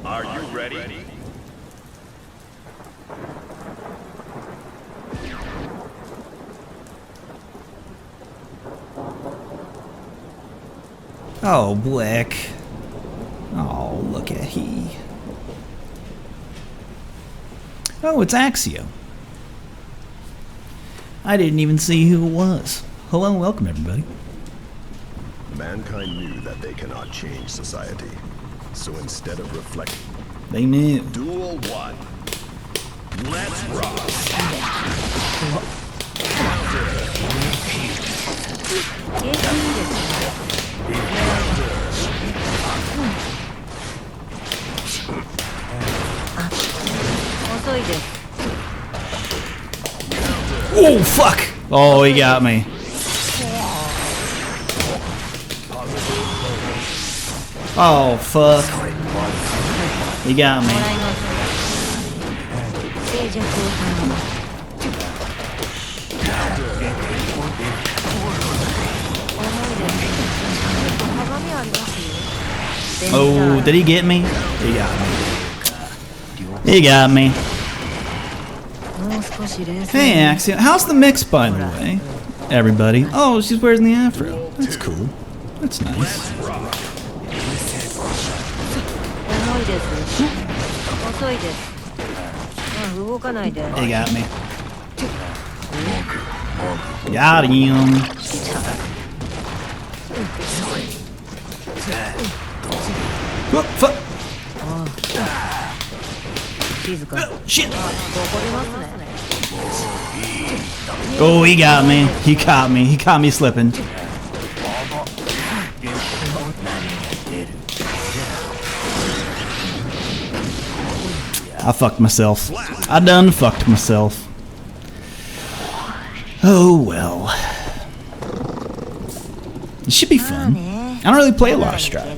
Are you ready? Oh, Blick. Oh, look at he. Oh, it's Axio. I didn't even see who it was. Hello and welcome, everybody. Mankind knew that they cannot change society. So instead of reflecting, They knew. Duel 1. Let's rock. Oh, fuck! Oh, he got me. Oh, fuck. He got me. Oh, did he get me? He got me. He got me. Hey, Axio. How's the mix, by the way? Everybody. Oh, she's wearing the afro. That's cool. That's nice. He got me. Got him. Whoop, fuck. Shit. Oh, he got me. He caught me. He caught me slipping. I fucked myself. I done fucked myself. Oh well. It should be fun. I don't really play a lot of Strat,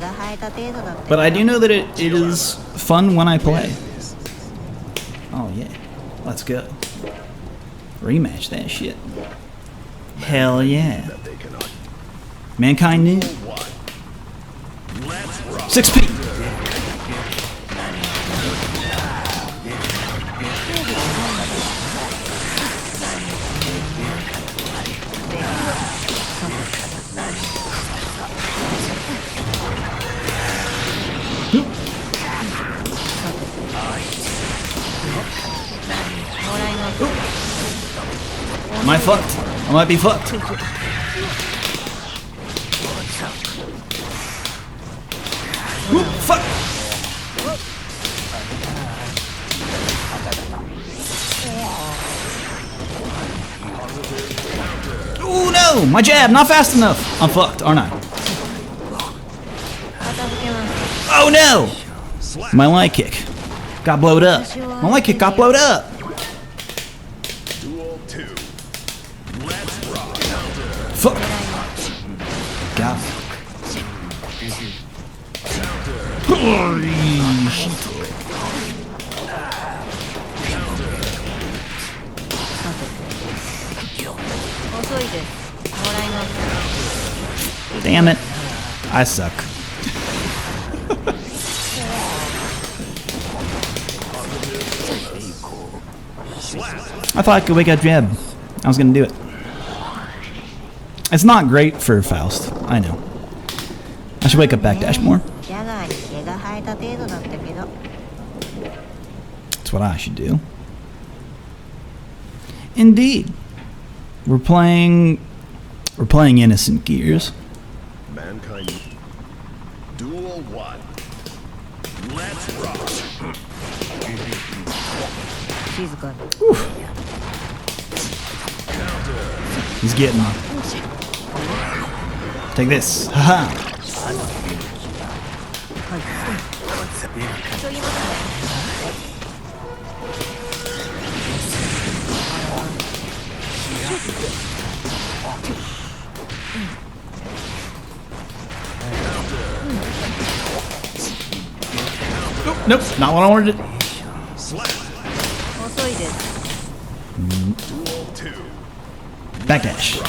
but I do know that it is fun when I play. Oh yeah, let's go. Rematch that shit. Hell yeah. Mankind knew. 6P. Am I fucked? I might be fucked. Ooh, fuck! Ooh, no! My jab, not fast enough! I'm fucked, aren't I? Oh no! My light kick got blowed up. My light kick got blowed up! Fuck! Got me. Holy shit. Damn it. I suck. I thought I could wake up jab. I was gonna do it. It's not great for Faust. I know. I should wake up backdash more. That's what I should do. Indeed. We're playing Innocent Gears. Mankind. Duel 1. Let's rock. Whew. He's getting me. Take this. Haha. Nope, not what I wanted to. Backdash.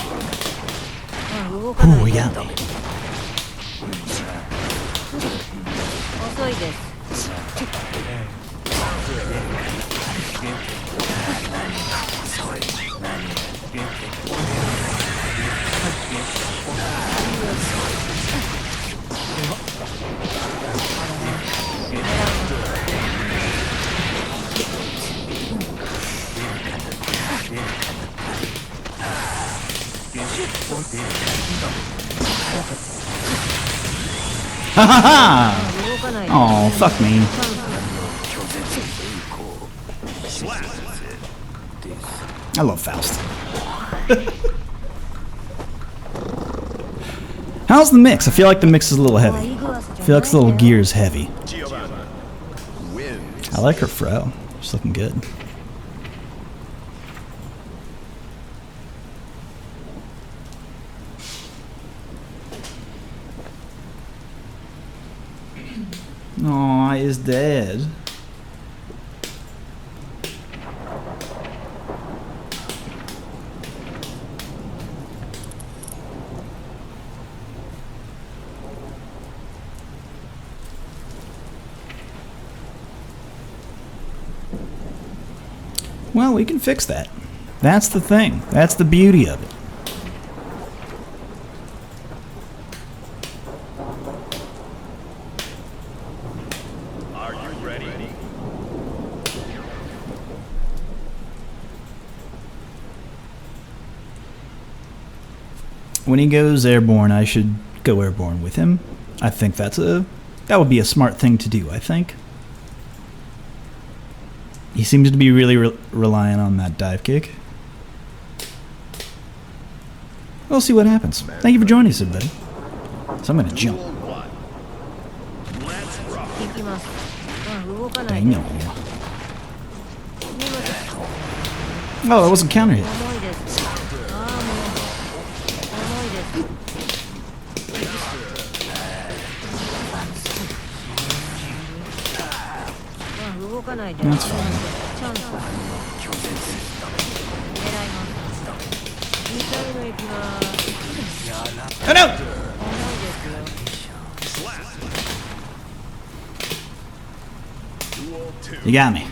Ooh, we got me. Ha ha ha! Oh, fuck me. I love Faust. How's the mix? I feel like the mix is a little heavy. I feel like the little gear is heavy. I like her fro. She's looking good. Aw, he's dead. Well, we can fix that. That's the thing. That's the beauty of it. Are you ready? When he goes airborne, I should go airborne with him. I think that would be a smart thing to do, I think. He seems to be really relying on that dive kick. We'll see what happens. Thank you for joining us, everybody. So I'm gonna jump. Dang it. Oh, that wasn't counter hit. That's fine. Oh no! You got me.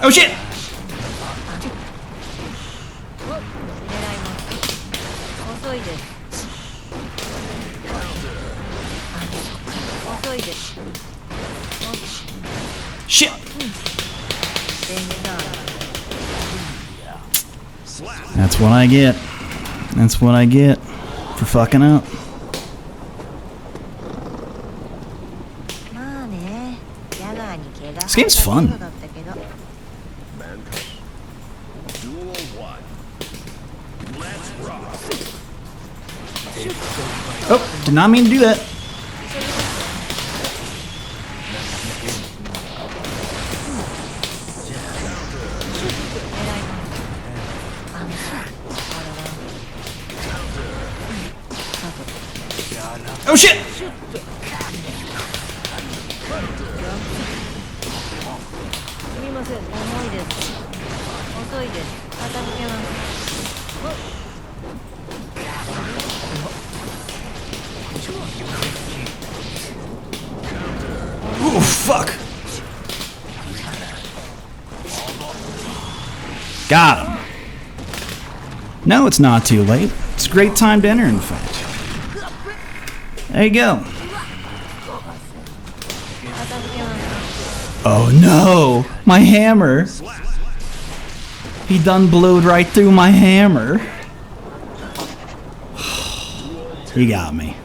Oh shit! Shit! That's what I get. That's what I get for fucking up. This game's fun. Oh, did not mean to do that. Oh shit! Ooh, fuck! Got him. No, it's not too late. It's a great time to enter, in fact. There you go. Oh no! My hammer! He done blowed right through my hammer. He got me.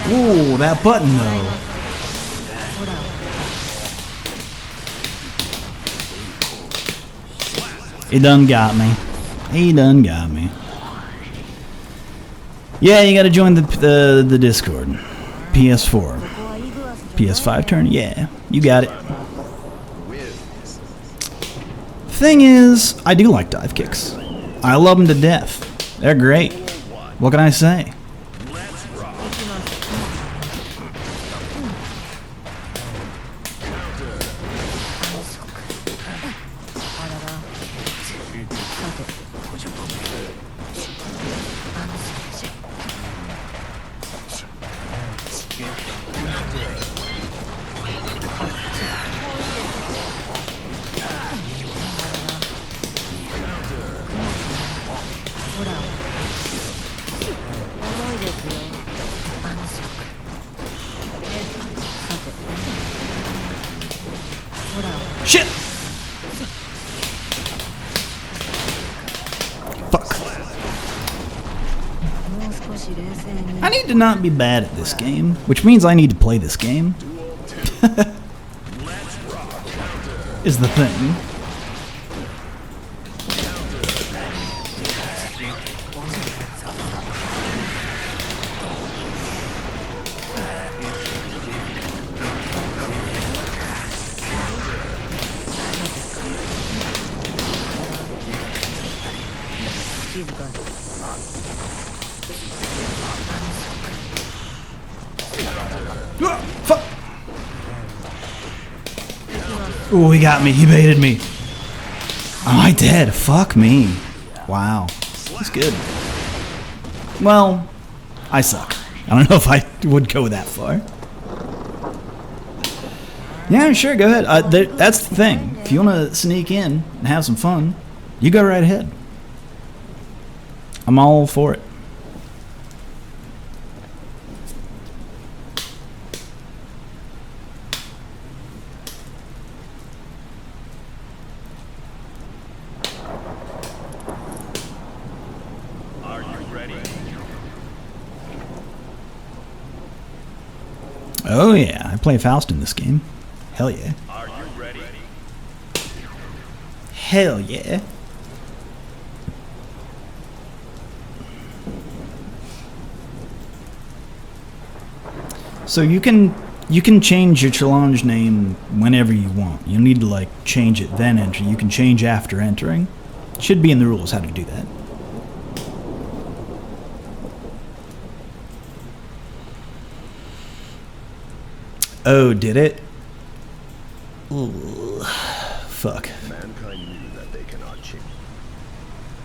Ooh, that button though. He done got me. He done got me. Yeah, you gotta join the Discord. PS4. PS5 turn? Yeah, you got it. Thing is, I do like dive kicks. I love them to death. They're great. What can I say? Shit! Fuck. I need to not be bad at this game, which means I need to play this game. Is the thing. Fuck. Ooh, he got me. He baited me. Am I dead? Fuck me. Wow. That's good. Well, I suck. I don't know if I would go that far. Yeah, sure, go ahead. That's the thing. If you want to sneak in and have some fun, you go right ahead. I'm all for it. Are you ready? Oh yeah, I play Faust in this game. Hell yeah. Are you ready? Hell yeah. So you can change your challenge name whenever you want. You need to like change it then enter. You can change after entering. It should be in the rules how to do that. Oh, did it? Ooh, fuck. Mankind knew that they cannot change.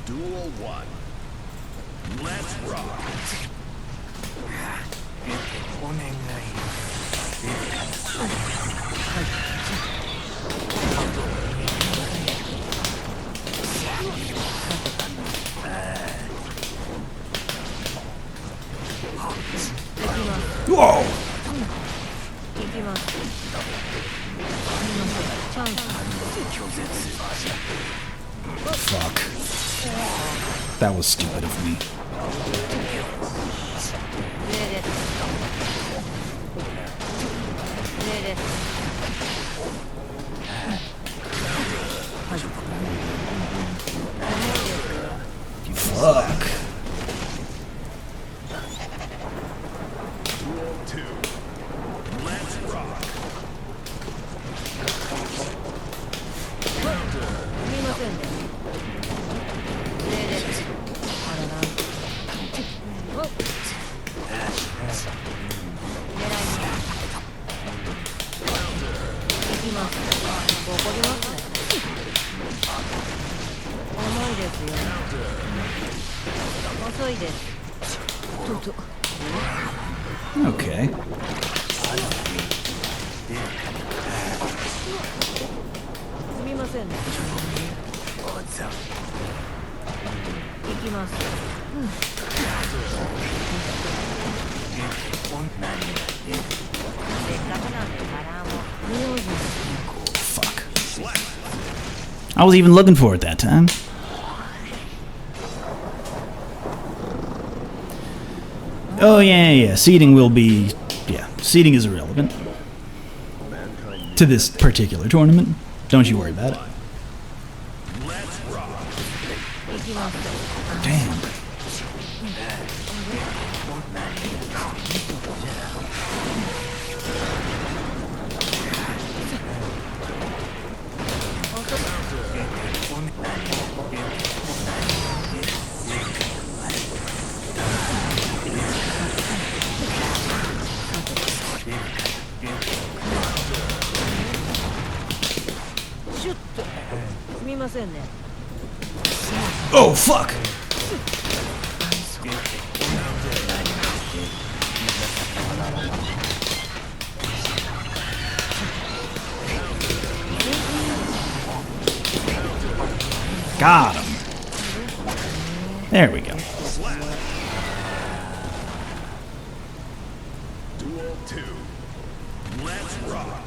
Duel 1. Let's rock. Whoa! Fuck. That was stupid of me. Fuck. Duel 2. Let's rock. Okay. すみませんね。行きます。せっかくなんでバランを。名字 Fuck. I was even looking for it that time. Oh yeah. Seeding will be... Yeah, seeding is irrelevant to this particular tournament. Don't you worry about it. Damn. Oh, fuck! Got him. There we go. Duel 2. Let's rock.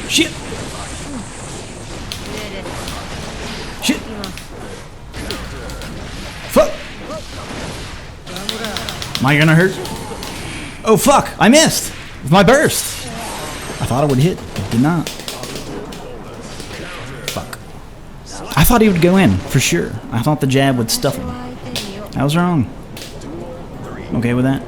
Shit! Shit! Fuck! Am I gonna hurt? Oh fuck! I missed! With my burst! I thought it would hit. It did not. Fuck. I thought he would go in, for sure. I thought the jab would stuff him. I was wrong. Okay with that?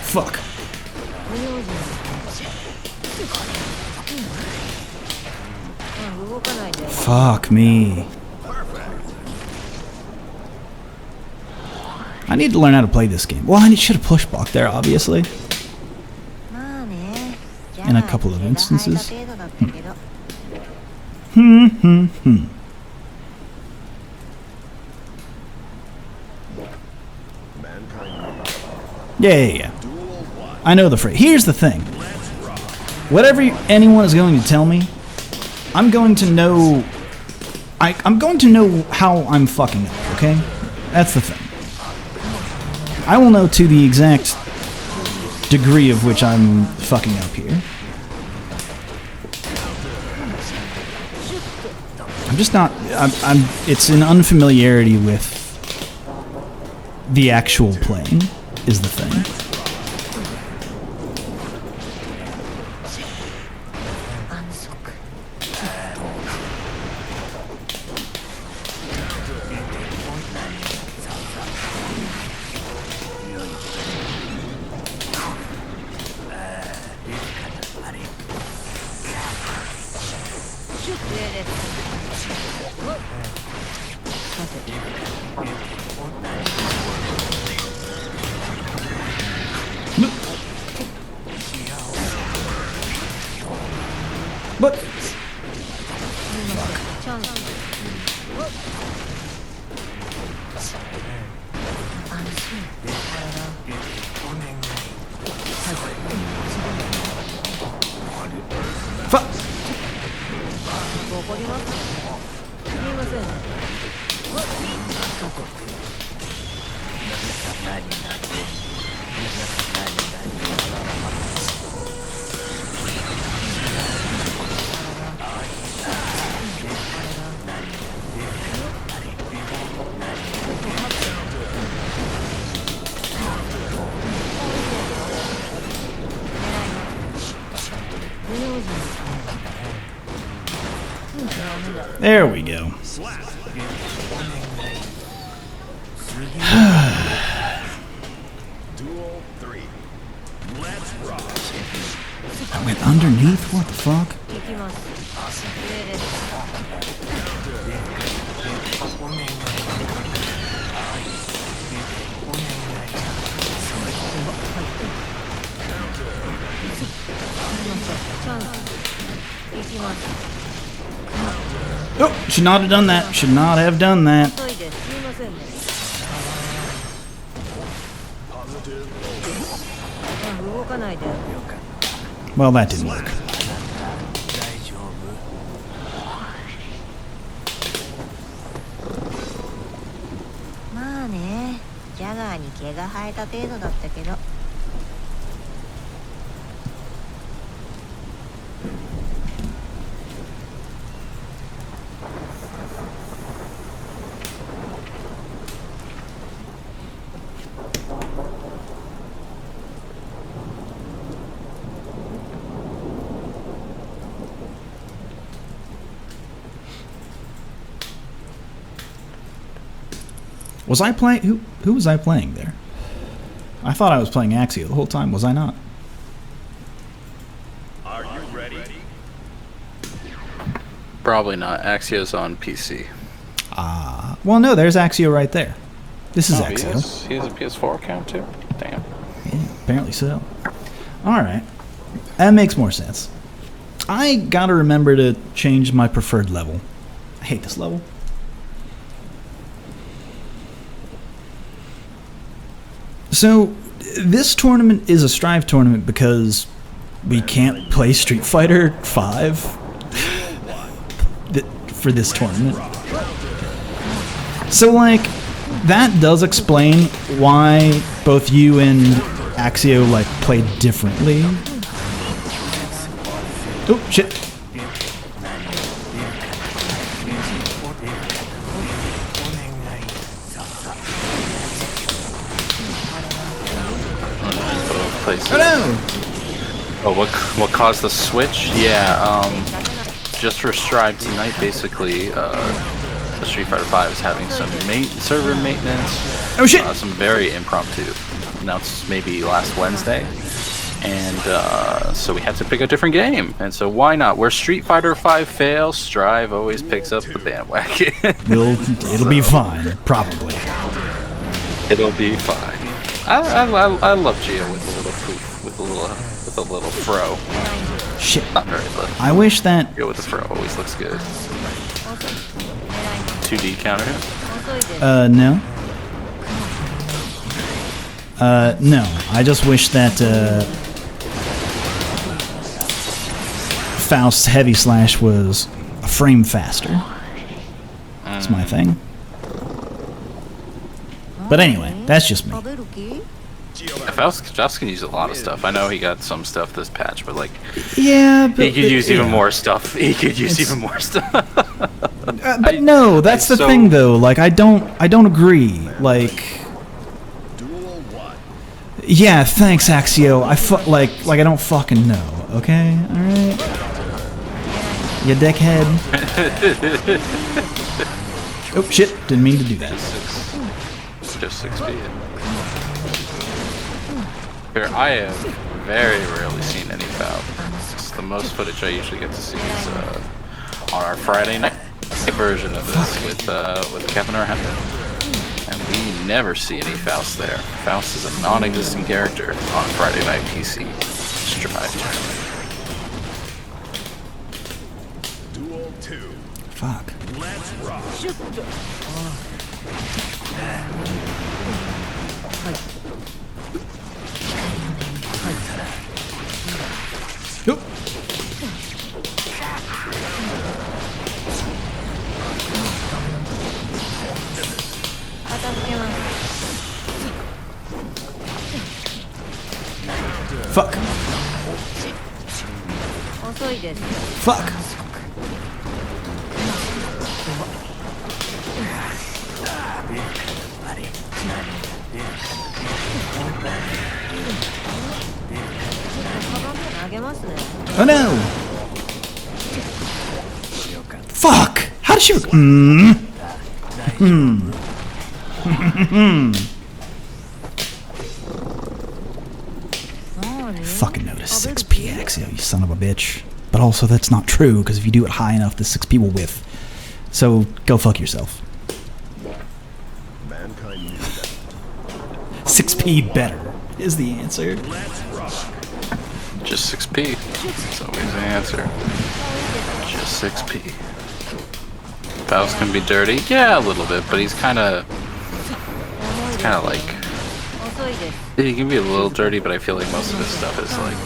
Fuck. Fuck. Fuck me. I need to learn how to play this game. Well, I should have push blocked there, obviously. In a couple of instances. Yeah. I know the phrase. Here's the thing. Whatever anyone is going to tell me, I'm going to know... I'm going to know how I'm fucking up, okay? That's the thing. I will know to the exact degree of which I'm fucking up here. I'm just not... it's an unfamiliarity with the actual playing, is the thing. What? Fuck. There we go. Duel 3. Let's rock. I went under underneath? What the fuck? 行きます上です チャンス行きます Oh, should not have done that. Should not have done that. 遅いですすいませんね動かないで Well, that didn't work. まあねジャガーに毛が生えた程度だったけど Was I playing? Who was I playing there? I thought I was playing Axio the whole time. Was I not? Are you ready? Probably not. Axio's on PC. Ah. Well, no, there's Axio right there. This is Oh, Axio. he has a PS4 account too? Damn. Yeah, apparently so. Alright. That makes more sense. I gotta remember to change my preferred level. I hate this level. So, this tournament is a Strive tournament because we can't play Street Fighter 5 for this tournament. So, like, that does explain why both you and Axio, like, played differently. Oh, shit. Oh no! Oh, what caused the switch? Yeah, just for Strive tonight, basically, the Street Fighter 5 is having some server maintenance. Oh shit! Some very impromptu. Announced maybe last Wednesday. And so we had to pick a different game. And so why not? Where Street Fighter 5 fails, Strive always picks up the bandwagon. It'll be fine, probably. It'll be fine. I love Geo with a little poof, with a little fro. Shit. Not very little. I wish that... Geo with the fro always looks good. 2D counter hit? No. No. I just wish that, Faust's Heavy Slash was a frame faster. That's my thing. But anyway, that's just me. Faust can use a lot of stuff. I know he got some stuff this patch, but like, Yeah, but... he could use even more stuff. He could use even more stuff. but no, that's the thing though. Like, I don't agree. Like... Yeah, thanks, Axio. I don't fucking know, okay? Alright? You dickhead. Oh, shit. Didn't mean to do that. Just 6 feet. Here, I have very rarely seen any foul. It's the most footage I usually get to see is on our Friday night version of this with Kevin or Henry. And we never see any Faust there. Faust is a non-existent character on Friday Night PC Strive tournament. Duel 2. Fuck. Let's rock. Nope. Fuck. Fuck. Oh no! Fuck! How did she... Fucking notice 6px. Axio, you son of a bitch. But also, that's not true, because if you do it high enough, the 6P will whiff. So, go fuck yourself. Mankind knew that. 6P better is the answer. Just 6p. That's always the answer. Just 6p. Faust can be dirty? Yeah, a little bit, but he's kind of like... He can be a little dirty, but I feel like most of his stuff is like...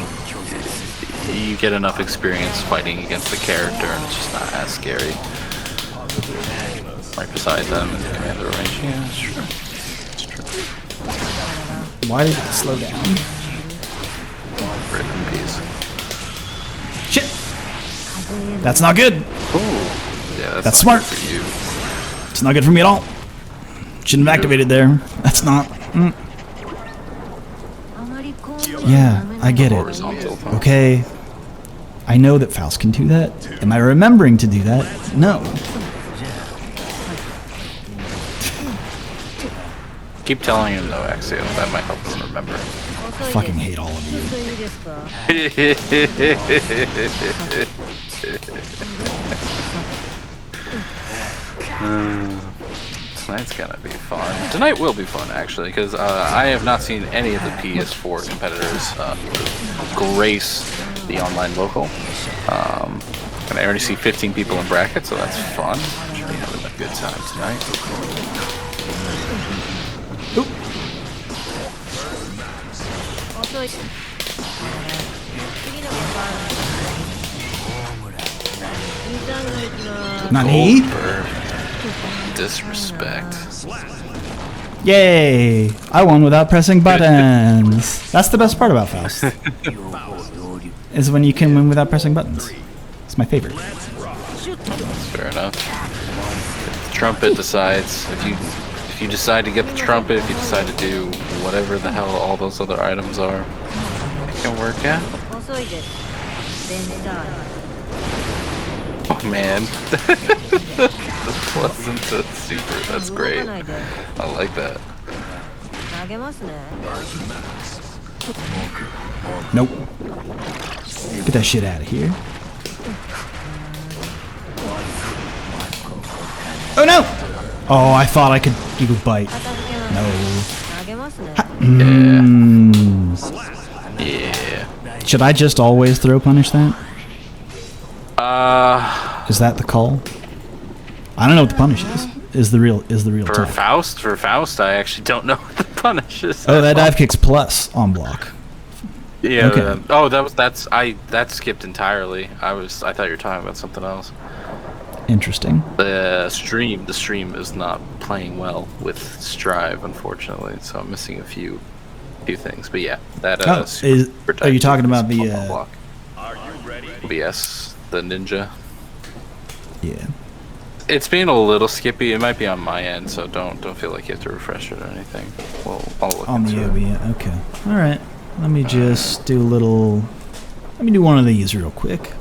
You get enough experience fighting against the character, and it's just not as scary. Right beside them in commander range. Yeah, sure. It's true. Why did it slow down? Rip in peace. Shit! That's not good! Ooh. Yeah, That's not smart. good for you. It's not good for me at all. Shouldn't have activated there. That's not... Yeah, I get it. Horizontal. Okay. I know that Faust can do that. Am I remembering to do that? No. Keep telling him though, Axio. That might help him remember. I fucking hate all of you. Tonight's gonna be fun. Tonight will be fun, actually, because I have not seen any of the PS4 competitors grace the online local. And I already see 15 people in brackets, so that's fun. I'm sure you're having a good time tonight. Oop. Nani? Disrespect. Yay! I won without pressing buttons. That's the best part about Faust. Is when you can win without pressing buttons. It's my favorite. Fair enough. If the trumpet decides, if you decide to get the trumpet, if you decide to do whatever the hell all those other items are, it can work out. Oh man. That's pleasant, that's super, that's great. I like that. Nope. Get that shit out of here. Oh no! Oh, I thought I could. You could bite. No. Yeah. Should I just always throw punish that? Is that the call? I don't know what the punish is. Is the real For type. Faust, I actually don't know what the punish is. Oh, that dive kick's plus on block. Yeah. Okay. That skipped entirely. I thought you were talking about something else. Interesting. The stream is not playing well with Strive, unfortunately. So I'm missing a few things. But yeah, that are you talking about the block? Are you ready? OBS, the ninja. Yeah. It's being a little skippy. It might be on my end, so don't feel like you have to refresh it or anything. I'll look On the into it. OBS. Okay. All right. Let me just do a little. Let me do one of these real quick.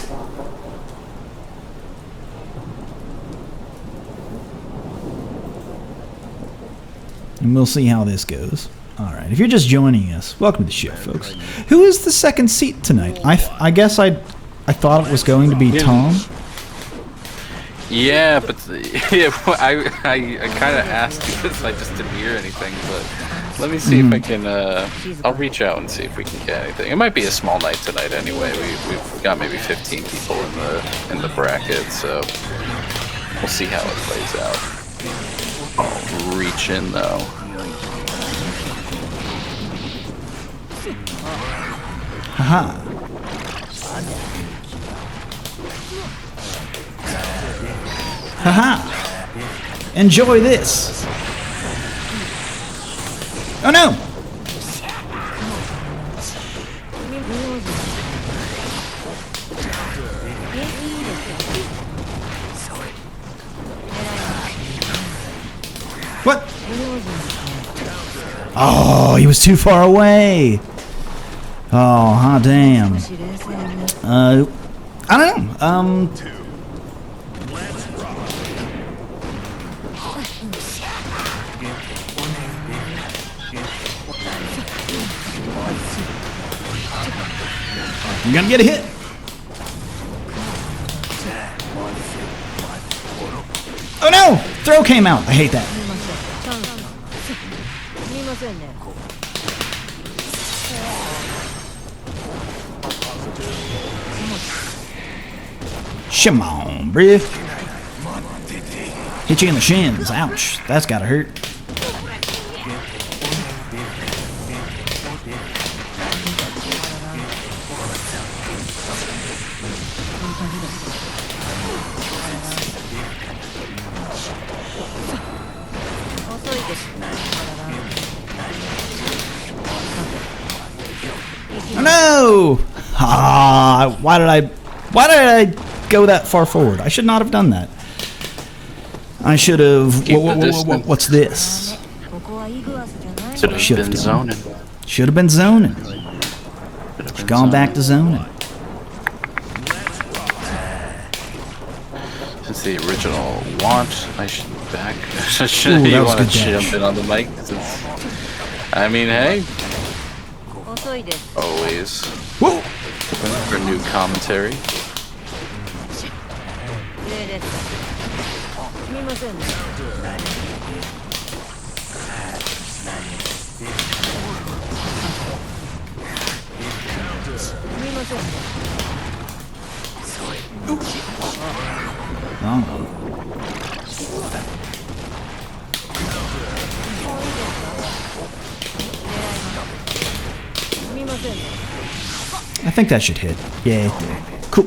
And we'll see how this goes. Alright, if you're just joining us, welcome to the show, folks. Who is the second seat tonight? I guess I thought it was going to be Tom. Yeah, but I kind of asked because I just didn't hear anything. But let me see if I can. I'll reach out and see if we can get anything. It might be a small night tonight anyway. We've got maybe 15 people in the bracket, so we'll see how it plays out. I'll reach in though. Haha. Haha. Enjoy this. Oh no. What? Oh, he was too far away. Oh, hot damn. I don't know. You're gonna get a hit. Oh no! Throw came out. I hate that. すみませんね。 Come on, bruh. Hit you in the shins. Ouch. That's gotta hurt. Oh no! Ah, why did I go that far forward? I should not have done that. I should have. What's this? ここはイグアスじゃない。 Should have been zoning. Should have been zoning. Gone back to zoning. Since the original want, I should back. Should Ooh, that you was want to good dash. jump in on the mic? Since, I mean, hey, 遅いです。 always Whoa! for new commentary. 失礼です。すみませんね。 すみませんね。 Oh. I think that should hit. Yeah. Cool.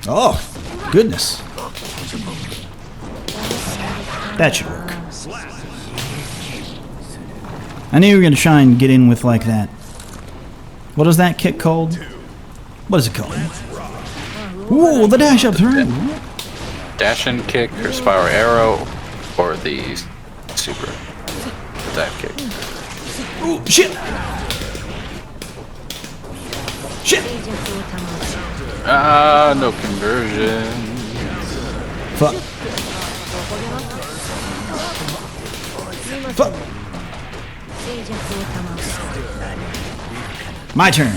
Oh, goodness. That should work. I knew you were going to try and get in with like that. What is that kick called? What is it called? Ooh, the dash up through. Dash and kick or spiral arrow or the super dive kick. Ooh, shit. Shit. Ah, no conversion. Fuck. Fuck. My turn.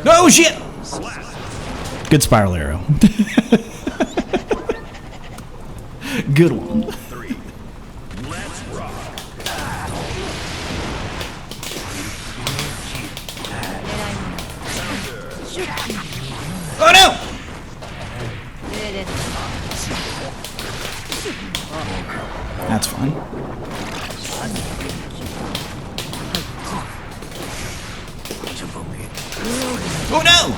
Oh shit! Good spiral arrow. Good one. Oh no! That's fine. Oh no!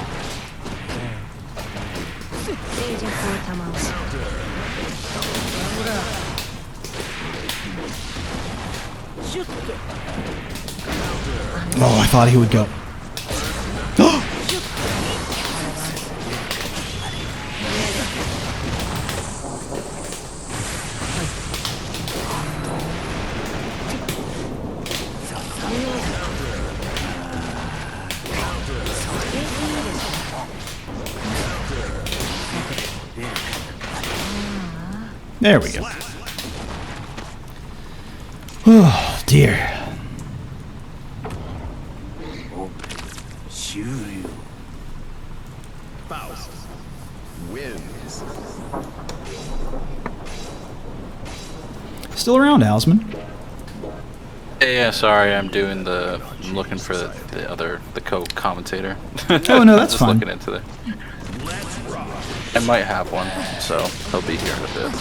Oh, I thought he would go. There we go. Oh, dear. Faust wins. Still around, Alsman. Yeah, sorry, I'm looking for the co-commentator. Oh, no, that's Just fine. looking into it. I might have one, so he'll be here in a bit.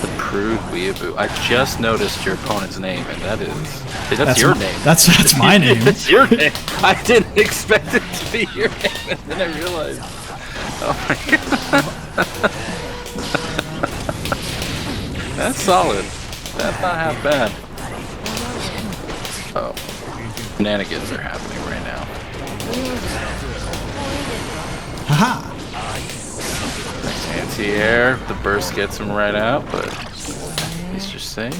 The Prude Weeaboo. I just noticed your opponent's name, and that's your name. That's my name. It's your name. I didn't expect it to be your name, and then I realized. Oh my god. That's solid. That's not half bad. Oh. Shenanigans are happening right now. Haha. Nice anti-air. The burst gets him right out, but Enemies are safe.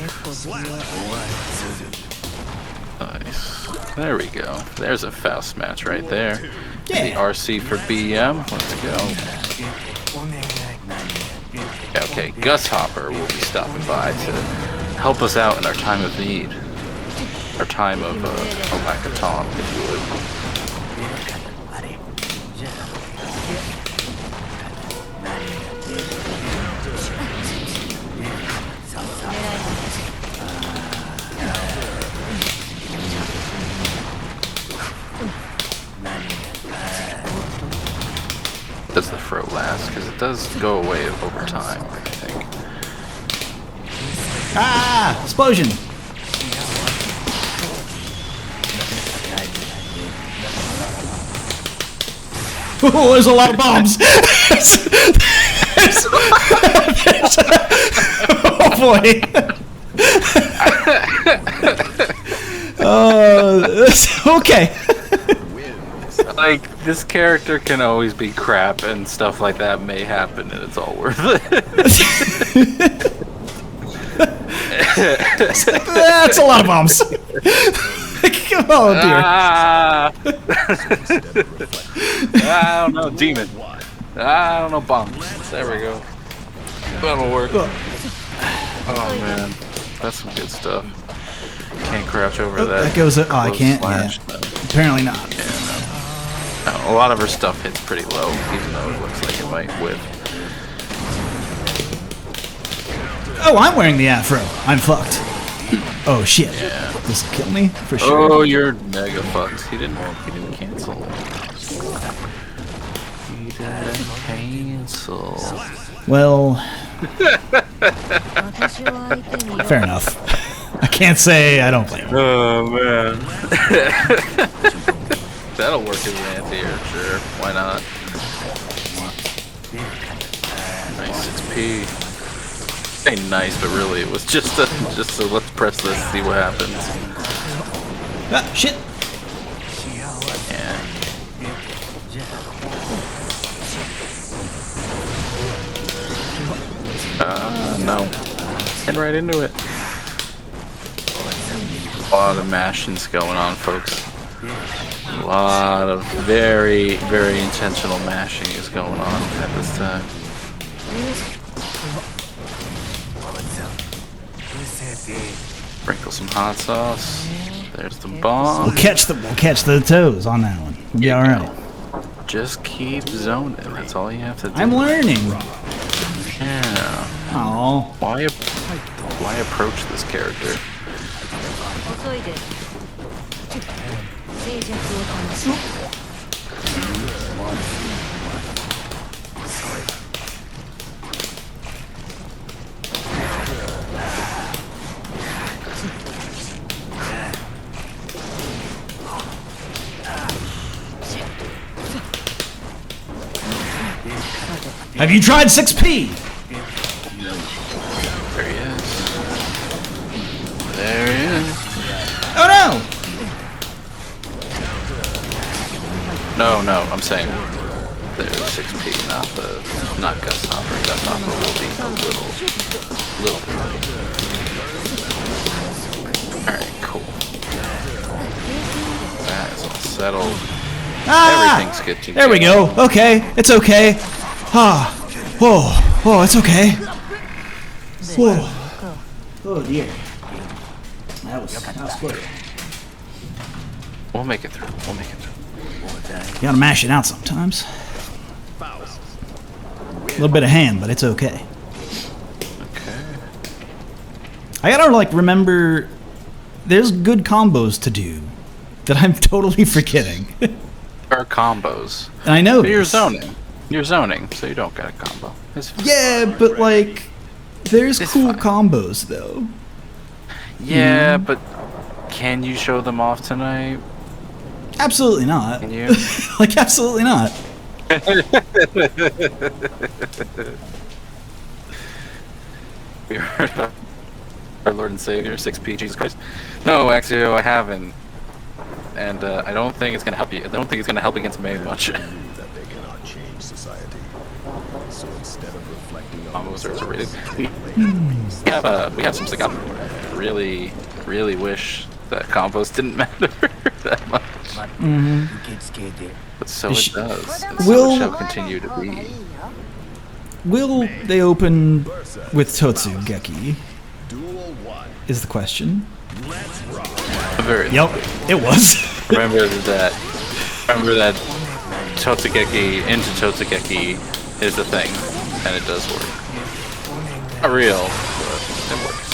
Nice. There we go. There's a Faust match right there. The RC for BM. Let's go. Okay, Gus Hopper will be stopping by to help us out in our time of need. Our time of a lack of time, if you would. Does the throw last? Because it does go away over time, I think. Ah! Explosion! Oh, there's a lot of bombs! Oh boy! Okay. Like, this character can always be crap, and stuff like that may happen, and it's all worth it. That's a lot of bombs. Oh dear. I don't know, demon. I don't know, bombs. There we go. That'll work. Oh man, that's some good stuff. Can't crouch over that. That goes. Oh, I can't. Yeah. Apparently not. Yeah, no. A lot of her stuff hits pretty low, even though it looks like it might whip. Oh, I'm wearing the afro. I'm fucked. Oh shit. Yeah. This will kill me for sure. Oh, you're mega fucked. He didn't cancel. He didn't cancel. Well, fair enough. I can't say I don't blame him. Oh man. That'll work as an anti-air, sure. Why not? Nice 6P. Ain't nice, but really it was just a let's press this, see what happens. Ah, shit. Yeah. No. Head right into it. A lot of mashings going on, folks. A lot of very, very intentional mashing is going on at this time. Sprinkle some hot sauce. There's the bomb. We'll catch the toes on that one. We'll be all right. Just keep zoning. That's all you have to do. I'm learning. Yeah. Oh. Why approach this character? Have you tried 6P? There he is. There he is. Oh No, I'm saying there's 6P, not Gus Hopper. Gus Hopper will be a little bit. Alright, cool. That is all settled. Everything's good to there we go. Okay, it's okay. Ah, whoa, it's okay. Whoa. Oh dear. That was good. We'll make it through. You gotta mash it out sometimes. A little bit of hand, but it's okay. Okay. I gotta remember. There's good combos to do that I'm totally forgetting. There are combos. And I know. But you're zoning. You're zoning, so you don't get a combo. Yeah, but there's it's cool fine. combos though. Yeah, but can you show them off tonight? Absolutely not. Can you? Absolutely not. We heard about our Lord and Savior, 6P, Jesus Christ. No, actually, I haven't. And I don't think it's gonna help you. I don't think it's gonna help against me much. That they cannot change society. society. So instead of reflecting on Combos are rated. We have some stuff. I really wish that combos didn't matter that much. But so it does. And so it shall continue to be. Will they open with Totsugeki? Duel 1. Is the question. Let's rock. Yep, it was. Remember that Totsugeki into Totsugeki is a thing, and it does work. Not real, but it works.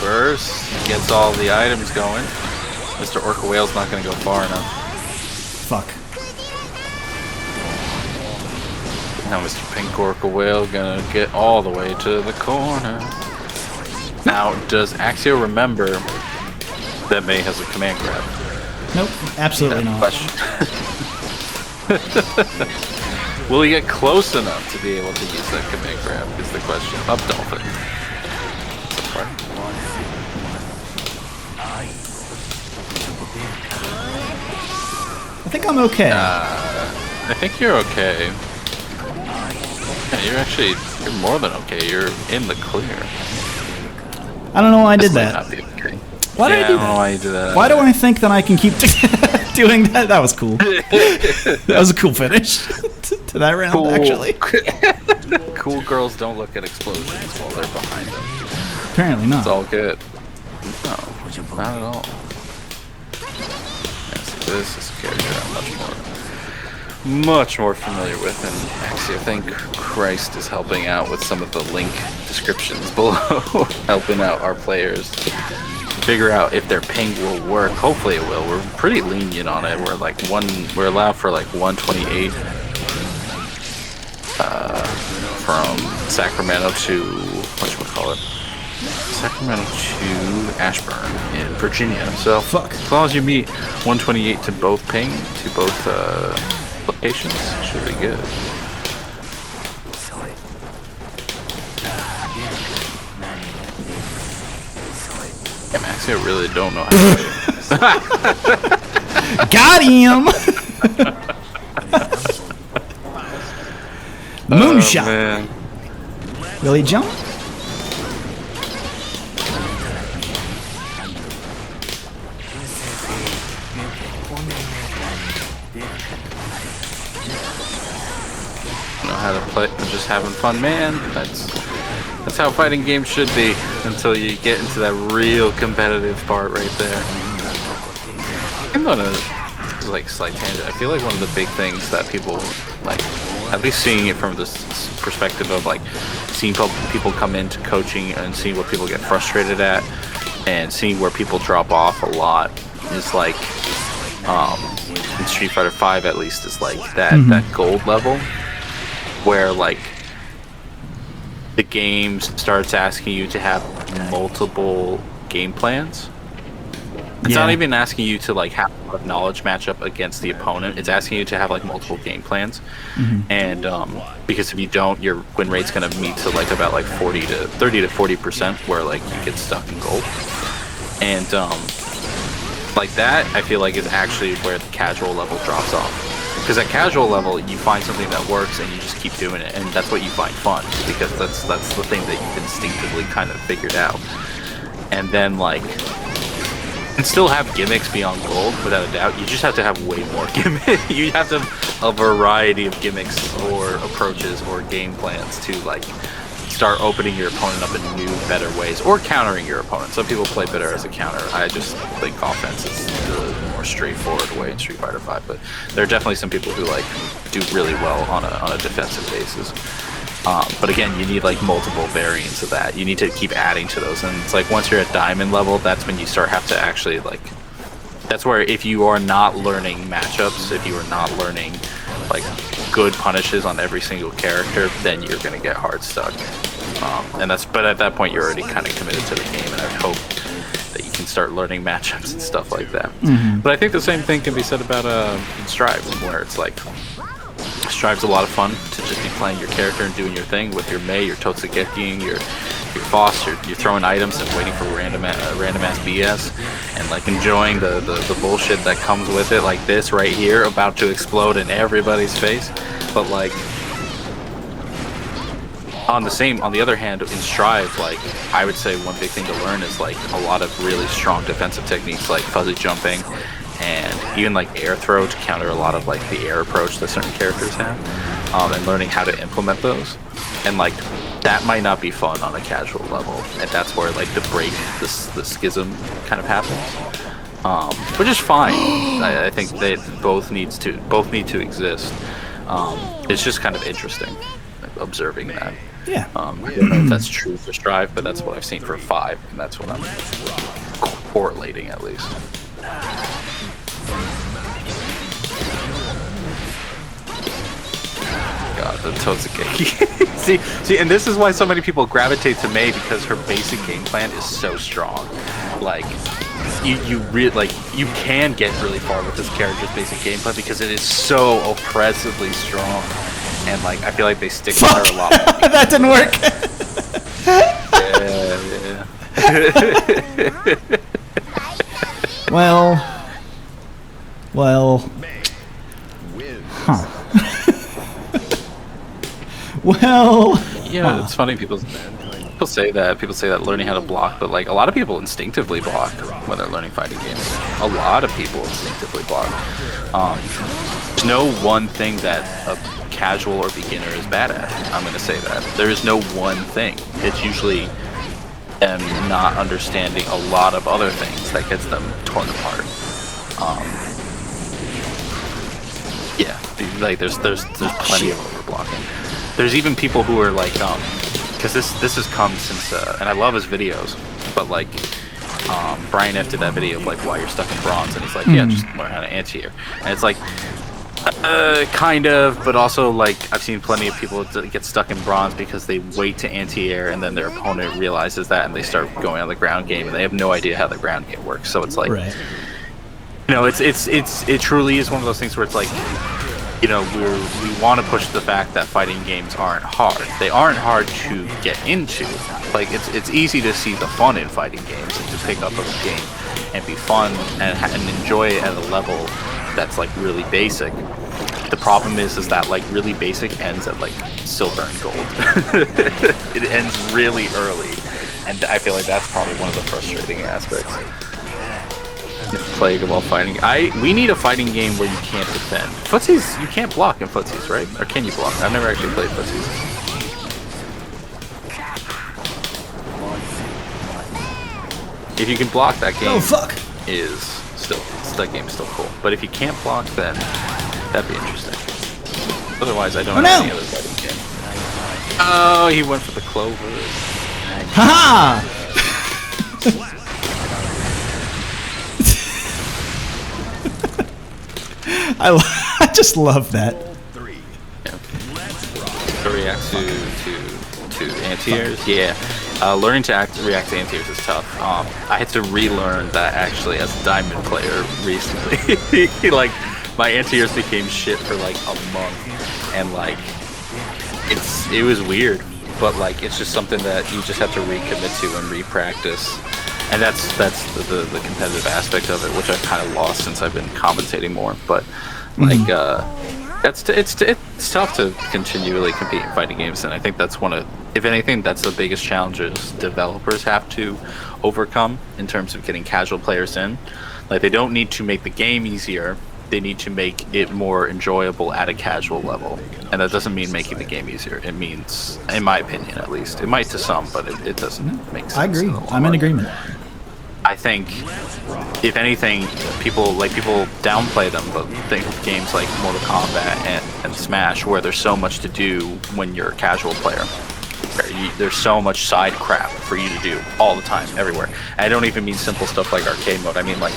Burst gets all the items going. Mr. Orca Whale's not going to go far enough. Fuck. Now Mr. Pink Orca Whale gonna get all the way to the corner. Now, does Axio remember that May has a command grab? Nope, absolutely not. Question. Will he get close enough to be able to use that command grab is the question. Up Dolphin. I think I'm okay. I think you're okay. Yeah, you're more than okay. You're in the clear. I don't know why I did This might that. not be okay. Why did I do I don't know that? why you did that. Why do I think that I can keep doing that? That was cool. That was a cool finish to that round, actually. Cool girls don't look at explosions while they're behind them. Apparently not. It's all good. No, not at all. Yes, this is a character I'm much more familiar with, and actually I think Christ is helping out with some of the link descriptions below, helping out our players figure out if their ping will work. Hopefully it will. We're pretty lenient on it. We're allowed for like 128 from Sacramento to Sacramento to Ashburn in Virginia. So as long as you meet 128 to both ping, to both locations, should be good. Yeah, Max, I really don't know how to do it. Got him! Moonshot. Man. Will he jump? Know how to play. I'm just having fun, man. That's how fighting games should be until you get into that real competitive part right there. I'm gonna like slight tangent. I feel like one of the big things that people like, at least seeing it from this perspective of like seeing people come into coaching and seeing what people get frustrated at and seeing where people drop off a lot is like in Street Fighter V at least is like that gold level where like the game starts asking you to have multiple game plans. It's not even asking you to like have a knowledge matchup against the opponent. It's asking you to have like multiple game plans, and because if you don't, your win rate's gonna meet to like about like 30 to 40%, where like you get stuck in gold. And like that, I feel like is actually where the casual level drops off. Because at casual level, you find something that works and you just keep doing it, and that's what you find fun, because that's the thing that you've instinctively kind of figured out. And then like, and still have gimmicks beyond gold, without a doubt. You just have to have way more gimmicks. You have to have a variety of gimmicks or approaches or game plans to like start opening your opponent up in new, better ways, or countering your opponent. Some people play better as a counter. I just think offense is the more straightforward way in Street Fighter V, but there are definitely some people who like do really well on a defensive basis. But again, you need like multiple variants of that. You need to keep adding to those, and it's like once you're at diamond level, that's when you have to actually like. That's where if you are not learning matchups, if you are not learning like good punishes on every single character, then you're gonna get hard stuck. But at that point, you're already kind of committed to the game, and I hope that you can start learning matchups and stuff like that. But I think the same thing can be said about Strive, where it's like Strive's a lot of fun to just be playing your character and doing your thing with your Mei, your Totsugeki, your Boss. You're throwing items and waiting for random ass BS, and like enjoying the bullshit that comes with it, like this right here, about to explode in everybody's face. But like on the other hand, in Strive, like I would say one big thing to learn is like a lot of really strong defensive techniques like fuzzy jumping and even like air throw to counter a lot of like the air approach that certain characters have, and learning how to implement those. And like that might not be fun on a casual level, and that's where like the schism kind of happens, which is fine. I think they both need to exist. It's just kind of interesting observing that. Yeah. I don't know if that's true for Strive, but that's what I've seen for 5, and that's what I'm correlating at least. God, the Totsugeki. see, and this is why so many people gravitate to Mei, because her basic game plan is so strong. Like, you can get really far with this character's basic game plan because it is so oppressively strong, and like I feel like they stick with her a lot. That didn't work. Yeah. Well. Huh. Well. Yeah, it's funny. People say that. People say that learning how to block, but like a lot of people instinctively block when they're learning fighting games. A lot of people instinctively block. There's no one thing that a casual or beginner is bad at. I'm going to say that. There is no one thing. It's usually them not understanding a lot of other things that gets them torn apart. Yeah, like there's plenty of overblocking. There's even people who are like, because this has come since, and I love his videos, but like, Brian F did that video of like why you're stuck in bronze, and he's like, yeah, just learn how to anti-air, and it's like, kind of, but also like I've seen plenty of people get stuck in bronze because they wait to anti-air, and then their opponent realizes that, and they start going on the ground game, and they have no idea how the ground game works. So it's like, right. You know, it truly is one of those things where it's like, you know, we want to push the fact that fighting games aren't hard. They aren't hard to get into. Like it's easy to see the fun in fighting games and to pick up a game and be fun and enjoy it at a level that's like really basic. The problem is that like really basic ends at like silver and gold. It ends really early, and I feel like that's probably one of the frustrating aspects. Play while fighting. We need a fighting game where you can't defend. Footsies, you can't block in footsies, right? Or can you block? I've never actually played footsies. If you can block, that game that game is still cool. But if you can't block, then that'd be interesting. Otherwise, I don't know any other fighting game. Oh, he went for the clover. Haha! I just love that. Yeah. To react to anti-airs, yeah. Learning to react to anti-airs is tough. I had to relearn that actually as a Diamond player recently. Like my anti-airs became shit for like a month, and like it was weird, but like it's just something that you just have to recommit to and re-practice. And that's the competitive aspect of it, which I've kind of lost since I've been commentating more. But like, it's tough to continually compete in fighting games, and I think that's if anything, that's the biggest challenges developers have to overcome in terms of getting casual players in. Like, they don't need to make the game easier; they need to make it more enjoyable at a casual level. And that doesn't mean making the game easier. It means, in my opinion at least, it might to some, but it doesn't make sense. I agree. I'm in agreement. I think, if anything, people downplay them, but think of games like Mortal Kombat and Smash, where there's so much to do when you're a casual player. There's so much side crap for you to do all the time, everywhere. And I don't even mean simple stuff like arcade mode. I mean like,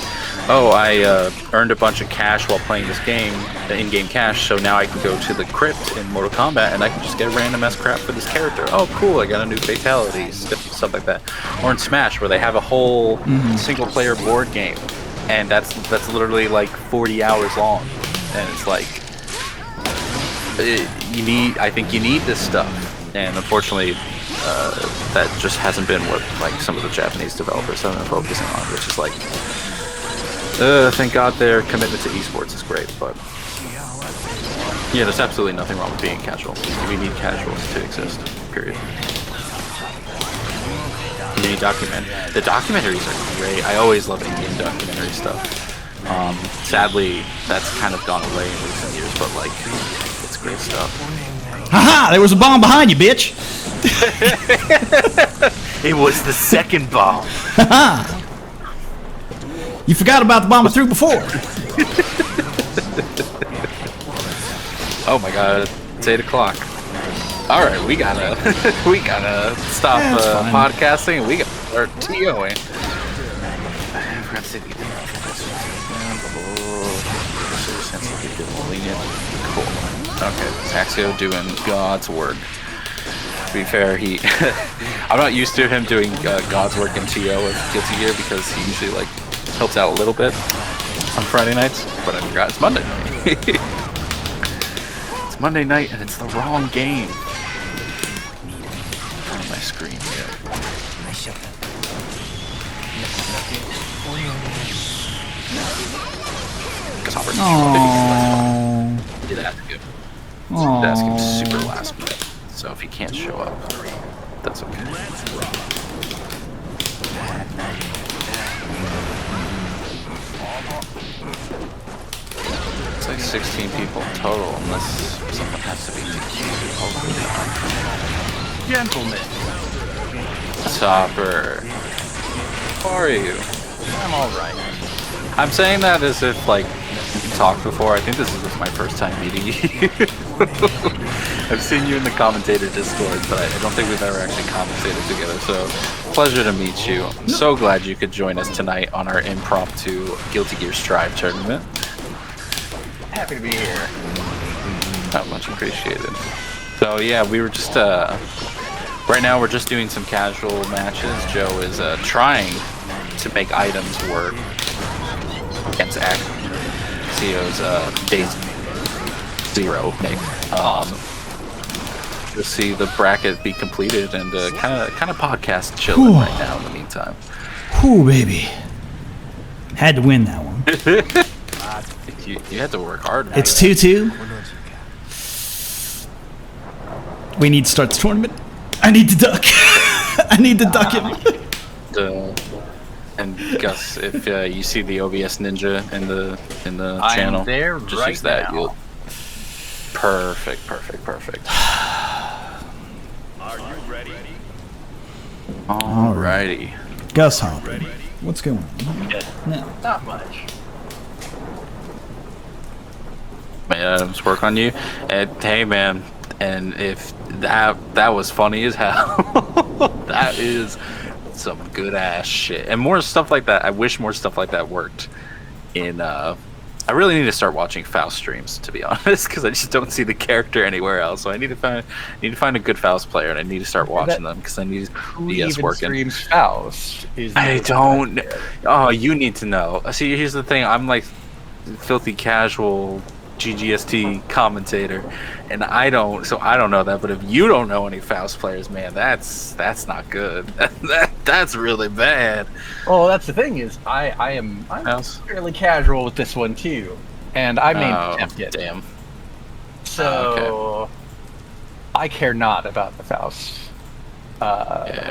oh, I earned a bunch of cash while playing this game, the in-game cash, so now I can go to the crypt in Mortal Kombat and I can just get random ass crap for this character. Oh, cool, I got a new fatality, stuff like that. Or in Smash, where they have a whole single-player board game, and that's literally like 40 hours long, and it's like, I think you need this stuff, and unfortunately, that just hasn't been what like some of the Japanese developers have been focusing on, which is like, thank God their commitment to esports is great, but yeah, there's absolutely nothing wrong with being casual. We need casuals to exist. Period. You need the documentaries are great. I always love Indian documentary stuff. Sadly, that's kind of gone away in recent years, but like, it's great stuff. Haha! There was a bomb behind you, bitch. It was the second bomb. Haha! You forgot about the bomb I threw before. Oh my God! It's 8 o'clock. All right, we gotta stop podcasting. We gotta start TOing. Cool. Okay, Taxio doing God's work. To be fair, I'm not used to him doing God's work in TO with Guilty Gear because he usually like helps out a little bit on Friday nights. But I forgot it's Monday night. It's Monday night and it's the wrong game. On my screen here. Oh. Did ask him. Did ask him super last minute. So if he can't show up, that's okay. It's like 16 people in total, unless someone has to be DQ'd. Gentlemen. Topper. How are you? I'm alright. I'm saying that as if, like, we talked before. I think this is my first time meeting you. I've seen you in the commentator Discord, but I don't think we've ever actually commentated together, so pleasure to meet you. I'm so glad you could join us tonight on our impromptu Guilty Gear Strive tournament. Happy to be here. Not much appreciated. So yeah, we were just, right now we're just doing some casual matches. Joe is trying to make items work against Axio's Days 0. You'll see the bracket be completed and kind of podcast chilling right now in the meantime. Whew, baby. Had to win that one. You had to work hard. It's 2-2. We need to start the tournament. I need to duck. I need to duck him. And Gus, if you see the OBS Ninja in the channel, there just right use that. now. You'll... Perfect. Are you ready? Alrighty. Gus Hopper. What's going on? No. Not much. Adams work on you. And hey, man, and if that was funny as hell, that is some good ass shit. And more stuff like that. I wish more stuff like that worked in. I really need to start watching Faust streams, to be honest, because I just don't see the character anywhere else. So I need to find a good Faust player, and I need to start watching them because I need DS working. Streams Faust? I don't. Oh, you need to know. See, here's the thing. I'm like filthy casual GGST commentator, and I don't know that. But if you don't know any Faust players, man, that's not good. That's really bad. Well, that's the thing is, I'm fairly casual with this one too, and I main tempted. Damn. So I care not about the Faust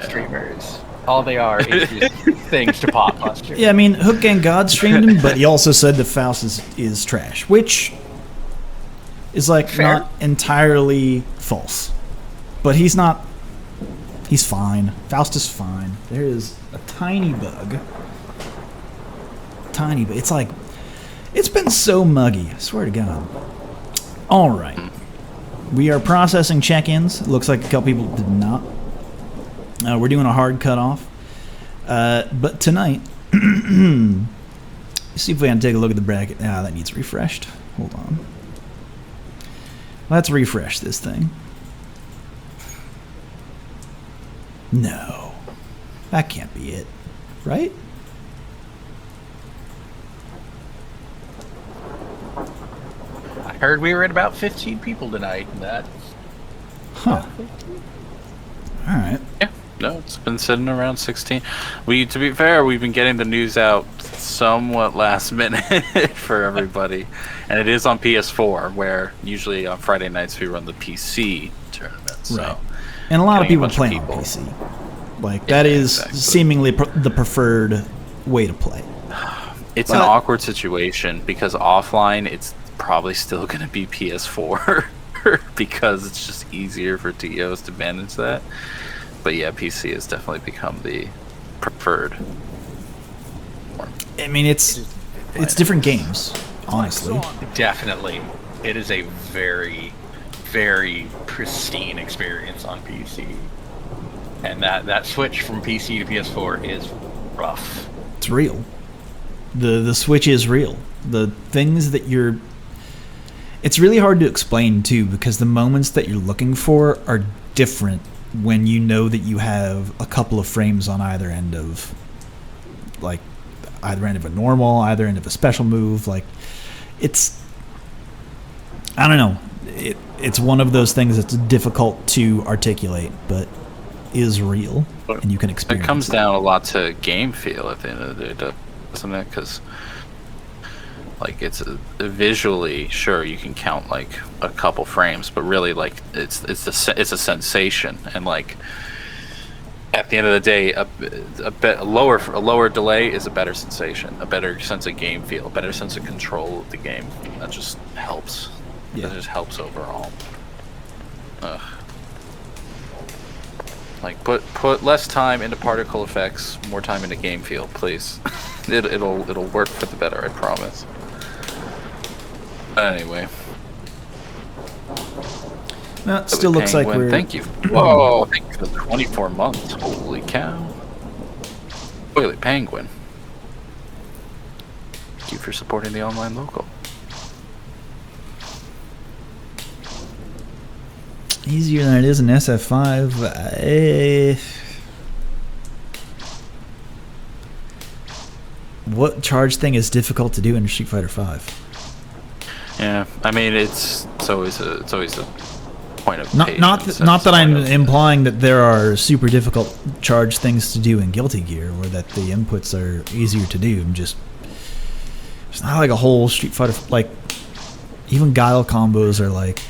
streamers. All they are is just things to pop buster. Yeah, I mean, Hook Gang God streamed him, but he also said the Faust is trash, which is like Fair. not entirely false. But he's not. He's fine. Faust is fine. There is a tiny bug. Tiny, but it's like it's been so muggy. I swear to God. All right, we are processing check-ins. It looks like a couple people did not. We're doing a hard cutoff. But tonight, let's see if we can take a look at the bracket. Ah, that needs refreshed. Hold on. Let's refresh this thing. No. That can't be it. Right? heard we were at about 15 people tonight, and that. Huh. All right. Yeah. No, it's been sitting around 16. To be fair, we've been getting the news out somewhat last minute for everybody, and it is on PS4, where usually on Friday nights we run the PC tournament. So right. And a lot of people play on PC. Like that is seemingly the preferred way to play. It's an awkward situation because offline it's probably still going to be PS4 because it's just easier for TOs to manage that. But yeah, PC has definitely become the preferred form. I mean, it's different games, honestly. Definitely. It is a very, very pristine experience on PC. And that switch from PC to PS4 is rough. It's real. The switch is real. The things that you're... It's really hard to explain, too, because the moments that you're looking for are different when you know that you have a couple of frames on either end of... Like, either end of a normal, either end of a special move. Like, it's... I don't know. It's one of those things that's difficult to articulate, but is real, and you can experience it. It comes down a lot to game feel at the end of the day, doesn't it? Because like it's visually, sure, you can count like a couple frames, but really like it's a sensation, and like at the end of the day, a lower delay is a better sensation, a better sense of game feel, a better sense of control of the game. That just helps. Yeah. That just helps overall. Ugh. Like put less time into particle effects, more time into game feel, please. It'll work for the better, I promise. But anyway. No, it still looks like we're... Thank you. Whoa, thank you for the 24 months. Holy cow. Toilet Penguin. Thank you for supporting the online local. Easier than it is in SF5. What charge thing is difficult to do in Street Fighter 5? Yeah, I mean it's always a point of not that I'm implying that there are super difficult charge things to do in Guilty Gear or that the inputs are easier to do. I'm just it's not like a whole Street Fighter like even Guile combos are like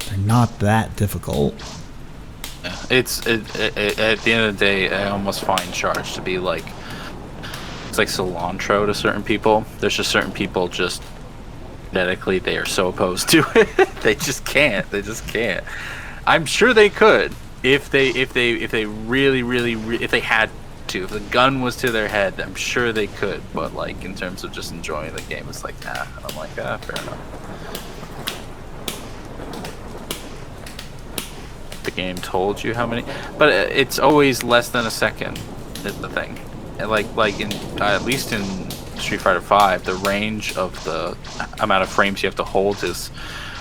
they're not that difficult. It's at the end of the day, I almost find charge to be like it's like cilantro to certain people. There's just certain people just genetically they are so opposed to it. They just can't. They just can't. I'm sure they could if they really if they had to. If the gun was to their head, I'm sure they could. But like in terms of just enjoying the game, it's like nah. I'm like fair enough. The game told you how many, but it's always less than a second is the thing. And like in at least in Street Fighter 5, the range of the amount of frames you have to hold is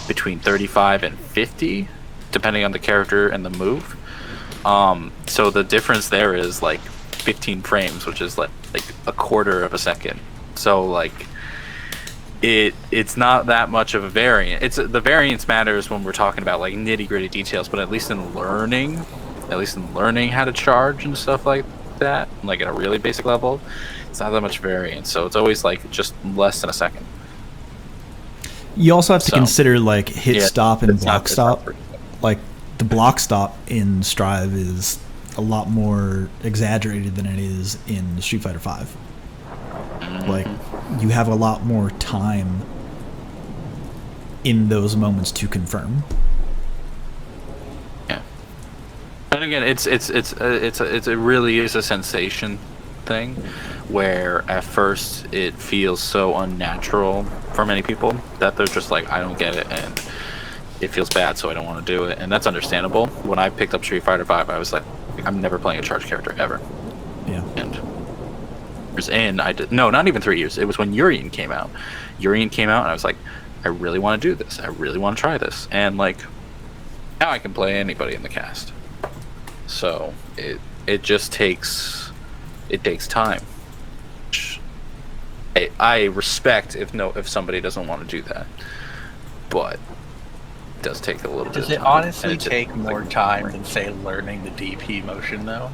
between 35 and 50 depending on the character and the move. So the difference there is like 15 frames, which is like a quarter of a second. So like it's not that much of a variant. The variance matters when we're talking about like nitty-gritty details, but at least in learning how to charge and stuff like that, like at a really basic level, it's not that much variance. So it's always like just less than a second. You also have to consider like hit stop and block stop. Like the block stop in Strive is a lot more exaggerated than it is in Street Fighter 5. Like you have a lot more time in those moments to confirm. Yeah, and again, it really is a sensation thing, where at first it feels so unnatural for many people that they're just like, I don't get it, and it feels bad, so I don't want to do it, and that's understandable. When I picked up Street Fighter 5, I was like, I'm never playing a charge character ever. Yeah, and. In not even 3 years. It was when Urien came out. And I was like, I really want to do this. I really want to try this. And like now I can play anybody in the cast. So it just takes time. I respect if somebody doesn't want to do that. does take a little bit Does of it time. honestly And take more like, time than, say, learning the DP motion, though?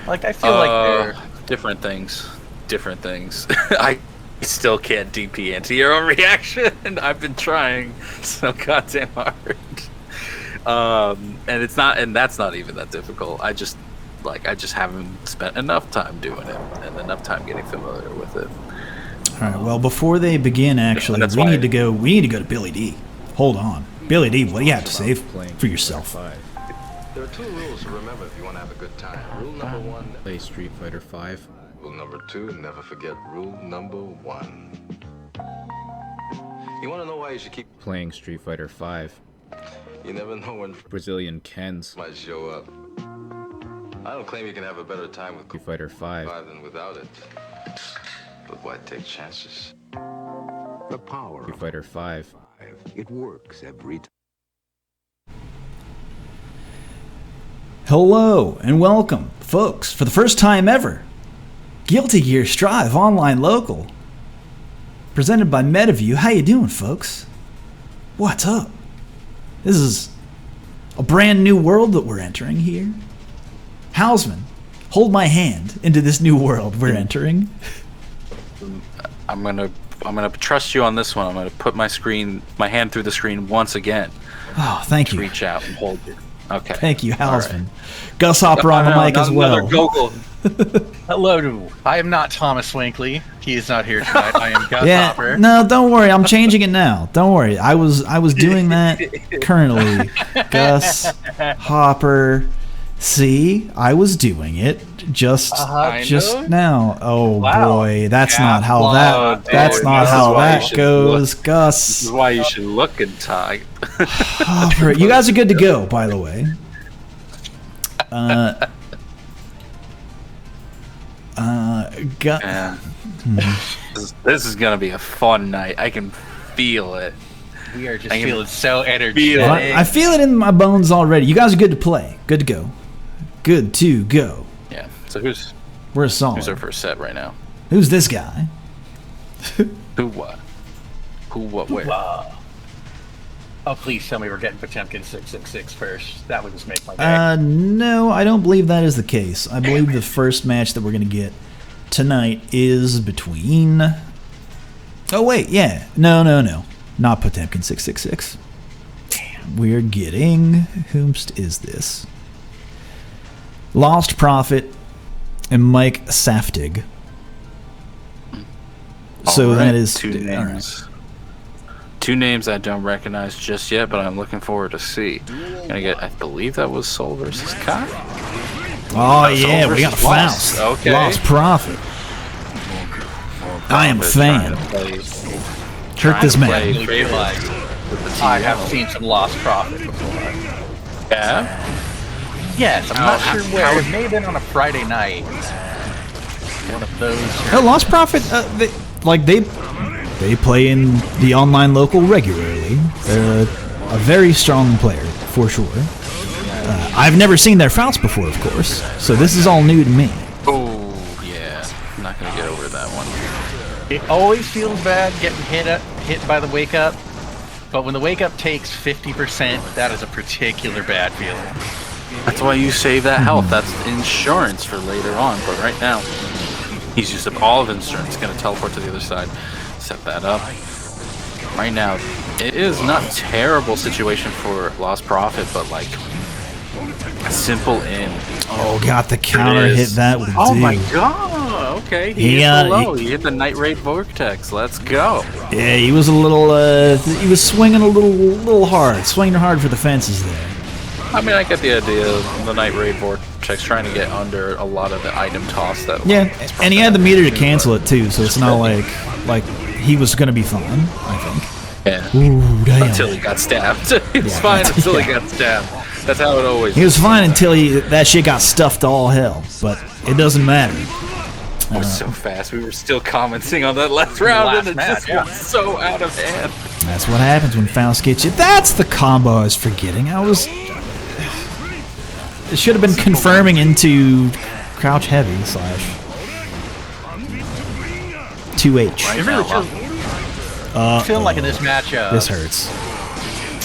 Like, I feel like they're... different things. Different things. I still can't DP anti-hero reaction. I've been trying so goddamn hard. And it's not, and that's not even that difficult. I just haven't spent enough time doing it and enough time getting familiar with it. All right. Well, before they begin, actually, we need to go to Billy D. Hold on, Billy D. What do you have to say for yourself? There are 2 rules to remember if you want to have a good time. Rule number 1: Play Street Fighter 5. Rule number 2: never forget rule number 1. You want to know why you should keep Playing Street Fighter 5. You never know when Brazilian Kens. might show up. I don't claim you can have a better time with Street Fighter 5. than without it. But why take chances? The power Street Fighter 5. it works every time. Hello and welcome, folks, for the first time ever. Guilty Gear Strive Online Local. Presented by Metaview. How you doing, folks? What's up? This is a brand new world that we're entering here. Hausman, hold my hand into this new world we're entering. I'm gonna trust you on this one. I'm gonna put my hand through the screen once again. Oh, thank you. Reach out and hold it. Okay. Thank you, Hausman. Right. Gus Hopper on the mic as well. Hello, I am not Thomas Winkley. He is not here tonight. I am Gus Hopper. No, don't worry. I'm changing it now. Don't worry. I was doing that currently. Gus Hopper. See, I was doing it just now. Oh boy, that's not how that goes, Gus. This is why you should look and type. Hopper, you guys are good to go, by the way. This is gonna be a fun night. I can feel it. We are just feeling so energetic. I feel it in my bones already. You guys are good to play. Good to go. Good to go. Yeah. So who's solid. our first set right now? Who's this guy? Who what? Who what where? Oh, please tell me we're getting Potemkin 666 first. That would just make my day. No, I don't believe that is the case. I believe the first match that we're going to get tonight is between... Oh, wait, yeah. No. Not Potemkin 666. Damn. We're getting... Whomst is this? Lost Prophet and Mike Saftig. So right, that is... Two names. Two names I don't recognize just yet, but I'm looking forward to see. I believe that was Soul versus Kai. Oh yeah, we got a Faust. Okay. Lost Prophet. I am a fan. Hurt this man. I have seen some Lost Prophet before. Yeah? Yes, I'm not sure where. It may have been on a Friday night. One of those. Oh, Lost Prophet, they play in the online local regularly. They're a very strong player, for sure. I've never seen their Faust before, of course, so this is all new to me. Oh, yeah. I'm not going to get over that one. It always feels bad getting hit by the wake up, but when the wake up takes 50%, that is a particular bad feeling. That's why you save that health. That's insurance for later on, but right now, he's used up all of insurance. Going to teleport to the other side. Set that up. Right now, it is not a terrible situation for Lost Prophet, but like a simple in. Oh, got the counter hit that would Oh do. my god! Okay, he hit the Night Raid Vortex. Let's go. Yeah, he was a little. He was swinging a little hard, swinging hard for the fences there. I mean, I get the idea of the Night Raid Vortex trying to get under a lot of the item toss that. Yeah, and he had the meter to cancel it too, so it's not like he was gonna be fine, I think. Yeah. Ooh, damn. Until he got stabbed. He was fine until he got stabbed. That's how it always. He was fine until that shit got stuffed to all hell, but it doesn't matter. It was so fast. We were still commenting on that last round, and it just got so out of hand. That's what happens when Faust gets you. That's the combo I was forgetting. It should have been confirming into crouch heavy / 2H. I feel like in this matchup. This hurts.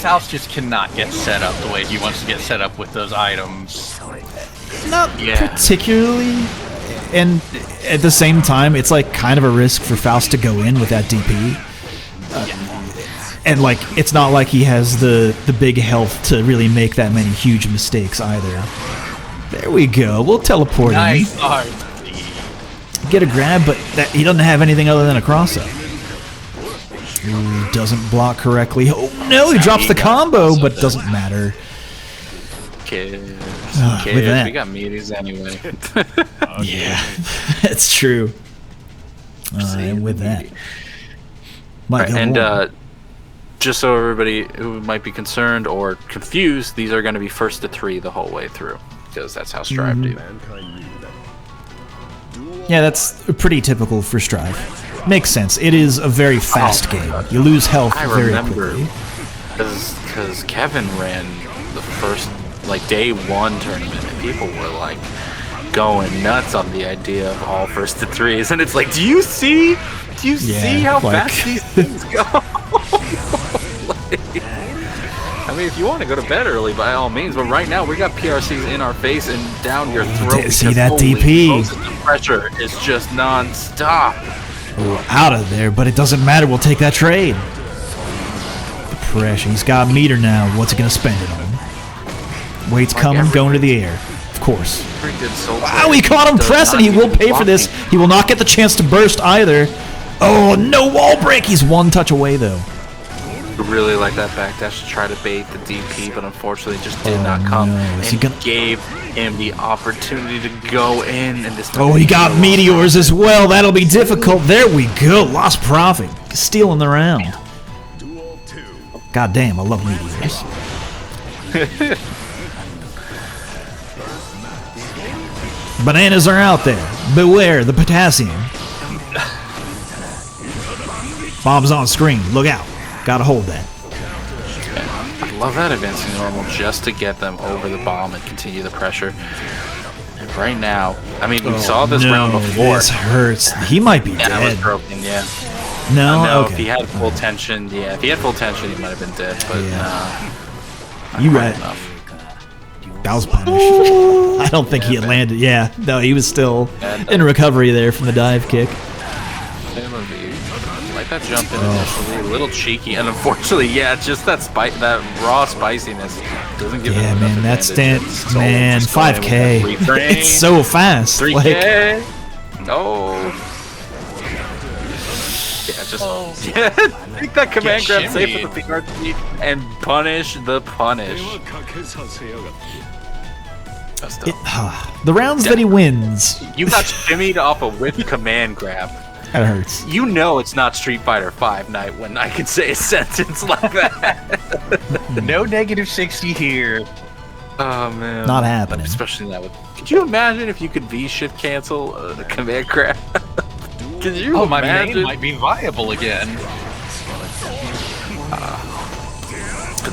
Faust just cannot get set up the way he wants to get set up with those items. Not particularly. And at the same time, it's like kind of a risk for Faust to go in with that DP. And like, it's not like he has the big health to really make that many huge mistakes either. There we go. We'll teleport Nice in. RT. Get a grab, but he doesn't have anything other than a cross-up. Ooh, doesn't block correctly. Oh no, he drops the combo, but doesn't matter. Kids. With that. We got meaties anyway. Yeah, that's true. And with that, Right, and just so everybody who might be concerned or confused, these are going to be first to 3 the whole way through, because that's how Strive do. Yeah, that's pretty typical for Strive. Makes sense. It is a very fast game. You lose health very quickly. Because Kevin ran the first, like, day 1 tournament, and people were like going nuts on the idea of all first to 3s, and it's like, do you see how fast these things go? I mean, if you want to go to bed early, by all means, but right now we got PRCs in our face and down your throat. See that DP? The pressure is just non-stop. Ooh, out of there, but it doesn't matter. We'll take that trade. The pressure. He's got meter now. What's he going to spend it on? Weight's coming, going to the air. Of course. Wow, he caught him pressing. He will pay for this. He will not get the chance to burst either. Oh, no wall break. He's one touch away, though. Really like that backdash to try to bait the DP, but unfortunately it just did not come. No. And gave him the opportunity to go in. And this oh, he got meteors as well. That'll be difficult. There we go. Lost profit. Stealing the round. God damn, I love meteors. Bananas are out there. Beware the potassium. Bomb's on screen. Look out. Gotta hold that. I love that advancing normal just to get them over the bomb and continue the pressure. And right now, I mean, we saw this round before. This hurts. He might be That dead. was broken, yeah. No, okay. If he had full tension, if he had full tension, he might have been dead. But you right. That was punish. I don't think he had landed. Yeah, no, he was still in recovery there from the dive kick. Like that jump in initially, a little cheeky, and unfortunately, just that raw spiciness doesn't give him enough man, that advantage. stance, man, 5K. It's so fast. 3K. Take that command grab safe with the PRT and punish the punish. The rounds that he wins. You got shimmied off a whip command grab. That hurts. You know it's not Street Fighter 5 night when I can say a sentence like that. No -60 here. Oh man. Not happening. Especially that with. Could you imagine if you could V-shift cancel a command grab? Could you imagine? My main might be viable again.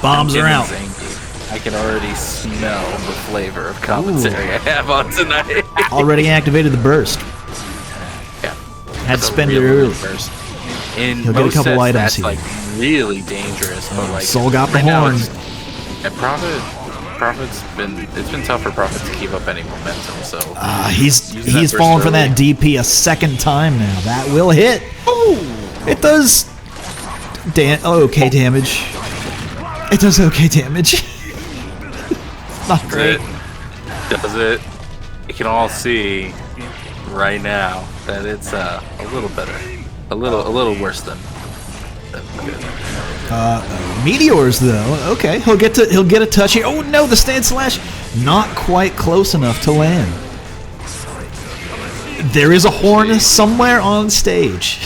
Bombs are out. I can already smell the flavor of commentary I have on tonight. Already activated the burst. Had to spend it early. He'll get a couple items that's here. like really dangerous, but like Soul got the right now horn. And Prophet's been tough for Prophet to keep up any momentum. So he's fallen for that DP a second time now. That will hit. It does. Okay damage. It does okay damage. Not great. Does it? You can all see right now that it's a little better, a little worse than good. Meteors though. Okay, he'll get a touch here. Oh no, the stand slash not quite close enough to land. There is a horn somewhere on stage.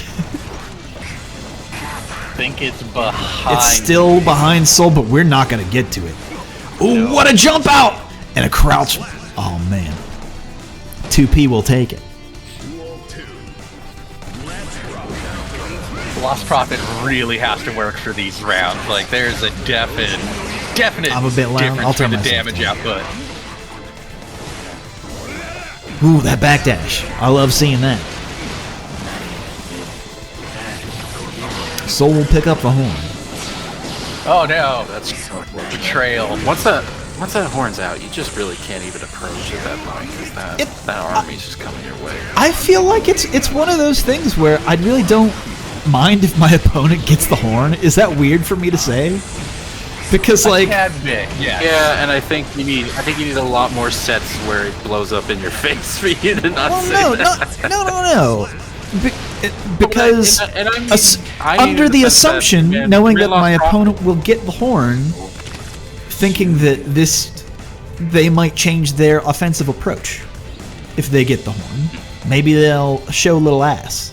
I think it's behind. It's still behind Soul, but we're not gonna get to it. Ooh, what a jump out and a crouch. Oh man, 2P will take it. Lost Profit really has to work for these rounds. Like, there's a definite I'm a bit loud. difference I'll turn in the myself damage down. output. Ooh, that backdash. I love seeing that. Soul will pick up the horn. Oh no! That's Betrayal. once that horn's out, you just really can't even approach at that point because that army's just coming your way. I feel like it's one of those things where I really don't mind if my opponent gets the horn. Is that weird for me to say? Because like, Yeah, and I think you need a lot more sets where it blows up in your face for you to not say that. No. Because and I under the assumption, that, knowing that my opponent will get the horn, thinking that they might change their offensive approach if they get the horn. Maybe they'll show a little ass.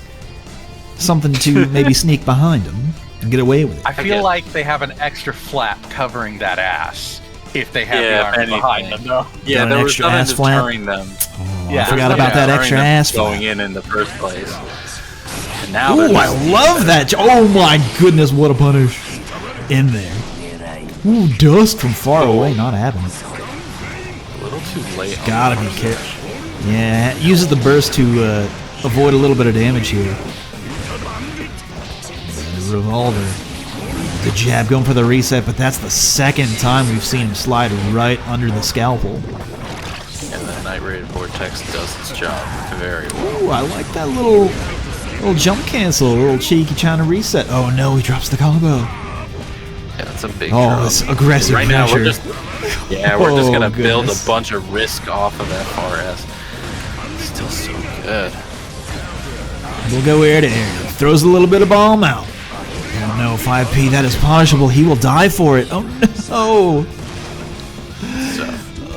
Something to maybe sneak behind them and get away with it. I feel like they have an extra flap covering that ass if they have the armor behind them, though. Yeah, there was nothing deterring them. I forgot about that extra ass flap. Going in the first place. And now ooh, I love that. Oh my goodness, what a punish. In there. Ooh, dust from far away, not having it. A little too late. Gotta be careful. Yeah, uses the burst to avoid a little bit of damage here. The revolver. The jab going for the reset, but that's the second time we've seen him slide right under the scalpel. And the Night Raid Vortex does its job very well. Ooh, I like that little jump cancel, a little cheeky trying to reset. Oh no, he drops the combo. Yeah, that's a big drop. It's aggressive right pressure. Now we're just gonna build a bunch of risk off of FRS. Still so good. We'll go air to air. Throws a little bit of bomb out. Oh no, 5P, that is punishable. He will die for it. Oh no.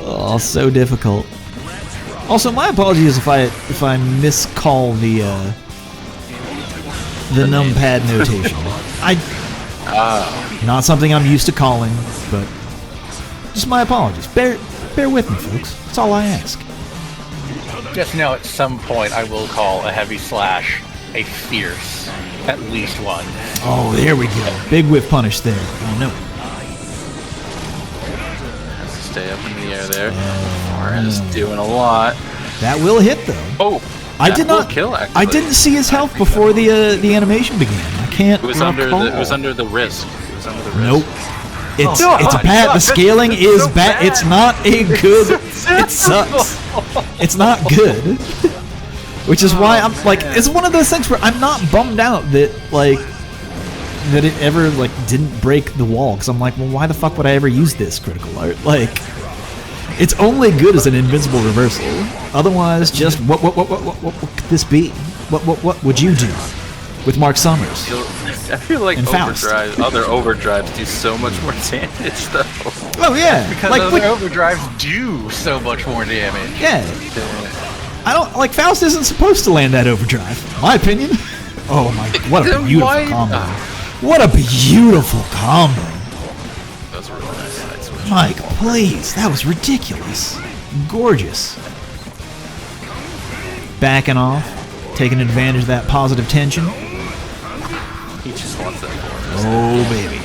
Oh, so difficult. Also, my apologies if I miscall the numpad notation. Not something I'm used to calling, but just my apologies. Bear with me, folks. That's all I ask. Just know at some point I will call a heavy slash a fierce. At least one. Oh, there we go. Big whiff punish there. Oh no. Stay up in the air there. Is doing a lot. That will hit though. Oh, I did not kill. Actually, I didn't see his health before the animation began. I can't. It was under the wrist. It was under the wrist. Nope. It's bad. The scaling is bad. It's not a good. It sucks. It's not good. Which is why I'm like, it's one of those things where I'm not bummed out that it ever didn't break the wall, because I'm like, well, why the fuck would I ever use this critical art? Like, it's only good as an invincible reversal. Otherwise, just what could this be? What would you do with Mark Summers? I feel like other overdrives do so much more damage, though. Oh yeah, because other overdrives do so much more damage. Yeah. I don't like Faust isn't supposed to land that overdrive. My opinion. Oh my! What a beautiful combo! What a beautiful combo! That's really nice side switch. Mike, please, that was ridiculous. Gorgeous. Backing off, taking advantage of that positive tension. He just wants that. Oh baby!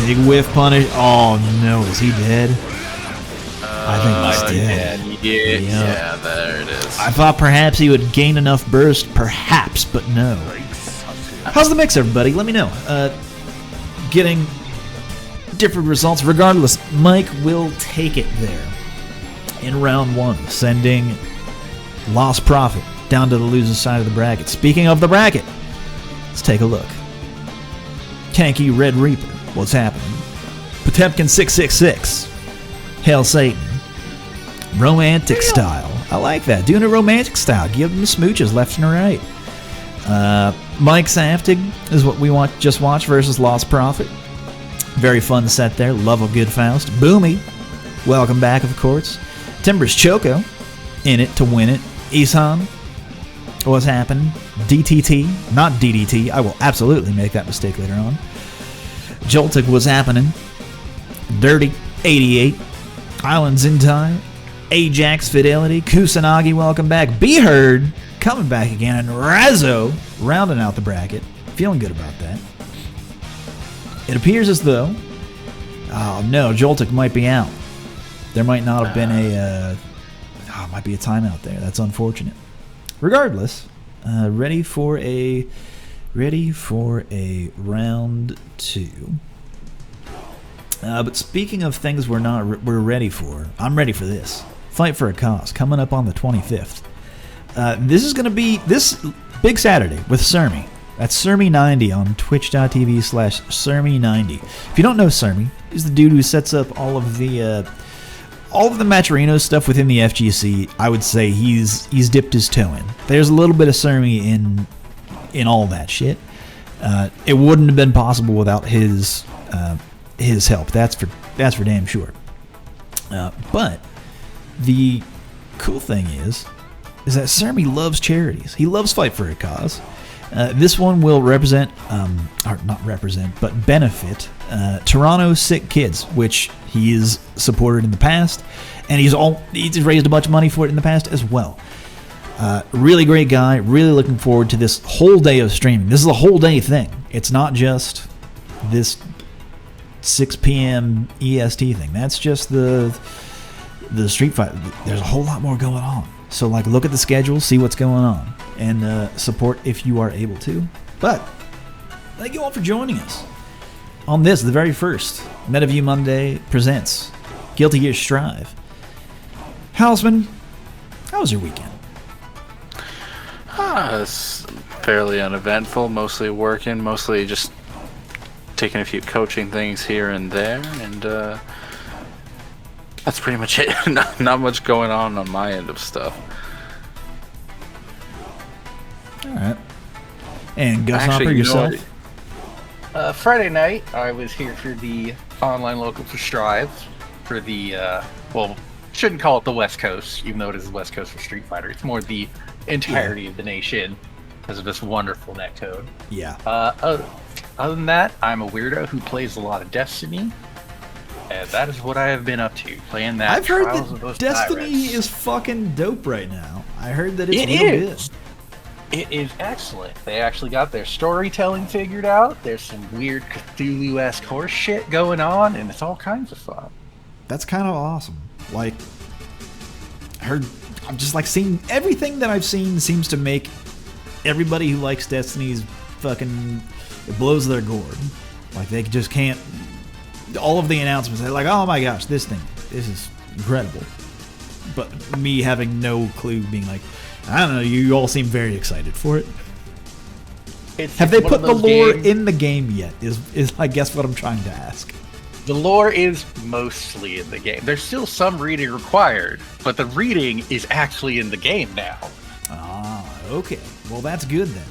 Big whiff punish. Oh no, is he dead? I think he's dead. Yeah, there it is. I thought perhaps he would gain enough burst, perhaps, but no. How's the mix, everybody? Let me know. Getting different results. Regardless, Mike will take it there in round one, sending Lost Prophet down to the losing side of the bracket. Speaking of the bracket, let's take a look. Tanky Red Reaper, what's happening? Potemkin 666, Hail Satan. Romantic style. I like that. Doing a romantic style. Give them the smooches left and right. Mike Saftig is what we just watched versus Lost Prophet. Very fun set there. Love a good Faust. Boomy. Welcome back, of course. Timbers Choco. In it to win it. Isan. What's happening? DTT. Not DDT. I will absolutely make that mistake later on. Joltik. What's happening? Dirty. 88. Island Zintai. Ajax Fidelity, Kusanagi, welcome back. Be Heard, coming back again, and Razzo rounding out the bracket. Feeling good about that. It appears as though, oh no, Joltik might be out. There might not have been might be a timeout there. That's unfortunate. Regardless, ready for a round two. But speaking of things we're ready for, I'm ready for this. Fight for a Cause, coming up on the 25th. This is going to be this big Saturday with Sermi. That's Sermi90 on twitch.tv/Sermi90. If you don't know Sermi, he's the dude who sets up all of the Matcherino stuff within the FGC. I would say he's dipped his toe in. There's a little bit of Sermi in all that shit. It wouldn't have been possible without his help. That's for damn sure. But the cool thing is that Sermi loves charities. He loves Fight for a Cause. This one will benefit Toronto Sick Kids, which he has supported in the past, and he's raised a bunch of money for it in the past as well. Really great guy. Really looking forward to this whole day of streaming. This is a whole day thing. It's not just this 6 p.m. EST thing. That's just the Street Fight. There's a whole lot more going on. So, look at the schedule, see what's going on, and support if you are able to. But thank you all for joining us on this, the very first Metaview Monday presents Guilty Gear Strive. Houseman, how was your weekend? It's fairly uneventful, mostly working, mostly just taking a few coaching things here and there, and that's pretty much it. Not much going on my end of stuff. Alright. And Gus Hopper, yourself? Friday night, I was here for the online local for Strive, for the, shouldn't call it the West Coast, even though it is the West Coast for Street Fighter. It's more the entirety of the nation because of this wonderful netcode. Yeah. Other than that, I'm a weirdo who plays a lot of Destiny, and that is what I have been up to, playing that. I've heard Trials of that those Destiny Pirates. is fucking dope right now. I heard that it's It real is. good. It is excellent. They actually got their storytelling figured out. There's some weird Cthulhu-esque horse shit going on, and it's all kinds of fun. That's kind of awesome. I'm just seeing everything that I've seen seems to make everybody who likes Destiny's fucking, it blows their gourd. They just can't. All of the announcements, they're like, oh my gosh, this is incredible. But me having no clue, being like, I don't know, you all seem very excited for it. Have they put the lore in the game yet? Is I guess what I'm trying to ask. The lore is mostly in the game. There's still some reading required, but the reading is actually in the game now. Ah, okay. Well, that's good then.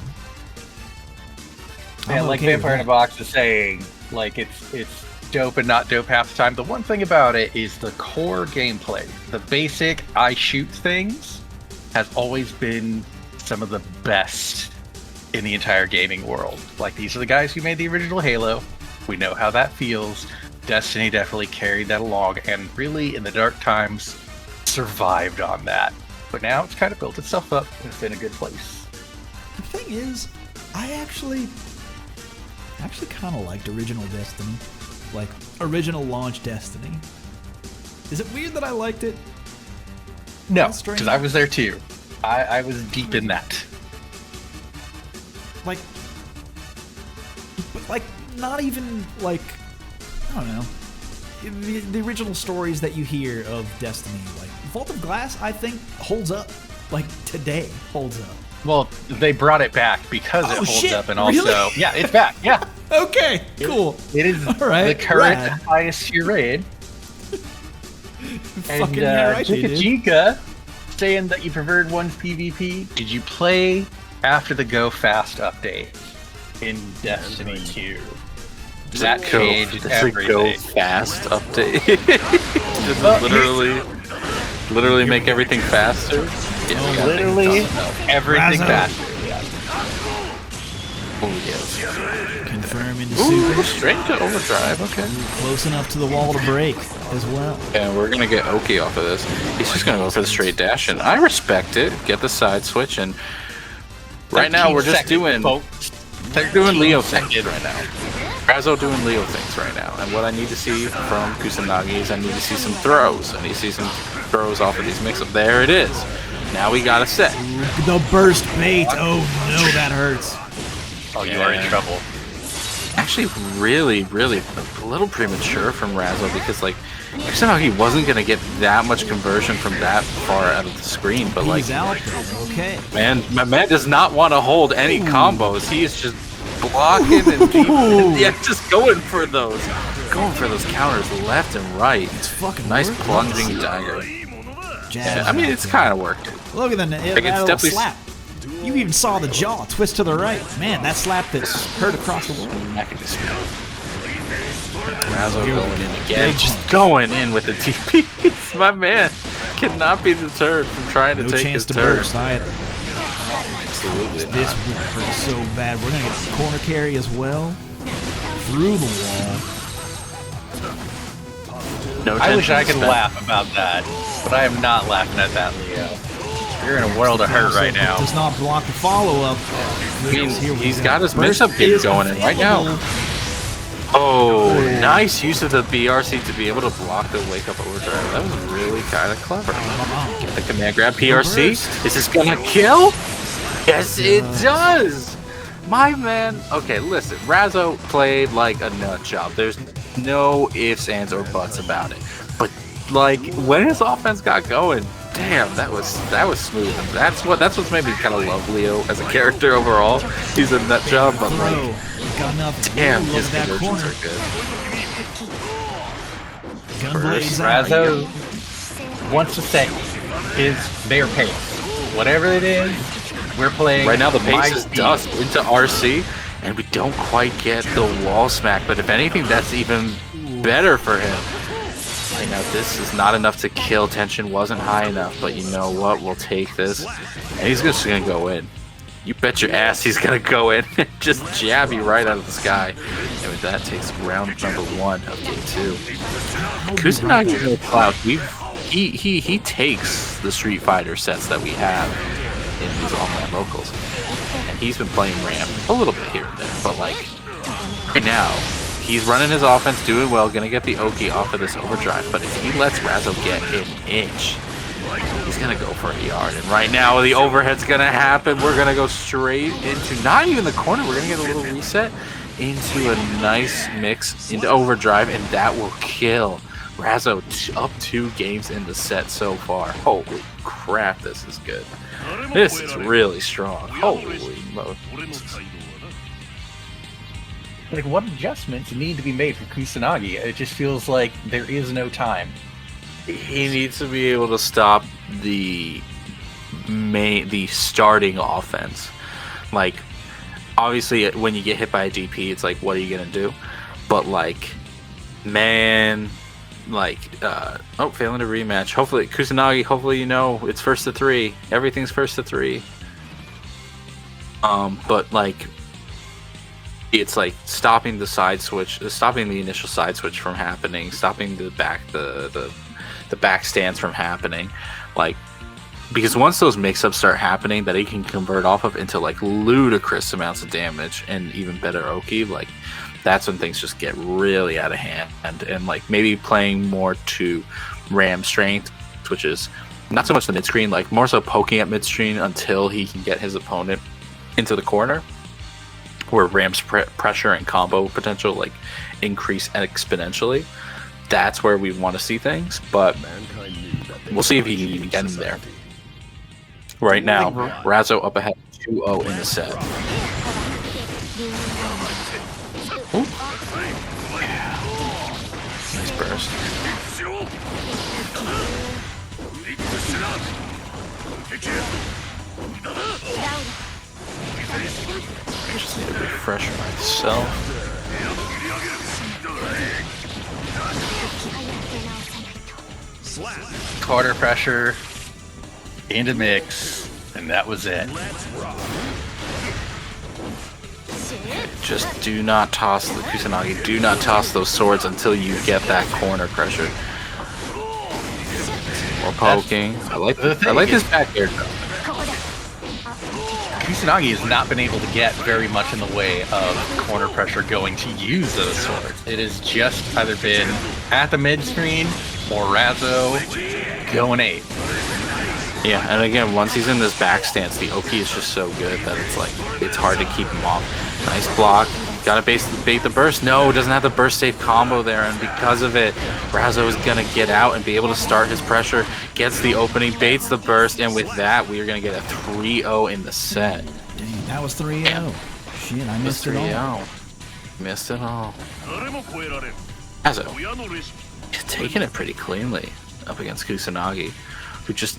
And okay Vampire in a Box is saying, it's dope and not dope half the time. The one thing about it is the core gameplay. The basic I shoot things has always been some of the best in the entire gaming world. These are the guys who made the original Halo. We know how that feels. Destiny definitely carried that along, and really, in the dark times, survived on that. But now it's kind of built itself up, and it's in a good place. The thing is, I actually kind of liked original Destiny. Original launch Destiny. Is it weird that I liked it? No, because I was there too. I was deep in that. Not even, I don't know. The original stories that you hear of Destiny, Vault of Glass, I think, holds up. Today, holds up. Well, they brought it back because it holds up, and also... Really? Yeah, it's back, yeah. Okay, cool. It is all right, the current rad. highest tier raid. Fucking right, Jika saying that you preferred one's PvP. Did you play after the Go Fast update in Destiny 2? That changed everything. Go Fast update. Does it literally make everything faster? Yeah, literally everything faster. Yeah. Oh yes. Confirm into Ooh, super. straight to overdrive. Okay. Close enough to the wall to break as well. And we're gonna get Oki off of this. He's just gonna go for the straight dash, and I respect it. Get the side switch, and right now we're just doing Leo things right now. Razzo doing Leo things right now, and what I need to see from Kusanagi is I need to see some throws. I need to see some throws off of these mix-up. There it is. Now we got a set. The burst bait. Oh no, that hurts. Oh, you are in trouble. actually really a little premature from Razo because like somehow he wasn't gonna get that much conversion from that far out of the screen, but like He's out there. Okay. man, my man does not want to hold any combos. He is just blocking and deep, yeah, just going for those counters left and right. It's fucking nice working. plunging dagger. Yeah, I mean it's kind of working. Look at that it's little definitely slap. You even saw the jaw twist to the right. Man, that slap that's heard across the world. Razo going in again, just going in with the TP. My man cannot be deterred from trying to take his turn. Burst either. Absolutely not. This will hurt so bad. We're gonna get the corner carry as well through the wall. No I wish I could spent. laugh about that, but I am not laughing at that, Leo. You're in a world of hurt right now. Does not block the follow-up. I mean, he's got his mix-up game going in right now. Oh, nice use of the BRC to be able to block the wake-up overdrive. That was really kind of clever. Get the command grab PRC. Is this gonna kill? Yes, it does! My man... Okay, listen. Razo played like a nut job. There's no ifs, ands, or buts about it. But, like, when his offense got going, damn, that was smooth. And that's what's made me kind of love Leo as a character overall. He's a nut job, but like... Damn, his conversions are good. First, Razo wants to set their pace. Whatever it is, we're playing. Right now, the pace is dust into RC, and we don't quite get the wall smack. But if anything, that's even better for him. Right now, this is not enough to kill. Tension wasn't high enough, but you know what? We'll take this. And he's just going to go in. You bet your ass he's going to go in and just jab you right out of the sky. And with that takes round number 1 of game 2. Kusanagi no clout. He takes the Street Fighter sets that we have in these all-man locals. And he's been playing Ram a little bit here and there. But like, right now, he's running his offense, doing well, going to get the Oki off of this overdrive. But if he lets Razo get an inch, he's going to go for a yard. And right now, the overhead's going to happen. We're going to go straight into, not even the corner, we're going to get a little reset into a nice mix into overdrive, and that will kill. Razo up 2 games in the set so far. Holy crap, this is good. This is really strong. Holy Moses. Like, what adjustments need to be made for Kusanagi? It just feels like there is no time. He needs to be able to stop the starting offense. Like, obviously, when you get hit by a DP, it's like, what are you gonna do? But like, man, like, failing to rematch. Hopefully, Kusanagi. Hopefully, you know it's first to 3. Everything's first to 3. But like, it's like stopping the side switch, stopping the initial side switch from happening, stopping the back stance from happening, like, because once those mix-ups start happening that he can convert off of into like ludicrous amounts of damage and even better Oki, like, that's when things just get really out of hand. And like, maybe playing more to Ram strength, which is not so much the mid-screen, like more so poking at mid-screen until he can get his opponent into the corner, where Ram's pressure and combo potential like increase exponentially. That's where we want to see things, but we'll see if he can even get him there. Right now, Razo up ahead 2-0 in the set. Ooh. Nice burst. I just need to refresh myself. Quarter pressure into mix, and that was it. Just do not toss the Kusanagi. Do not toss those swords until you get that corner pressure. More poking. I like this back air though. Kusanagi has not been able to get very much in the way of corner pressure going to use those swords. It has just either been at the mid screen or Razo going 8. Yeah, and again, once he's in this back stance, the Oki is just so good that it's like, it's hard to keep him off. Nice block. gotta bait the burst. No, doesn't have the burst safe combo there, and because of it, Razzo is gonna get out and be able to start his pressure. Gets the opening, baits the burst, and with that, we are gonna get a 3-0 in the set. Dang, that was 3-0. Shit, I missed it all. Missed it all. Razzo taking it pretty cleanly up against Kusanagi, who just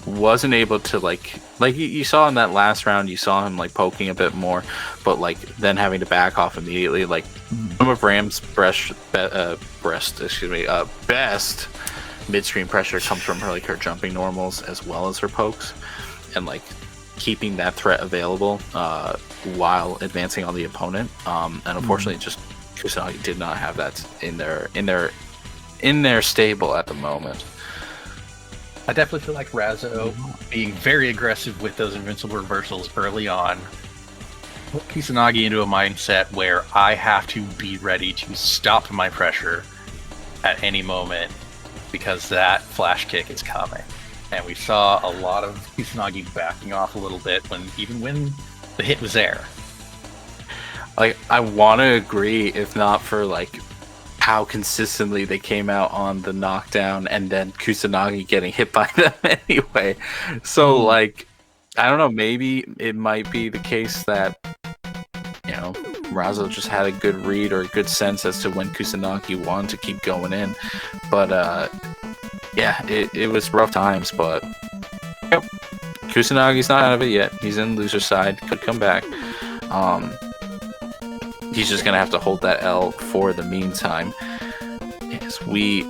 wasn't able to like you saw in that last round, you saw him like poking a bit more, but like then having to back off immediately. Like some of Ram's best midstream pressure comes from her jumping normals as well as her pokes, and like keeping that threat available while advancing on the opponent. And unfortunately, just Kusanagi did not have that in their stable at the moment. I definitely feel like Razzo being very aggressive with those invincible reversals early on put Kusanagi into a mindset where I have to be ready to stop my pressure at any moment because that flash kick is coming. And we saw a lot of Kusanagi backing off a little bit when the hit was there. Like, I want to agree, if not for how consistently they came out on the knockdown and then Kusanagi getting hit by them anyway. So, I don't know, maybe it might be the case that, Razzo just had a good read or a good sense as to when Kusanagi wanted to keep going in. But, yeah, it was rough times, but yep, Kusanagi's not out of it yet. He's in loser side, could come back. He's just going to have to hold that L for the meantime as we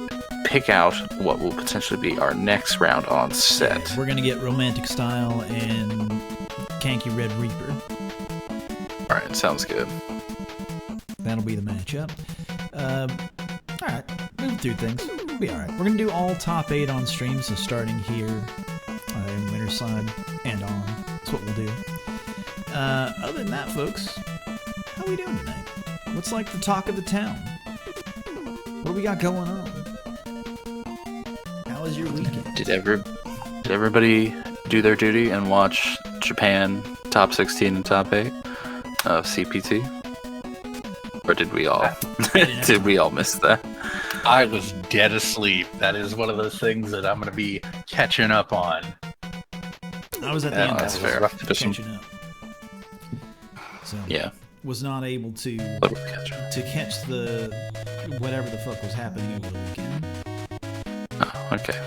pick out what will potentially be our next round on set. We're going to get Romantic Style and Kanky Red Reaper. Alright, sounds good. That'll be the matchup. Alright, moving through things. We'll be alright. We're going to do all top 8 on stream, so starting here in Winterside and on. That's what we'll do. Other than that, folks, how are we doing tonight? What's the talk of the town? What do we got going on? How was your weekend? Did everybody do their duty and watch Japan top 16 and top 8 of CPT? Or did we all miss that? I was dead asleep. That is one of those things that I'm going to be catching up on. I was at the end. That's fair. Catching up. So yeah. Was not able to catch the whatever the fuck was happening over the weekend. Oh, okay.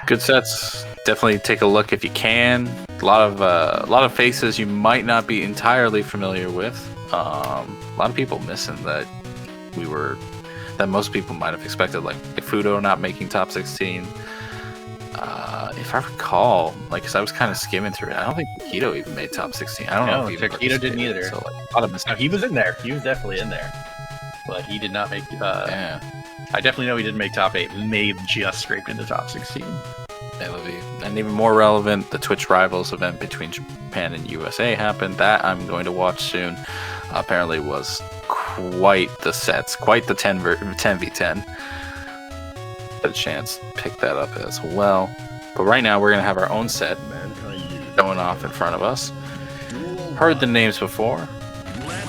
Good sets. Definitely take a look if you can. A lot of faces you might not be entirely familiar with. A lot of people missing that most people might have expected, like Fudo not making top 16. If I recall, because I was kind of skimming through it, I don't think Taquito even made top 16. I don't know if Taquito didn't either. So, no, he was in there. He was definitely in there, but he did not make. Yeah. I definitely know he didn't make top 8. May have just scraped into top 16. And even more relevant, the Twitch Rivals event between Japan and USA happened. That I'm going to watch soon. Apparently was quite the sets, quite the 10v10. Had a chance to pick that up as well. But right now we're going to have our own set going off in front of us. Heard the names before.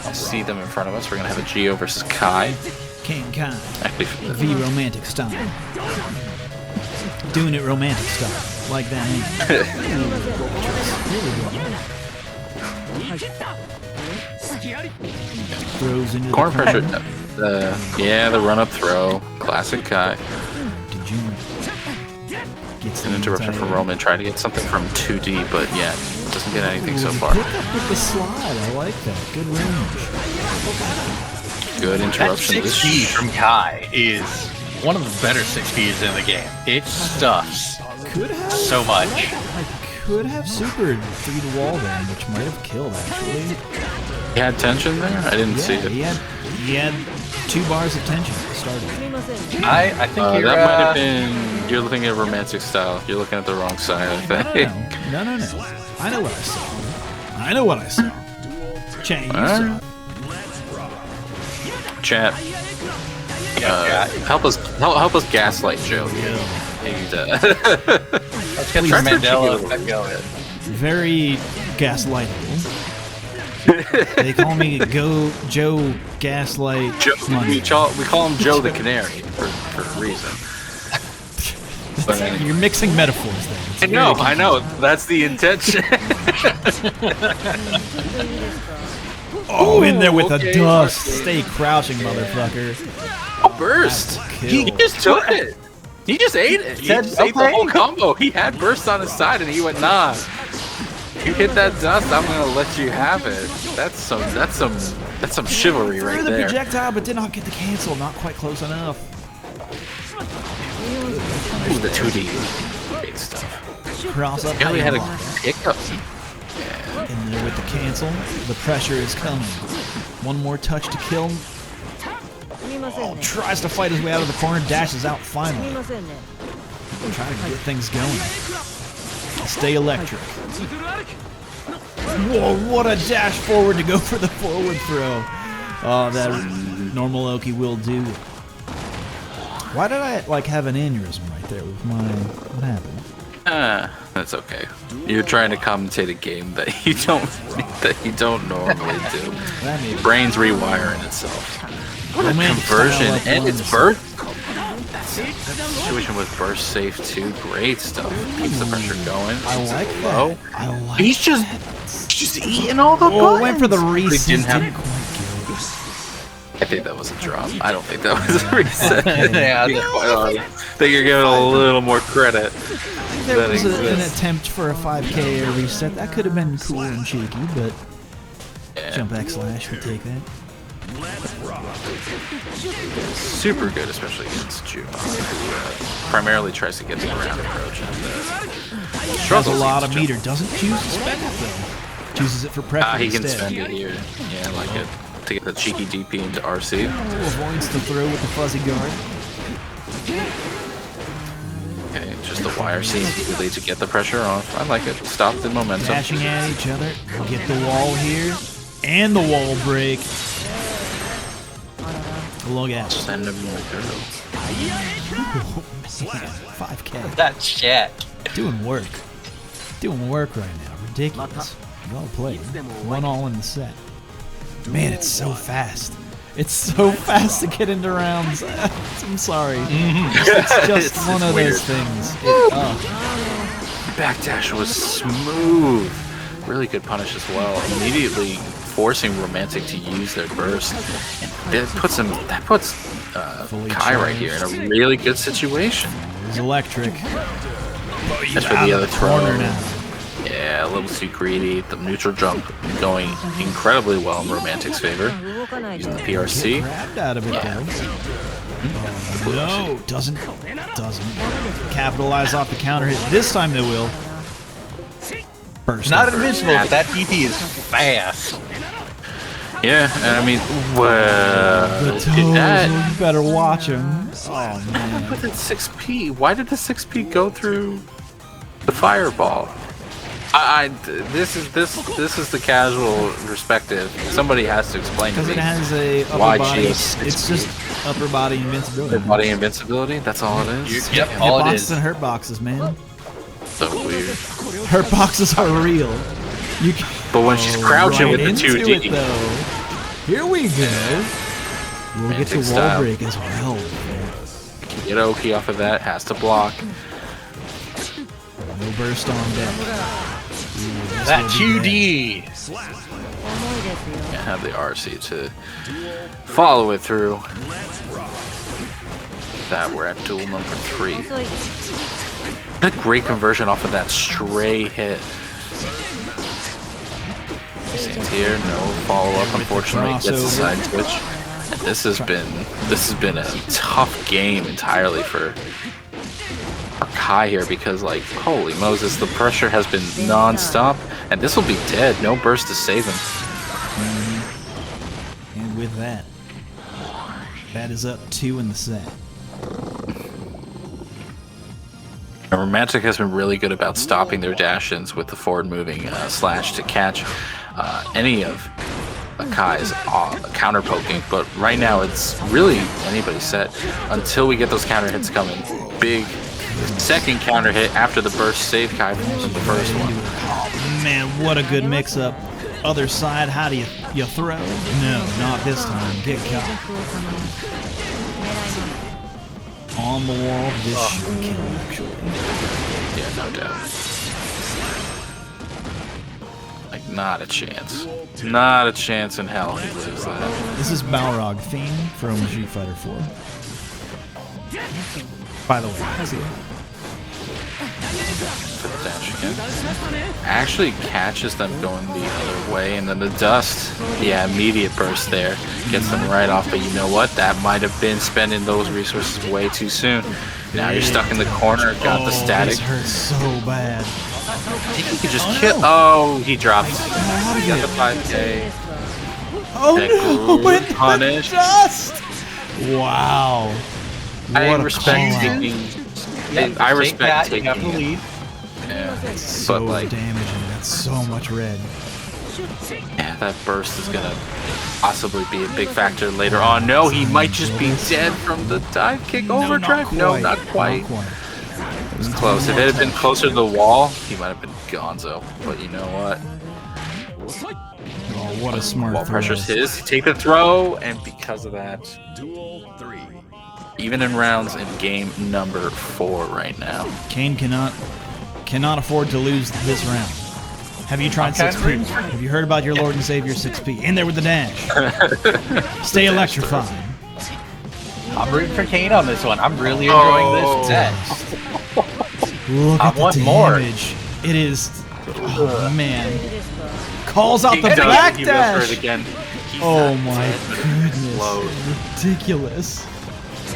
I'll see them in front of us. We're going to have a Geo versus Kai. King Kai. V romantic style. Doing it romantic style. Like that. Throws into corner pressure. The run-up throw. Classic Kai. Gets an interruption from Roman, trying to get something from 2D, but yeah, doesn't get anything so far. Pick up with the slide, I like that. Good range. Good interruption. That 6P from Kai is one of the better 6Ps in the game. It stuffs so much. I could have supered through the wall there, which might have killed, actually. He had tension there? I didn't see it. He had 2 bars of tension at the start of it. I think that might have been... You're looking at romantic style. You're looking at the wrong side, I think. No. I know what I saw. Chat, you saw. Chat. Help us gaslight Joe. Let's get some Mandela effect going. Very gaslightable. They call me Joe Gaslight. We call him Joe the Canary for a reason. But You're mixing metaphors there. I know. That's the intention. Oh, in there with the dust. Stay crouching, motherfucker. Burst. He just took it. He just ate it. He just ate the whole combo. He had burst on his side, and he went, nah. You hit that dust, I'm gonna let you have it. That's some chivalry right Threw the there. projectile, but did not get the cancel. Not quite close enough. Ooh, the 2D great stuff. Cross up. He had a hiccup. In there with the cancel. The pressure is coming. One more touch to kill. Oh, tries to fight his way out of the corner. Dashes out finally. Trying to get things going. Stay electric. Whoa, what a dash forward to go for the forward throw. Oh, that normal Oki will do. Why did I have an aneurysm right there with my... What happened? That's okay. You're trying to commentate a game that you don't normally do. Your brain's rewiring itself. What a conversion and it's burst. That situation with burst safe too. Great stuff. Keeps the pressure going. I like that. I like He's just eating all the buttons. Went for the reset. Didn't quite get it. I think that was a drop. I don't think that was a reset. Yeah, I think you're giving a little more credit. There was an attempt for a 5K reset. That could have been cool and cheeky, but jump back slash would take that. Super good, especially against Juma, who primarily tries to get the ground approach. Has a lot of meter. Doesn't choose to spend it though. Chooses it for pressure He can instead. spend it here. Yeah, I like it. To get the cheeky DP into RC. Avoids the throw with the fuzzy guard. Okay, just the YRC immediately to get the pressure off. I like it. Stop the momentum. Dashing at each other. Get the wall here. And the wall break. Look at it. Send him through. 5K. That shit. Doing work. Doing work right now. Ridiculous. Well played. 1-all in the set. Man, it's so fast. It's so fast to get into rounds. I'm sorry. It's just one of those things. Backdash was smooth. Really good punish as well. Immediately forcing Romantic to use their burst. And that puts Kai right here in a really good situation. He's electric. As for the other corner throw, now. yeah, a little too greedy. The neutral jump going incredibly well in Romantic's favor. Using the PRC. Grabbed out of it though. No, doesn't capitalize off the counter hit. This time they will. Burst. Not invincible, but that DP is fast. Yeah, and I mean, well, The toes, you better watch him. Oh man. But that 6P, why did the 6P go through the fireball? This is the casual perspective. Somebody has to explain to me. Because it has a upper body. It's just upper body invincibility. Upper body invincibility. That's all it is. Yep, all it Hitboxes is. and hurt boxes, man. So weird. Hurt boxes are real. You can But when she's crouching with the into 2D, it, though. Here we go. We'll get the wall style. break as well. can get Oki off of that. Has to block. No burst on deck. That 2D. And have the RC to follow it through. That we're at duel number 3. A great conversion off of that stray hit. Here, no follow-up, unfortunately. Gets a side switch. And this has been a tough game entirely for Kai here because, like, holy Moses, the pressure has been non-stop, and this will be dead. No burst to save him. And with that, that is up 2 in the set. Romantic has been really good about stopping their dash-ins with the forward-moving slash to catch any of Kai's counter-poking, but right now it's really anybody's set until we get those counter hits coming. Big second counter hit after the burst saved Kai from the first one. Oh man, what a good mix-up. Other side, how do you throw? No, not this time. Get caught. On the wall, this should kill, actually. Yeah, no doubt. Like, not a chance. Not a chance in hell he lives that. This is Balrog theme from Street Fighter 4. By the way, For the dash again. Actually catches them going the other way, and then the dust, yeah, immediate burst there. Gets them right off, but you know what? That might have been spending those resources way too soon. Now you're stuck in the corner, got the static. This hurts so bad. I think he could just kill. Oh, he dropped. How He got the 5K. Oh no! With the Punish. dust! Wow. I What a respect call-out. taking. Yeah, I take respect that, taking. you have to lead. Yeah, So but like, damaging. That's so much red. yeah, that burst is gonna possibly be a big factor later on. No, he might just be dead from the dive kick overdrive. No, not quite. It was close. If it had been closer to the wall, he might have been gonzo. But you know what? Oh, what a smart Wall throw. pressure's his. You take the throw, and because of that, Duel 3. even in rounds in game number 4 right now. Kane cannot afford to lose this round. Have you tried 6P? Have you heard about your Lord and Savior 6P? In there with the dash. Stay electrified. I'm rooting for Kane on this one. I'm really enjoying this set. Look I at the want more. damage. It is. Oh man. Calls out He the does it. back He goes for it dash. again. He's Oh not my dead, but it's goodness. low. Ridiculous.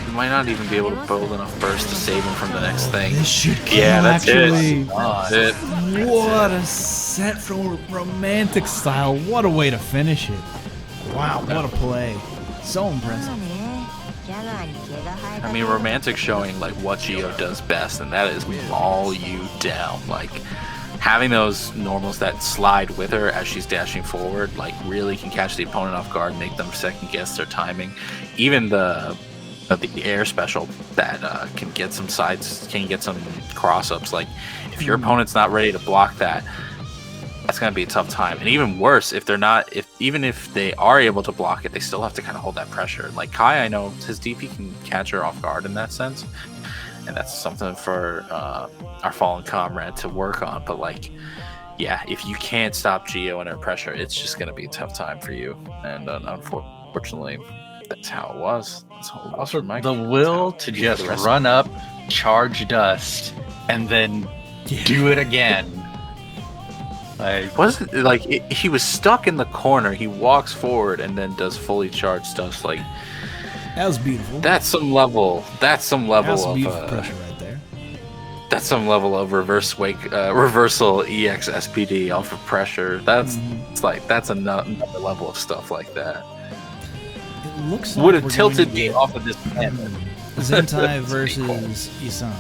He might not even be able to build enough burst to save him from the next thing. This should kill, Yeah, that's actually. it. That's it. What a set from romantic style. What a way to finish it. Wow, what a play. So impressive. I mean, romantic showing like what Geo does best, and that is maul you down. Like having those normals that slide with her as she's dashing forward, like really can catch the opponent off guard, make them second guess their timing. Even the air special that can get some sides, can get some cross ups. Like if your opponent's not ready to block that, that's gonna be a tough time. And even worse, if they're not, even if they are able to block it, they still have to kind of hold that pressure. Like Kai, I know his DP can catch her off guard in that sense, and that's something for our fallen comrade to work on. But like, yeah, if you can't stop Geo and her pressure, it's just gonna be a tough time for you. And unfortunately, that's how it was. That's how it was Also, for Mike. the will to just run up, charge dust, and then do it again. Like, Wasn't like he was stuck in the corner. He walks forward and then does fully charged dust. Like That was beautiful. that's some level. That's some level That's of beautiful pressure right there. that's some level of reversal EX SPD off of pressure. That's it's like that's another level of stuff like that. It looks like would have we're tilted going to me get off of this pen. Zentai versus Isan.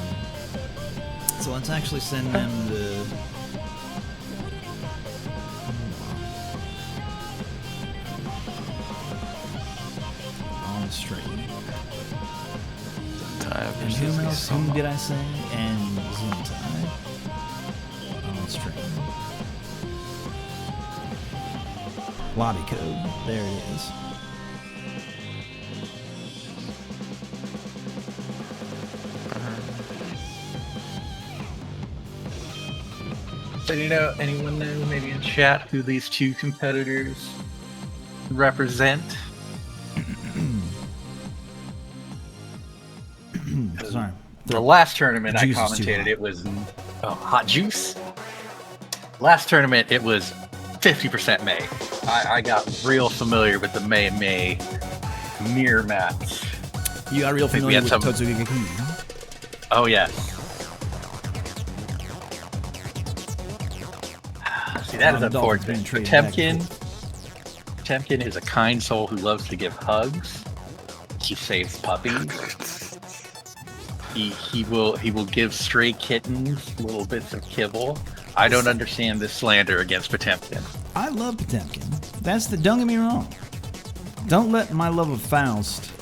So let's actually send them the. On straight. And whom else? Whom did I say? And Zentai. On straight. Lobby code. There it is. So anyone know maybe in chat who these two competitors represent? Sorry. The last tournament The I juice is too commentated, hot. it was hot juice. Last tournament, it was 50% May. I got real familiar with the May mirror match. You got real think we familiar had with some- Totsuki. Oh yeah. See, that is Dolphins being unfortunate. traded back and Potemkin is a kind soul who loves to give hugs. He saves puppies. He will give stray kittens little bits of kibble. I don't understand this slander against Potemkin. I love Potemkin. Don't get me wrong. Don't let my love of Faust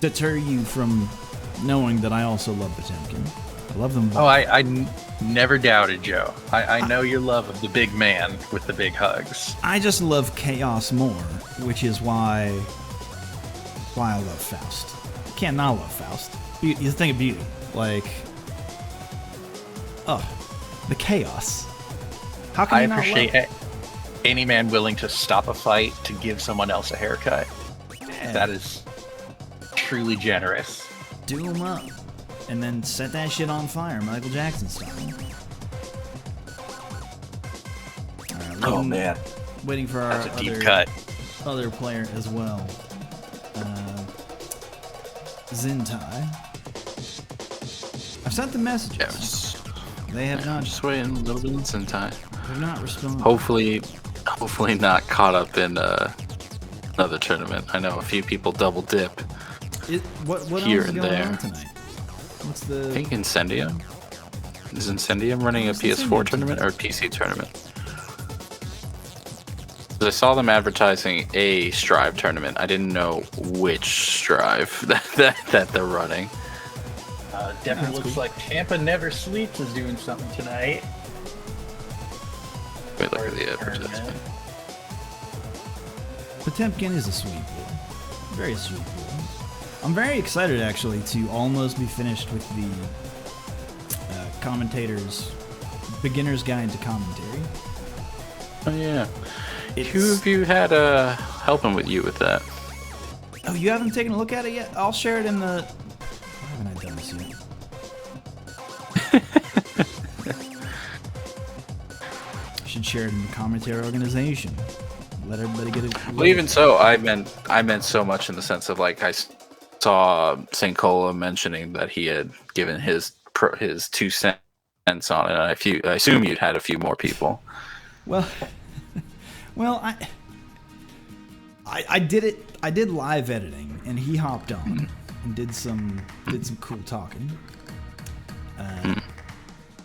deter you from knowing that I also love Potemkin. I love them both. Oh, Never doubted, Joe. I know your love of the big man with the big hugs. I just love chaos more, which is why I love Faust. You can't not love Faust. You think of beauty, like, the chaos. How can I you not appreciate any man willing to stop a fight to give someone else a haircut. Yeah. That is truly generous. Do them up, and then set that shit on fire, Michael Jackson style. Oh man, Waiting for our that's a deep cut. other player as well. Zintai. I've sent the messages. They have not. Just waiting a little bit in time. Have not responded. Hopefully not caught up in another tournament. I know a few people double dip. What here else is and going there. on tonight? What's the? I think Incendium. Is Incendium running a PS4 tournament or a PC tournament? 'Cause I saw them advertising a Strive tournament. I didn't know which Strive that they're running. Definitely looks like Tampa Never Sleeps is doing something tonight. Wait, look at the advertisement. Potemkin is a sweet boy. Very sweet boy. I'm very excited actually to almost be finished with the commentators, beginner's guide to commentary. Oh yeah. Who have you had helping with you with that? Oh, you haven't taken a look at it yet? I'll share it in the. Why haven't I done this yet? I should share it in the commentary organization. Let everybody get it. Well, even so, I meant so much in the sense of like I saw St. Cola mentioning that he had given his 2 cents on it. I assume you'd had a few more people. Well, I did it. I did live editing, and he hopped on and did some cool talking,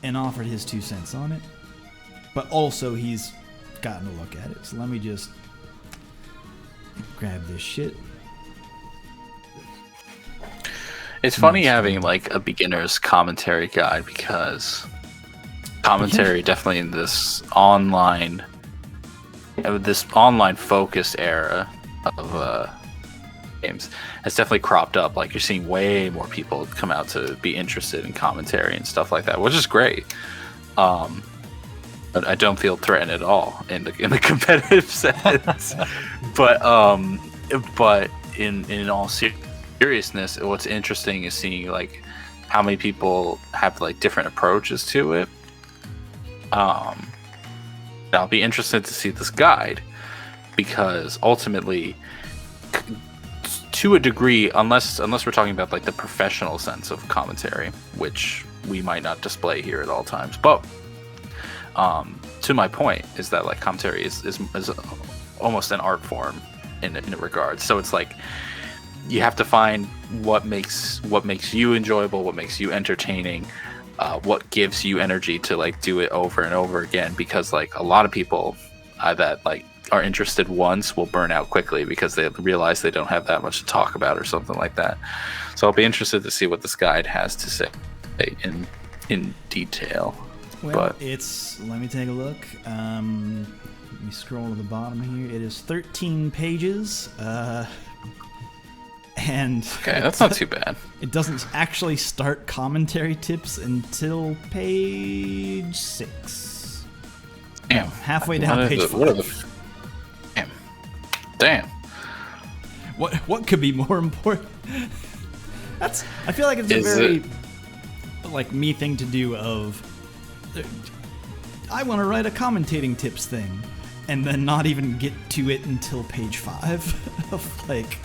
and offered his 2 cents on it. But also, he's gotten a look at it. So let me just grab this shit. It's funny having like a beginner's commentary guide because commentary definitely in this online focused era of games has definitely cropped up. Like you're seeing way more people come out to be interested in commentary and stuff like that, which is great. But I don't feel threatened at all in the competitive sense. but in all seriousness, what's interesting is seeing like how many people have like different approaches to it. I'll be interested to see this guide because ultimately, to a degree, unless we're talking about like the professional sense of commentary, which we might not display here at all times, but to my point is that like commentary is almost an art form in a regard. So it's like you have to find what makes you enjoyable, what makes you entertaining, what gives you energy to like do it over and over again. Because like a lot of people that like are interested once will burn out quickly because they realize they don't have that much to talk about or something like that. So I'll be interested to see what this guide has to say in detail. Well, let me take a look. Let me scroll to the bottom here. It is 13 pages. And okay, that's not too bad. It doesn't actually start commentary tips until page 6. Damn. No, halfway down page 5. Damn. What could be more important? I feel like it's a very like me thing to do of I want to write a commentating tips thing and then not even get to it until page 5 of like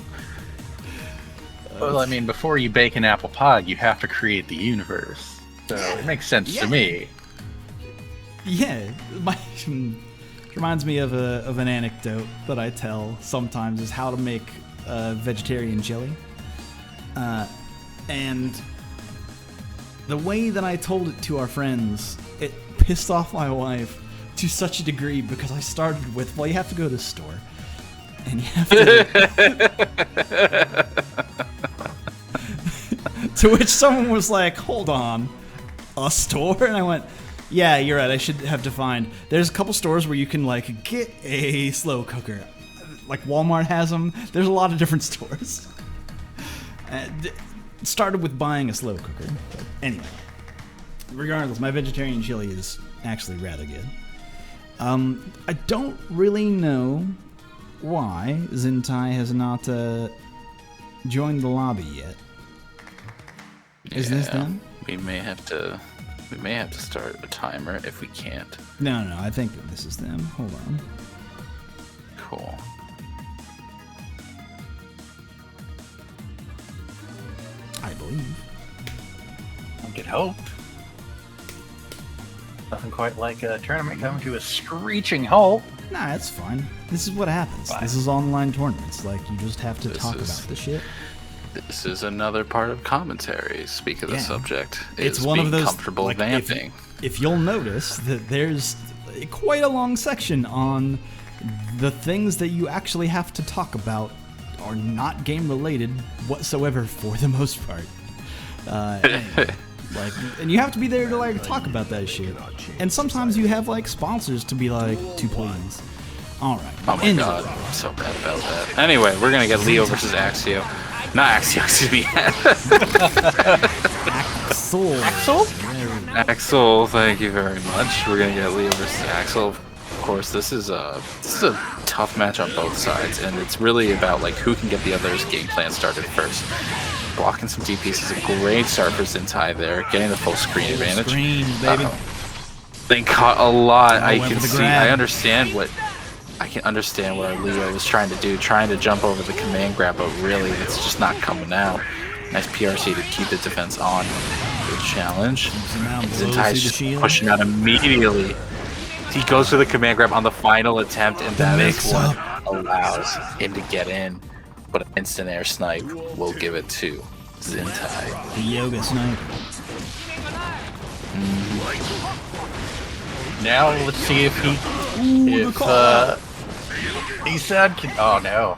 well, I mean, before you bake an apple pie, you have to create the universe. So it makes sense to me. Yeah, reminds me of an anecdote that I tell sometimes is how to make vegetarian jelly. And the way that I told it to our friends, it pissed off my wife to such a degree because I started with, well, you have to go to the store. And you have to... To which someone was like, hold on. a store? And I went, yeah, you're right. I should have defined. There's a couple stores where you can like get a slow cooker. Like Walmart has them. There's a lot of different stores. Started with buying a slow cooker. But anyway, regardless, my vegetarian chili is actually rather good. I don't really know why Zentai has not joined the lobby yet. Is this them? We may have to start a timer if we can't. No, I think that this is them. Hold on. Cool. I believe. I could hope. Nothing quite like a tournament coming to a screeching halt. Nah, that's fine. This is what happens. Fine. This is online tournaments. Like, you just have to talk about the shit. This is another part of commentary. Speak of the subject. It's one of those comfortable like, vamping. If you'll notice that there's quite a long section on the things that you actually have to talk about are not game related whatsoever for the most part. Anyway, like, and you have to be there to like talk about that shit. And sometimes you have like sponsors to be like, to please. All right. Oh my god, I'm so bad about that. Anyway, we're gonna get Leo versus Axio. Not Axio, excuse me. Axel, thank you very much. We're gonna get Leo versus Axel. Of course, this is a tough match on both sides, and it's really about like who can get the other's game plan started first. Blocking some DPs is a great start for Zentai there, getting the full screen advantage. Baby. They caught a lot. I can see. I can understand what our Leo was trying to do, trying to jump over the command grab, but really it's just not coming out. Nice PRC to keep the defense on. Good challenge. Zentai's just pushing out immediately. He goes for the command grab on the final attempt, and that is what allows him to get in. But an instant air snipe will give it to Zentai. The yoga snipe. Now let's see if he said, oh no.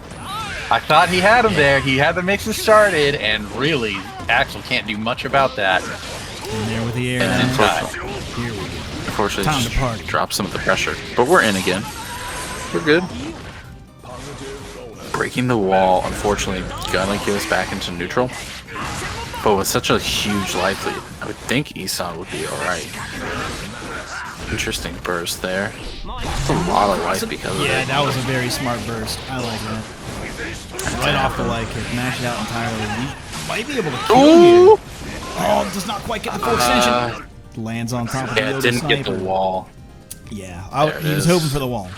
I thought he had him there. He had the mixes started, and really, Axel can't do much about that. In there with the air. Unfortunately, just drop some of the pressure. But we're in again. We're good. Breaking the wall, unfortunately, gonna get us back into neutral. But with such a huge life lead, I would think Isan would be alright. Interesting burst there. That's a lot of life because of it. Yeah, that was a very smart burst. I like that. Right off the light kick, mash it out entirely. We might be able to kill you. Oh, does not quite get the full extension. Lands on top of the yeah, it didn't sniper. get the wall. Yeah, he was hoping for the wall.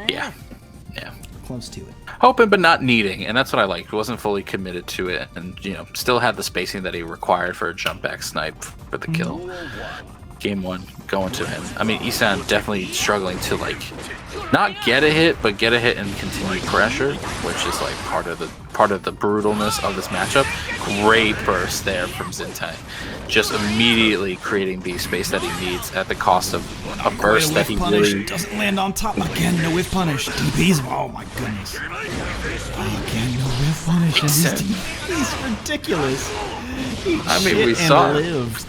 Yeah. Close to it. Hoping but not needing, and that's what I liked. He wasn't fully committed to it, and still had the spacing that he required for a jump back snipe for the kill. Game one going to him. I mean, Isan definitely struggling to like not get a hit, but get a hit and continue pressure, which is like part of the brutalness of this matchup. Great burst there from Zentai, just immediately creating the space that he needs at the cost of a burst that he really doesn't land on top again. No whiff punish. DP's. Oh my goodness. Again, no whiff punish. And his DP's ridiculous. I mean, we saw it.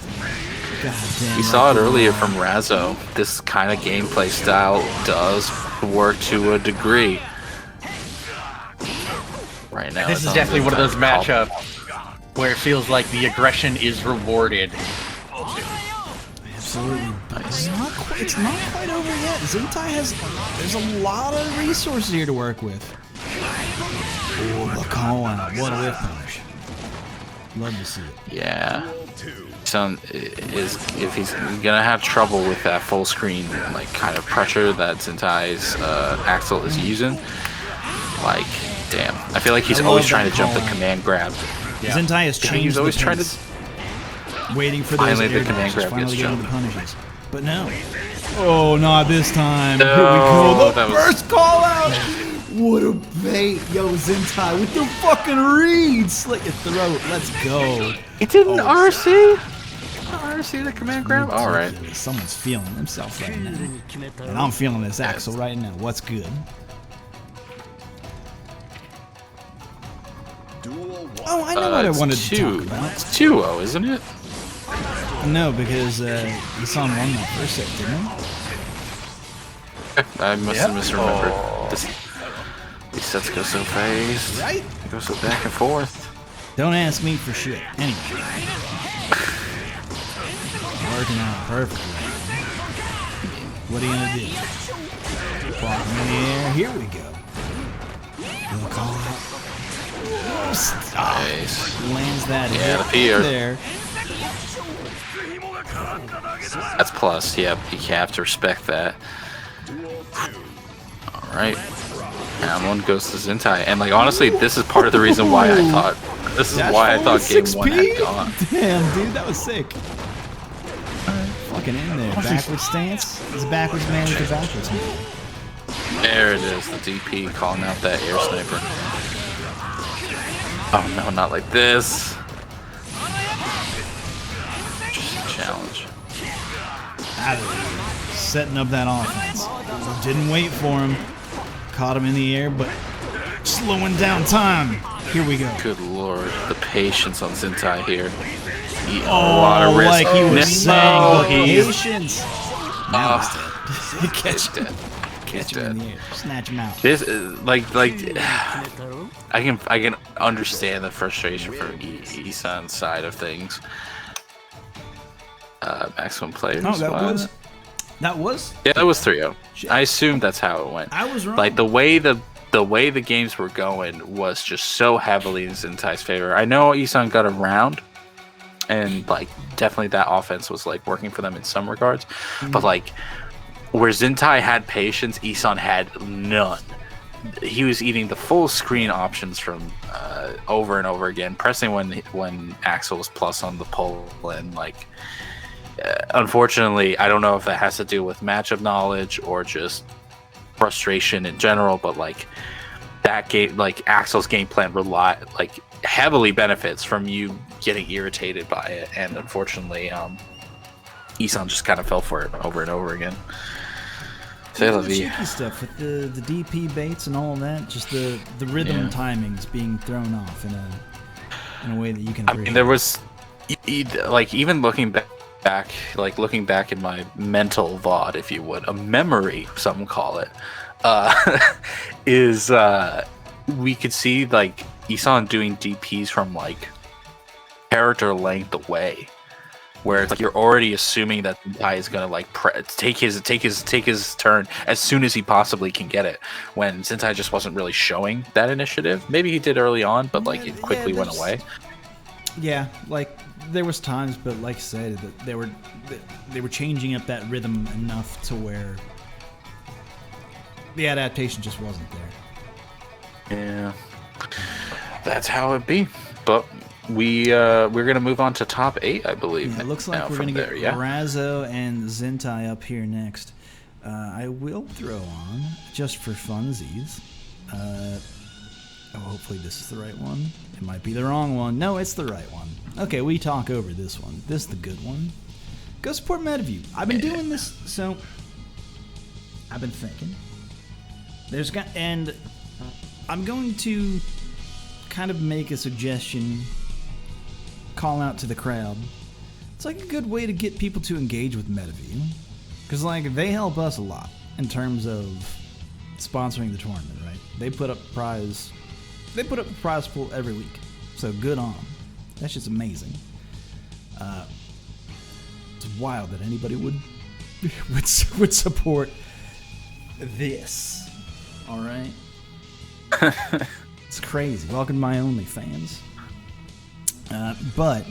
We saw it earlier from Razzo. This kind of gameplay style does work to a degree. Right now, this is definitely one of those matchups where it feels like the aggression is rewarded. Absolutely. It's not quite over yet. Zentai there's a lot of resources here to work with. Oh, the call out. What a whiff punish. Love to see it. Yeah. If he's gonna have trouble with that full screen like kind of pressure that Zentai's Axel is using, like damn, I feel like he's always trying to jump the command grab. Yeah. Zentai has changed. He's always trying to waiting for those the command grab finally gets getting the punishes, but no. Oh, not this time. No, here we go. The first call out. What a bait, yo, Zentai with the fucking read. Slit your throat. Let's go. It didn't RC. RC the command grab. All right. Someone's feeling himself right now, and I'm feeling this Axel right now. What's good? Oh, I know what I wanted to talk about. It's 2-0, isn't it? No, because Isan won that first set, didn't he? I must have misremembered. These sets go so fast. Right? It goes so back and forth. Don't ask me for shit. Anyway. Working out perfectly. What are you gonna do? Plop him in the air. Here we go. We'll call out. Stop. Nice. Lands that Yeah, the hit P.R. there. That's plus. Yep, you have to respect that. All right. Down one goes to Zentai, and like honestly, this is part of the reason why I thought game 1 had gone. Damn, dude, that was sick. Fucking in there. Backwards stance. It's a backwards man with a backwards man. There it is, the DP calling out that air sniper. Oh no, not like this. Just a challenge. Setting up that offense. Didn't wait for him. Caught him in the air, but slowing down time. Here we go. Good lord, the patience on Zentai here. Eating a lot of risk. Like he was saying, he's patience. Now he's dead. Catch dead. Catch him in the air. Snatch him out. This is like I can understand the frustration from Isan's side of things. Maximum players. Oh, that wow. was. Yeah, that was 3-0. I assumed that's how it went. I was wrong. Like the way the games were going was just so heavily in Zentai's favor. I know Isan got around, and like definitely that offense was like working for them in some regards, but like where Zentai had patience, Isan had none. He was eating the full screen options from over and over again, pressing when Axel was plus on the pull, and like unfortunately, I don't know if that has to do with matchup knowledge or just frustration in general, but like that game, like Axel's game plan heavily benefits from you getting irritated by it, and unfortunately, Isan just kind of fell for it over and over again. The tricky stuff with the DP baits and all of that, just the rhythm timings being thrown off in a way that you can. I mean, there was like even looking back, in my mental VOD, if you would, a memory, some call it, is we could see like Isan doing DPs from like character length away, where it's like you're already assuming that the guy is gonna like take his turn as soon as he possibly can get it. When Zentai just wasn't really showing that initiative. Maybe he did early on, but like it quickly went away. Yeah, like there was times, but like I said, that they were changing up that rhythm enough to where the adaptation just wasn't there. Yeah, that's how it be. But we're gonna move on to top 8, I believe. Yeah, it looks like we're gonna get Razzo and Zentai up here next. I will throw on just for funsies. Hopefully this is the right one. It might be the wrong one. No, it's the right one. Okay, we talk over this one. This is the good one. Go support Metaview. I've been doing this, so I've been thinking. And I'm going to kind of make a suggestion, call out to the crowd. It's like a good way to get people to engage with Metaview, because like they help us a lot in terms of sponsoring the tournament, right? They put up a prize pool every week, so good on them. That's just amazing. It's wild that anybody would support this. All right. It's crazy. Welcome to my OnlyFans. But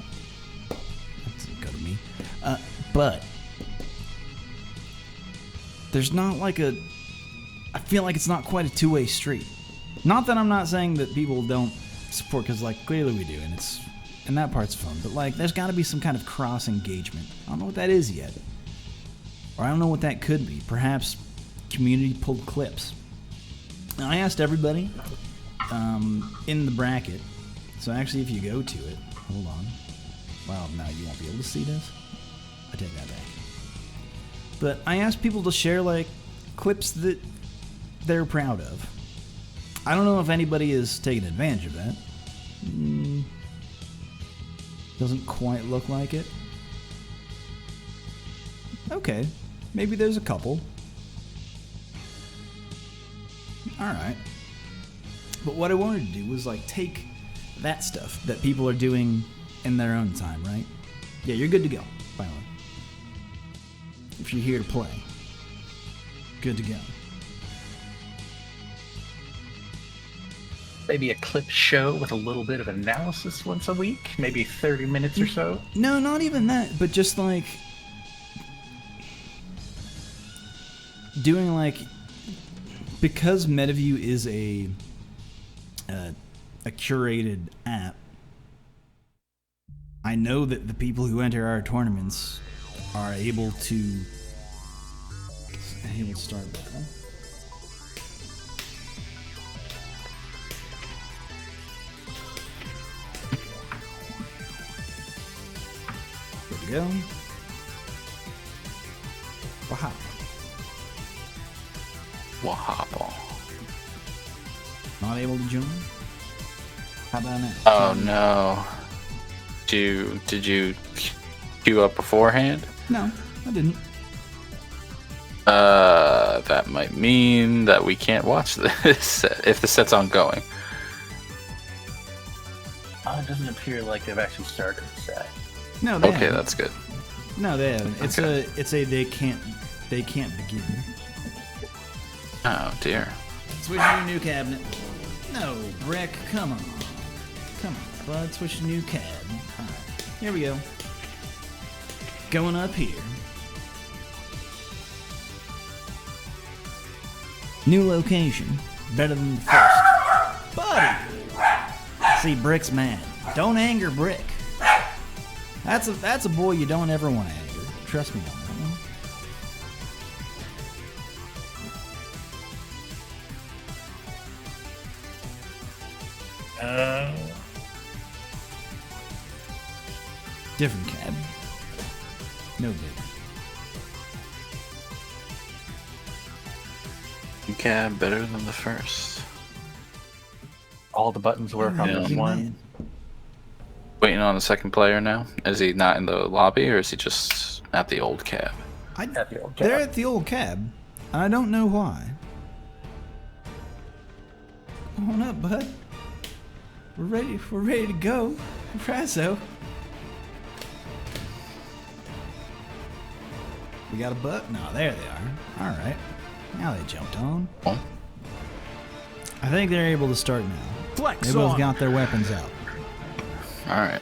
that's go to me. But there's not like I feel like it's not quite a two-way street. Not that I'm not saying that people don't support, because like clearly we do, and that part's fun. But like, there's got to be some kind of cross engagement. I don't know what that is yet, or I don't know what that could be. Perhaps community pulled clips. Now, I asked everybody in the bracket. So actually, if you go to it, hold on. Well, now you won't be able to see this. I take that back. But I asked people to share like clips that they're proud of. I don't know if anybody is taking advantage of that. Doesn't quite look like it. Okay, maybe there's a couple. Alright. But what I wanted to do was like take that stuff that people are doing in their own time, right? Yeah, you're good to go, by the way. If you're here to play, good to go. Maybe a clip show with a little bit of analysis once a week, maybe 30 minutes or so. No, not even that, but just like doing like, because Metaview is a curated app, I know that the people who enter our tournaments are able to start with them. Good to go. Wow. Wahapa. Not able to join? How about now? Oh no. Did you queue up beforehand? No, I didn't. That might mean that we can't watch this set if the set's ongoing. It doesn't appear like they've actually started the set. No, they Okay, haven't. that's good. No, they haven't. It's Okay. a they can't begin. Oh dear. Switch to a new cabinet. No, Brick, come on. Come on, bud, switch to new cab. Alright, here we go. Going up here. New location. Better than the first. Buddy! See, Brick's mad. Don't anger Brick. That's a boy you don't ever want to anger. Trust me on that one. Different cab. No big. Cab better than the first. All the buttons work on this one. Waiting on the second player now. Is he not in the lobby, or is he just at the old cab? At the old cab. They're at the old cab, and I don't know why. Come on up, bud. We're ready to go. Razzo. We got a butt? No, there they are. Alright. Now they jumped on. Oh. I think they're able to start now. Flex They both on. got their weapons out. Alright.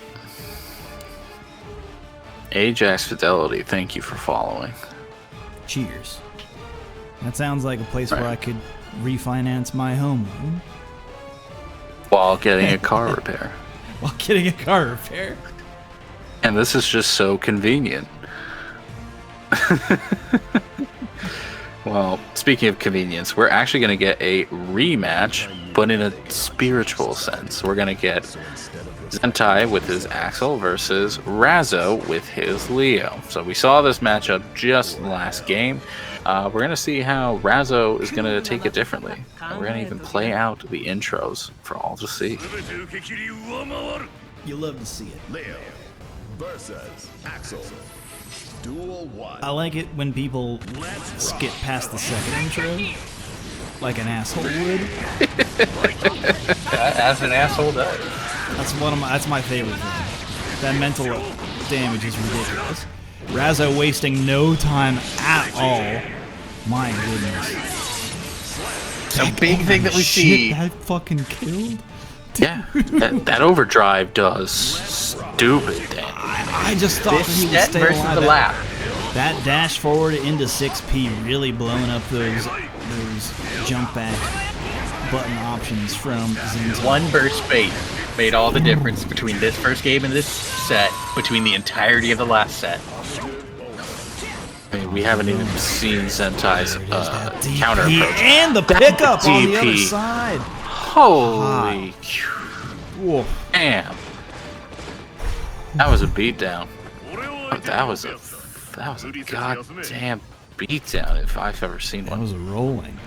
Ajax Fidelity, thank you for following. Cheers. That sounds like a place Right. where I could refinance my home loan While getting a car repair. while getting a car repair. And this is just so convenient. Well, speaking of convenience, we're actually going to get a rematch, but in a spiritual sense. We're going to get Zentai with his Axel versus Razzo with his Leo. So we saw this matchup just last game. We're going to see how Razzo is going to take it differently. And we're going to even play out the intros for all to see. You love to see it. Leo versus Axel. Duel 1. I like it when people skip past the second intro, like an asshole would. As an asshole does. That's my favorite thing. That mental damage is ridiculous. Razzo wasting no time at all. My goodness. A big thing that we see. That fucking killed. Yeah, that overdrive does stupid damage. I just thought that This he would set stay versus alive. the lap. That dash forward into 6P really blowing up those jump back button options from Zentai. One burst bait made all the difference between this first game and this set, between the entirety of the last set. I mean, we haven't even seen Zentai's counter approach. And the pickup on the other DP. side. Holy Whoa. damn! That was a beatdown. That was a goddamn beatdown if I've ever seen That one. was a rolling.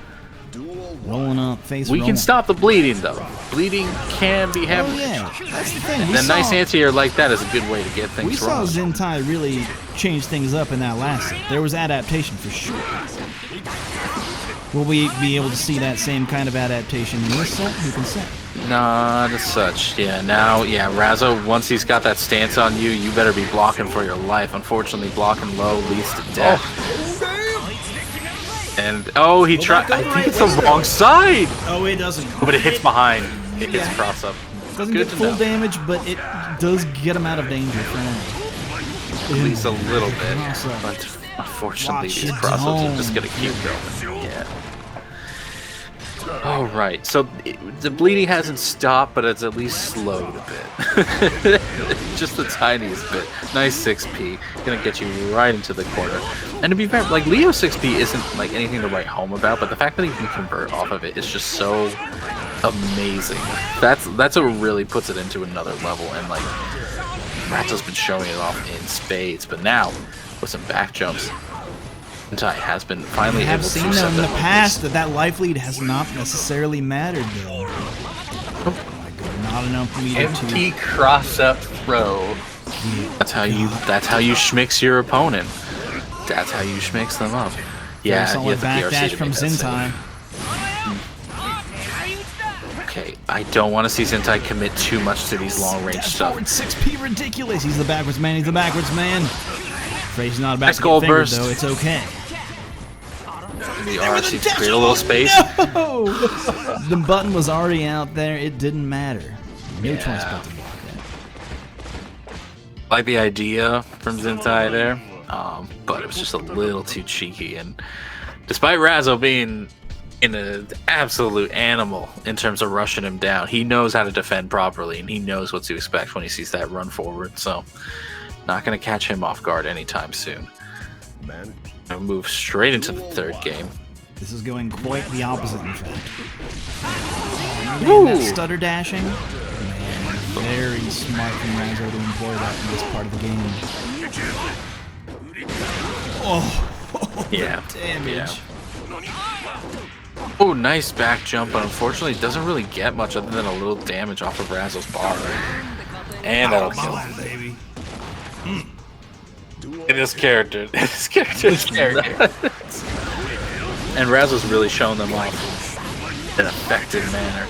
Rolling up, face We rolling. can stop the bleeding, though. Bleeding can be Oh hemorrhage. yeah, that's the thing. And We then nice saw- anti-air like that is a good way to get things We saw rolling. Zentai really change things up in that last set. There was adaptation for sure. Will we be able to see that same kind of adaptation in this set? Who can say? Not as such. Yeah, now, Razzo, once he's got that stance on you, you better be blocking for your life. Unfortunately, blocking low leads to death. And, he tried. I think it's the wrong side. Oh, it doesn't. But it hits behind. It hits cross up. Doesn't Good get to full know. damage, but it does get him out of danger for now. At least a little bit. Cross up. But unfortunately, Watch these it cross-ups down. are just going to keep going. Yeah. All right. So the bleeding hasn't stopped, but it's at least slowed a bit. Just the tiniest bit. Nice 6P. Going to get you right into the corner. And to be fair, like, Leo 6P isn't like anything to write home about, but the fact that he can convert off of it is just so amazing. That's what really puts it into another level. And like, Ratzo's been showing it off in spades, but now with some back jumps, Zentai has been finally I have able to seen set in the them up. past that life lead has not necessarily mattered though. Oh my god, not enough meter Empty cross-up throw. That's how you schmicks your opponent. That's how you schmicks them up. Yeah, you solid have the PRC backdash to from make that Zentai. save. Okay, I don't want to see Zentai commit too much to these long range Dash stuff. forward 6P ridiculous. He's the backwards man. He's the backwards man. Frey's not about Nice to gold get fingered burst. though. It's okay. The RC to create a little space. No! The button was already out there. It didn't matter. No choice but to block that. Like the idea from Zentai there, but it was just a little too cheeky. And despite Razzo being an absolute animal in terms of rushing him down, he knows how to defend properly, and he knows what to expect when he sees that run forward. So, not going to catch him off guard anytime soon. Man, I'll move straight into the third game. This is going quite the opposite, in fact. Man, that stutter dashing. Man, very smart from Razzo to employ that in this part of the game. Oh, Yeah. damage. Oh, nice back jump, but unfortunately it doesn't really get much other than a little damage off of Razzo's bar. And that'll kill him. Baby. This character is nuts. And Razzo's really showing them off in an effective manner.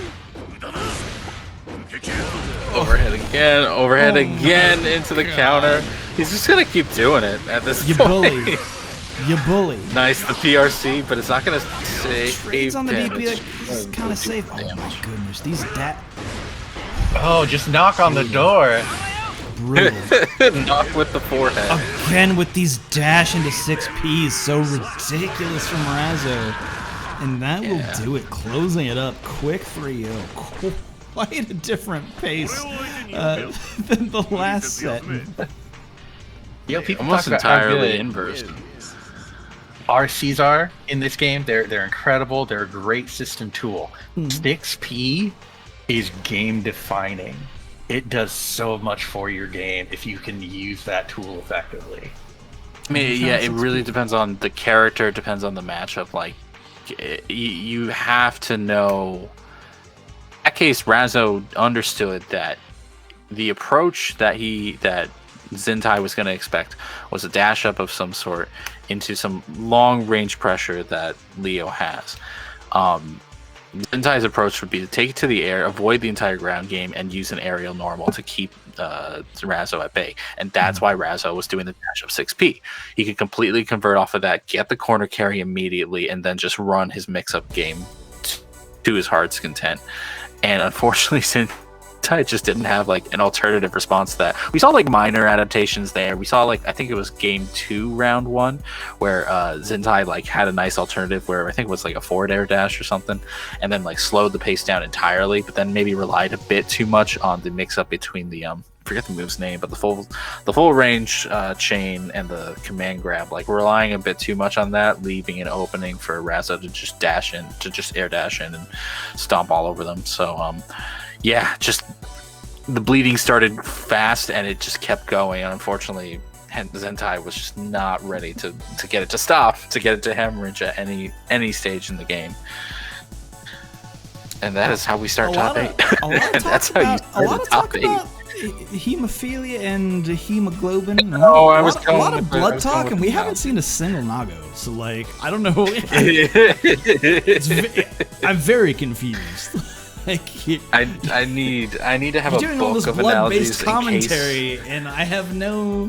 Overhead again into the counter. He's just gonna keep doing it at this You point. bully. You bully. Nice, the PRC, but it's not gonna save Trades on the DP damage. is kind of safe. Oh my Damage. goodness, these Oh, just knock on the door. brutal. Knock with the forehead. Again with these dash into 6Ps, so ridiculous from Razzo. And that will do it, closing it up. Quick 3-0. Quite a different pace than the last set. You know, people Almost talk about how entirely good inverse. RCs are in this game. They're incredible. They're a great system tool. 6P is game defining. It does so much for your game if you can use that tool effectively. I mean, yeah, it really depends on the character, depends on the matchup. Like, you have to know. In that case, Razzo understood that the approach that Zentai was going to expect was a dash up of some sort into some long range pressure that Leo has. Zentai's approach would be to take it to the air, avoid the entire ground game, and use an aerial normal to keep Razzo at bay. And that's why Razzo was doing the dash up 6P. He could completely convert off of that, get the corner carry immediately, and then just run his mix-up game to his heart's content. And unfortunately, Zentai just didn't have like an alternative response to that. We saw like minor adaptations there. We saw like, I think it was game 2, round 1, where Zentai like had a nice alternative where I think it was like a forward air dash or something, and then like slowed the pace down entirely, but then maybe relied a bit too much on the mix up between the I forget the move's name, but the full range chain and the command grab, like relying a bit too much on that, leaving an opening for Razzo to just dash in, to just air dash in and stomp all over them. So yeah, just the bleeding started fast and it just kept going. And unfortunately, Zentai was just not ready to get it to stop, to get it to hemorrhage at any stage in the game. And that is how we start A top lot 8. of, a lot of And that's how you a lot start of a talk top 8. about hemophilia and hemoglobin. Oh, I was a lot going of with- I blood was going talk, with and we the haven't mouth. seen a single Nago. So like, I don't know. I'm very confused. Like, I need to have you're a doing all book this of blood-based analogies in case. commentary, and I have no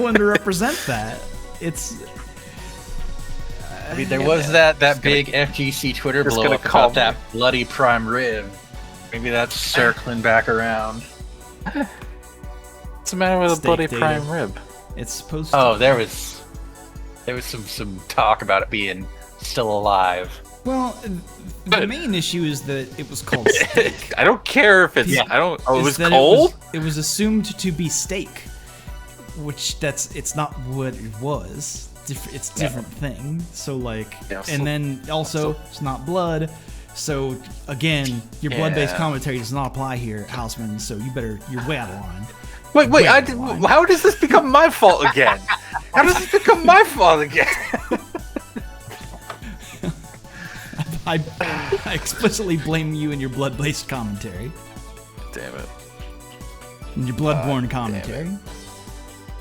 one to represent that. It's. I mean, there was that big FGC Twitter It's blow gonna up call about that bloody prime rib. Maybe that's circling back around. What's the matter with a Steak bloody data. prime rib? It's supposed to. Oh, there was some talk about it being still alive. Well, the main issue is that it was called steak. I don't care if it's. Yeah. I don't. Oh, it Is was that cold. It was assumed to be steak, which it's not what it was. It's a different thing. So like, Yeah, so- and then also it's not blood. So again, your blood-based Yeah. commentary does not apply here, Houseman. So you're way out of line. Wait. Wait, How does this become my fault again? How does this become my fault again? I explicitly blame you and your blood-based commentary Damn it. and your bloodborne commentary.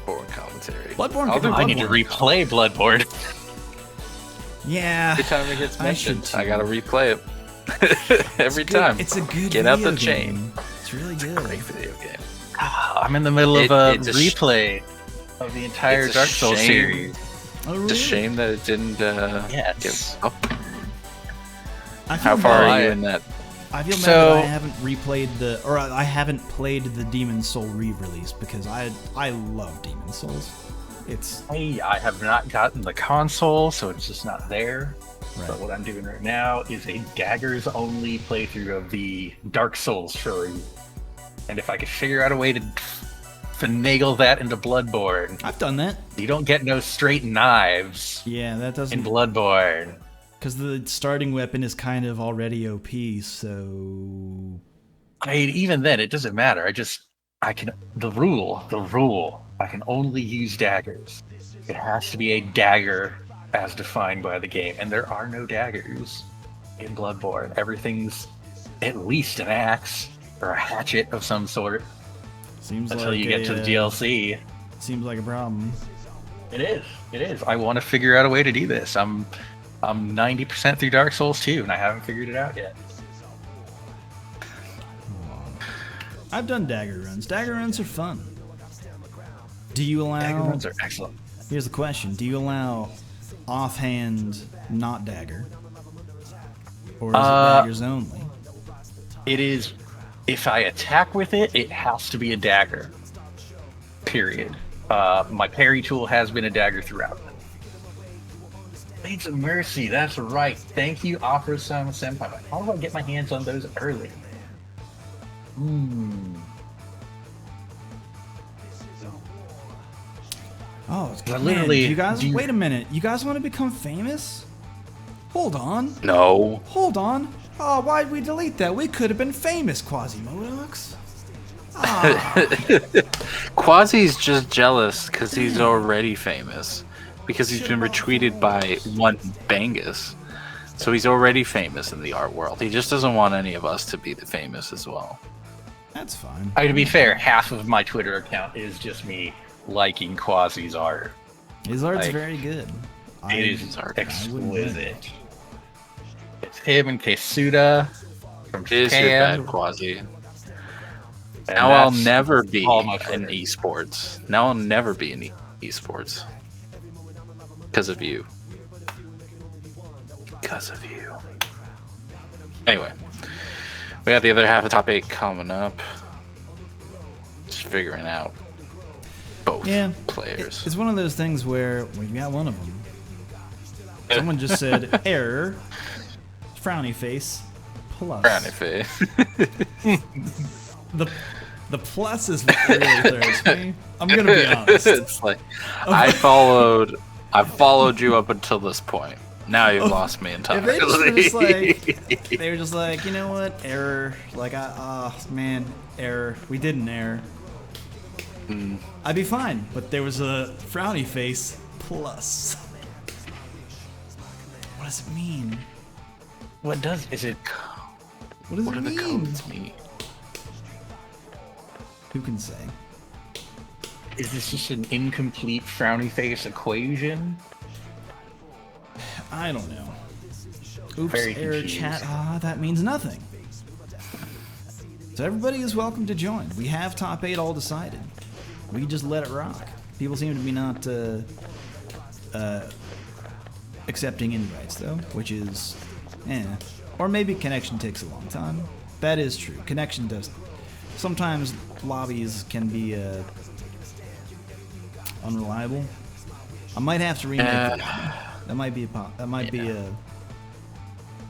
Boring commentary. Bloodborne. I'll do I need to replay Bloodborne. Yeah. Every time it gets I should mentioned, too. I gotta replay it. Every It's good- time. It's a good Get out video the chain. game. It's really good. Great video game. I'm in the middle of a It's a replay of the entire it's a Dark Souls shame. series. Oh, really? It's a shame that it didn't Yes. get up. I feel How far bad. are you in that? I feel bad So- that I haven't replayed I haven't played the Demon Soul re-release because I love Demon Souls. It's I have not gotten the console, so it's just not there. right. But what I'm doing right now is a daggers only playthrough of the Dark Souls trilogy. And if I could figure out a way to finagle that into Bloodborne, I've done that. you don't get no straight knives Yeah, that in doesn't Bloodborne. because the starting weapon is kind of already OP. So I mean, even then, it doesn't matter. The rule. I can only use daggers. It has to be a dagger as defined by the game, and there are no daggers in Bloodborne. Everything's at least an axe or a hatchet of some sort seems until like you get to the DLC. Seems like a problem. It is. I want to figure out a way to do this. I'm 90% through Dark Souls 2, and I haven't figured it out yet. I've done dagger runs. Dagger runs are fun. Do you allow? Dagger runs are excellent. Here's the question: do you allow offhand not dagger, or is it daggers only? It is. If I attack with it, it has to be a dagger. Period. My parry tool has been a dagger throughout. Blades of Mercy, that's right. Thank you, Afro-sama Senpai. How do I get my hands on those early? Oh, I man, literally- you guys, do you- wait a minute. You guys want to become famous? Hold on. No. Hold on. Oh, why'd we delete that? We could have been famous, Quasimodox. Quasi's just jealous because he's already famous. Because he's been retweeted by one Bangus. So he's already famous in the art world. He just doesn't want any of us to be the famous as well. That's fine. To be fair, half of my Twitter account is just me liking Quasi's art. His art's like, very good. It is wouldn't exquisite. It's him and Kesuda from Is your bad Japan. Quasi. and Now I'll that's never be all my in Twitter. esports. Now I'll never be in esports. Because of you. Because of you. Anyway. We got the other half of top 8 coming up. Just figuring out both Yeah. players. It's one of those things where we've got one of them. Someone just said error, frowny face, plus. Brownie face. The plus is what really throws me. I'm gonna be honest. It's like I followed you up until this point. Now you've lost me If entirely. they just were just like, they were just like, you know what, error. Like, man, error. We did an error. I'd be fine, but there was a frowny face plus. What does it mean? What does is it? What does What it do the mean? codes mean? Who can say? Is this just an incomplete frowny face equation? I don't know. Oops, Very error confused. chat. That means nothing. So everybody is welcome to join. We have top 8 all decided. We just let it rock. People seem to be not accepting invites though, which is, or maybe connection takes a long time. That is true. Connection does. Sometimes lobbies can be unreliable. I might have to remake the lobby. That might be a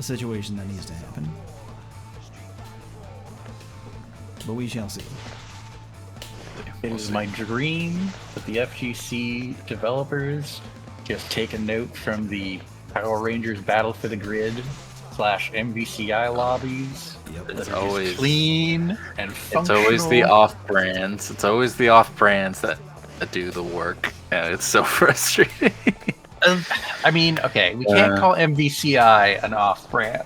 situation that needs to happen. But we shall see. It is my dream that the FGC developers just take a note from the Power Rangers Battle for the Grid / MVCI lobbies. Yep. That It's are always just clean and functional. It's always the off-brands. It's always the off-brands that do the work, and it's so frustrating. I mean, okay, we can't call MVCI an off-brand.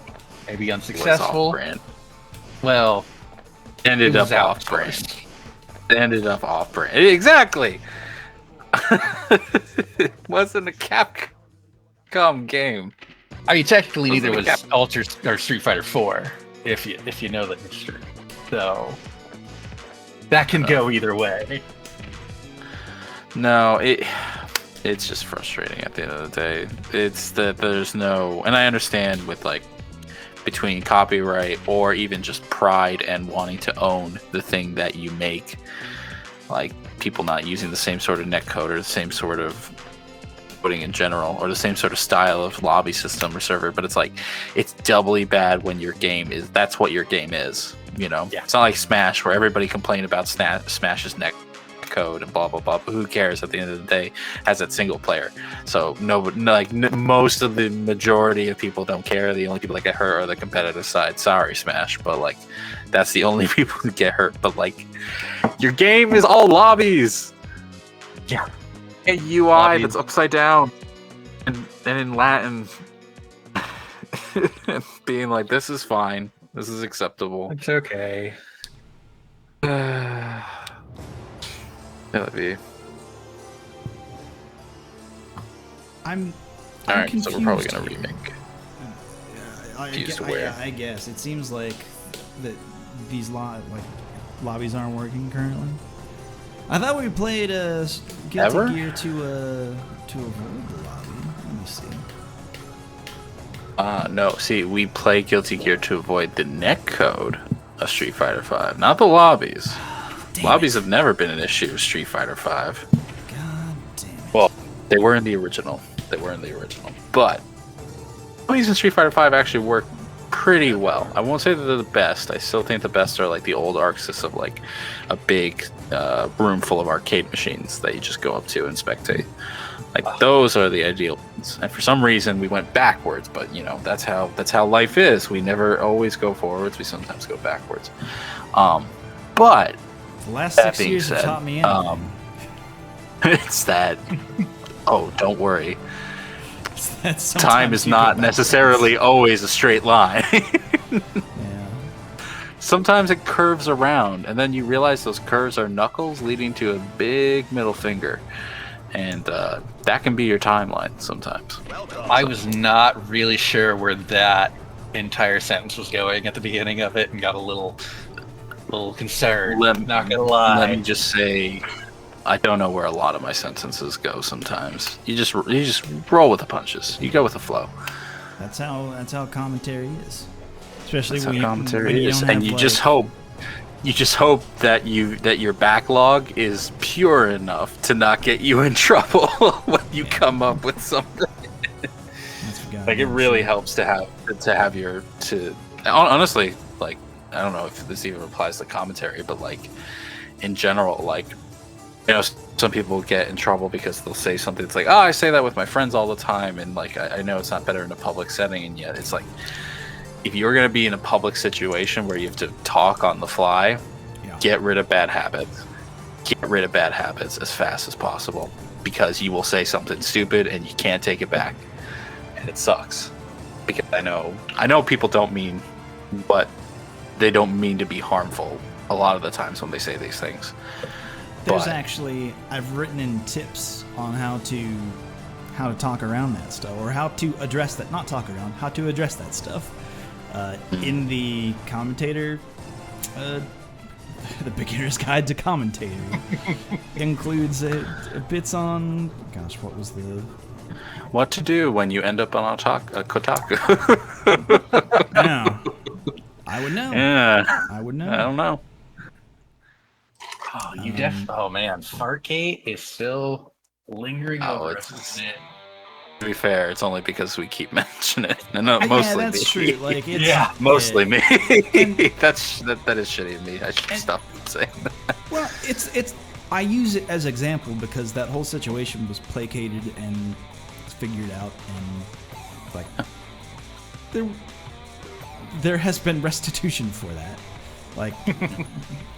Maybe It was unsuccessful. off-brand. Well, Ended it up was off-brand. outsourced. Ended up off-brand. Exactly. It wasn't a Capcom game. I mean, technically, Wasn't neither a was Cap- Ultra or Street Fighter 4, if you know the history. So that can go either way. No, it's just frustrating at the end of the day. It's that there's no, and I understand with like between copyright or even just pride and wanting to own the thing that you make, like people not using the same sort of netcode or the same sort of coding in general or the same sort of style of lobby system or server, but it's like it's doubly bad when your game is that's what your game is, you know. Yeah. It's not like Smash where everybody complained about Smash's netcode and blah blah blah, but who cares at the end of the day as that single player. So most of the majority of people don't care. The only people that get hurt are the competitive side. Sorry Smash, but like that's the only people who get hurt. But like your game is all lobbies. Yeah. A UI that's upside down and in Latin. Being like, this is fine, this is acceptable. It's okay. Be. I'm Alright, so we're probably confused gonna here. remake. I, Aware. I guess it seems like that these lobbies aren't working currently. I thought we played Guilty Ever? Gear to avoid the lobby. Let me see. No, see, we play Guilty Gear to avoid the netcode of Street Fighter V, not the lobbies. Damn Lobbies it. have never been an issue with Street Fighter V. God damn it. Well, they were in the original. But lobbies in Street Fighter V actually work pretty well. I won't say that they're the best. I still think the best are like the old Arc system, like a big room full of arcade machines that you just go up to and spectate. Like those are the ideal ones. And for some reason we went backwards, but you know, that's how life is. We never always go forwards, we sometimes go backwards. But The last that 6 being years have said, taught me anything. it's that don't worry. That Time sometimes is you not go necessarily always a straight line. backwards. Yeah. Sometimes it curves around, and then you realize those curves are knuckles leading to a big middle finger. And that can be your timeline sometimes. I was not really sure where that entire sentence was going at the beginning of it, and got a little concerned. Not gonna lie. Let me just say, I don't know where a lot of my sentences go sometimes. You just roll with the punches. You go with the flow. That's how commentary is. Especially That's how when commentary you is, don't and have, you just hope that your backlog is pure enough to not get you in trouble when you come up with something. Like it really helps to have your honestly, like I don't know if this even applies to commentary, but like in general, like you know, some people get in trouble because they'll say something that's like, oh, I say that with my friends all the time, and like I know it's not better in a public setting, and yet it's like if you're going to be in a public situation where you have to talk on the fly, get rid of bad habits. Get rid of bad habits as fast as possible, because you will say something stupid and you can't take it back, and it sucks. Because I know people don't mean what they don't mean to be harmful a lot of the times when they say these things. There's But- actually, I've written in tips on how to talk around that stuff, or how to address that, not talk around, how to address that stuff. In the commentator, the beginner's guide to commentating includes bits on, gosh, what was the... What to do when you end up on a Kotaku? Yeah. I would know. Yeah. I would know. I don't know. Oh, oh man, Fartgate is still lingering over us, isn't it? To be fair, it's only because we keep mentioning it. And Yeah, mostly that's me. true. Like, it's, Mostly me. And- that is shitty of me. I should stop saying that. Well, it's. I use it as example because that whole situation was placated and figured out, and like there has been restitution for that. Like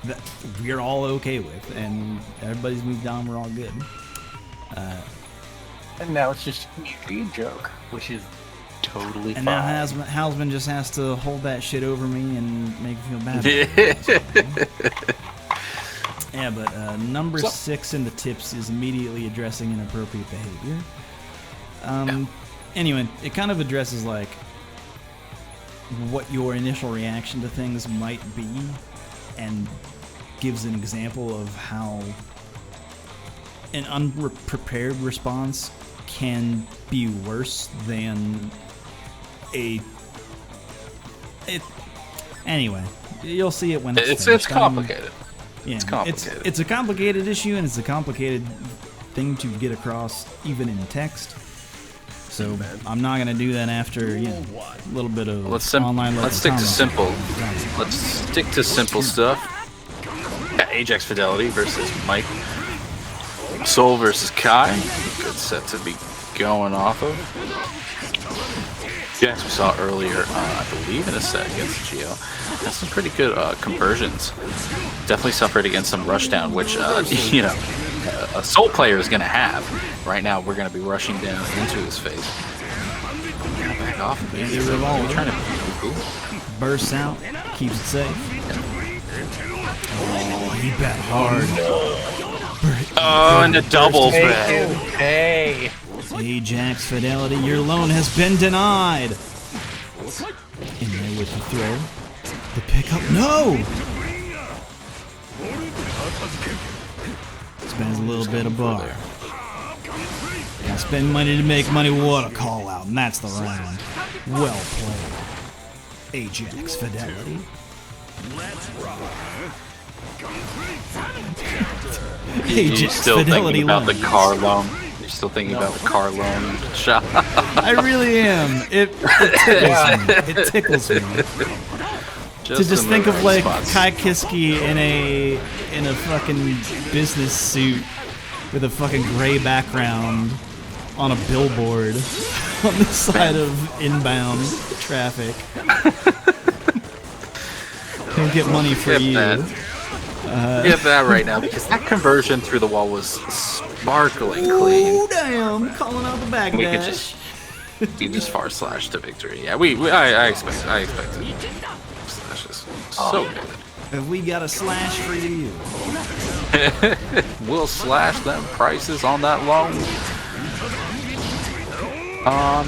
that we're all okay with, and everybody's moved on. We're all good. And now it's just a joke, which is totally And fine. now Halsman just has to hold that shit over me and make me feel bad. Yeah, but number 6 in the tips is immediately addressing inappropriate behavior. Anyway, it kind of addresses like what your initial reaction to things might be, and gives an example of how an unprepared response can be worse than anyway, you'll see it when It's finished. complicated. Yeah, It's complicated. It's a complicated issue, and it's a complicated thing to get across, even in text. So I'm not gonna do that after a little bit of online. Let's stick to simple. Let's stick to simple stuff. Got Ajax Fidelity versus Mike. Soul versus Kai. Good set to be going off of. Ajax we saw earlier, I believe in a set against Geo. Has some pretty good conversions. Definitely suffered against some rushdown, which a Soul player is going to have. Right now, we're going to be rushing down into his face. Back off. Andy Revolver Trying to bursts out, keeps it safe. Oh, he bet hard. Oh, and a double bet. Hey, Ajax Fidelity, your loan has been denied. In there with the throw. The pickup. No! Spends a little bit of bar. Gotta spend money to make money. What a call out. And that's the round. Well played. Ajax Fidelity. You're Ajax still Fidelity thinking about the loans. car loan. You're still thinking about the car loan shop. I really am. It tickles me. It tickles me. To just think of like Kai Kiski in a fucking business suit with a fucking gray background on a billboard on the side of inbound traffic. He'll get money for you. Get that right now, because that conversion through the wall was sparkling clean. Oh damn! Calling out the back We could dash. just far slash to victory. Yeah, I expected slashes. So good. Have we got a slash for you? We'll slash them prices on that loan.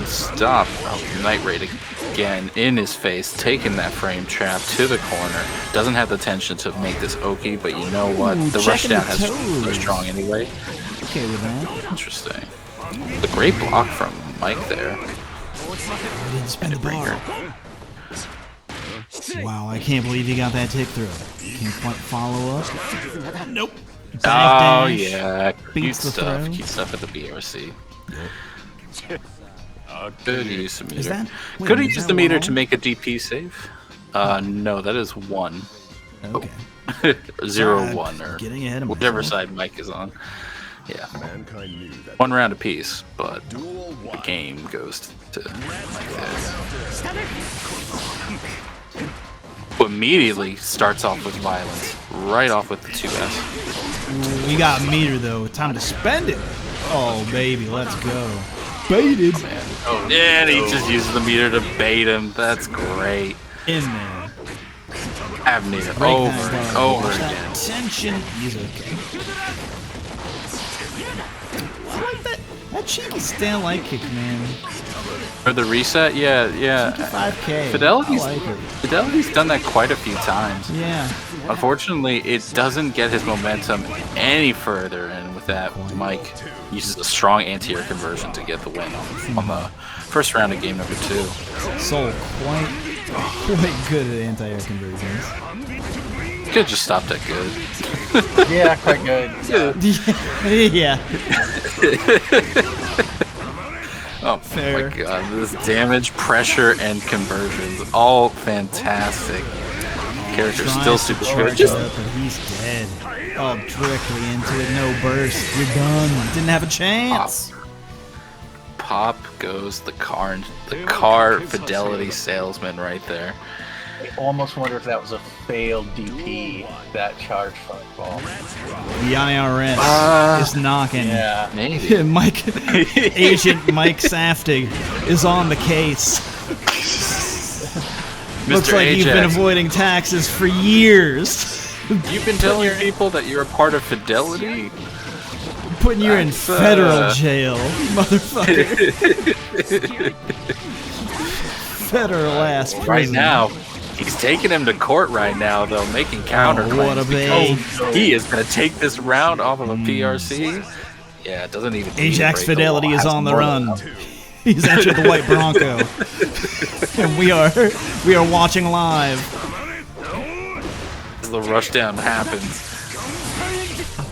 Stop. Oh, Night Raid again in his face, taking that frame trap to the corner. Doesn't have the tension to make this okie, but you know what? Ooh, The checking rushdown the has so toes. strong anyway. Okay with that. Interesting. The great block from Mike there. Didn't spend the bar. Wow, I can't believe you got that tick through. Can't quite follow up. Nope. Back Oh dash. yeah, cute Beats the stuff. throw. Cute stuff at the BRC. Could use the Is meter. that- wait, Could he is use that the meter one to all? make a DP save? No, that is 1. Okay. 0-1 or Getting ahead of whichever myself. side Mike is on. Yeah, Mankind knew that 1 round apiece, but duel the one. game goes to Mike there. Who immediately starts off with violence, right off with the 2S. We got meter though. Time to spend it. Oh baby, let's go. Baited. Oh, yeah, and he just uses the meter to bait him. That's great. In there. Avenue Break over that and bar. over Watch that again. tension. He's okay. I like that. That cheeky stand light kick, man. For the reset, yeah. 5K. Fidelity's, I like it. Fidelity's done that quite a few times. Yeah. Unfortunately, it doesn't get his momentum any further, and with that, Mike uses a strong anti-air conversion to get the win on the first round of game number 2. Soul quite good at anti-air conversions. Could have just stopped at good. Yeah, quite good. Yeah. Oh Fair. my god, this damage, pressure, and conversions, all fantastic. Character's still super good. But he's dead. Oh, directly into it, no burst. You're done. Didn't have a chance. Pop goes the car fidelity salesman right there. I almost wonder if that was a failed DP, that charge fireball. The IRS is knocking. Yeah. Maybe. Agent Mike Saftig is on the case. Looks like you've been avoiding taxes for years. You've been telling people that you're a part of Fidelity? Putting you in federal jail, motherfucker. Federal ass prison. Right now. He's taking him to court right now, though, making counterclaims. What a babe. He is going to take this round off of a PRC. Yeah, it doesn't even. Ajax Fidelity is on the run. He's entered the white Bronco, and we are watching live. As the rushdown happens,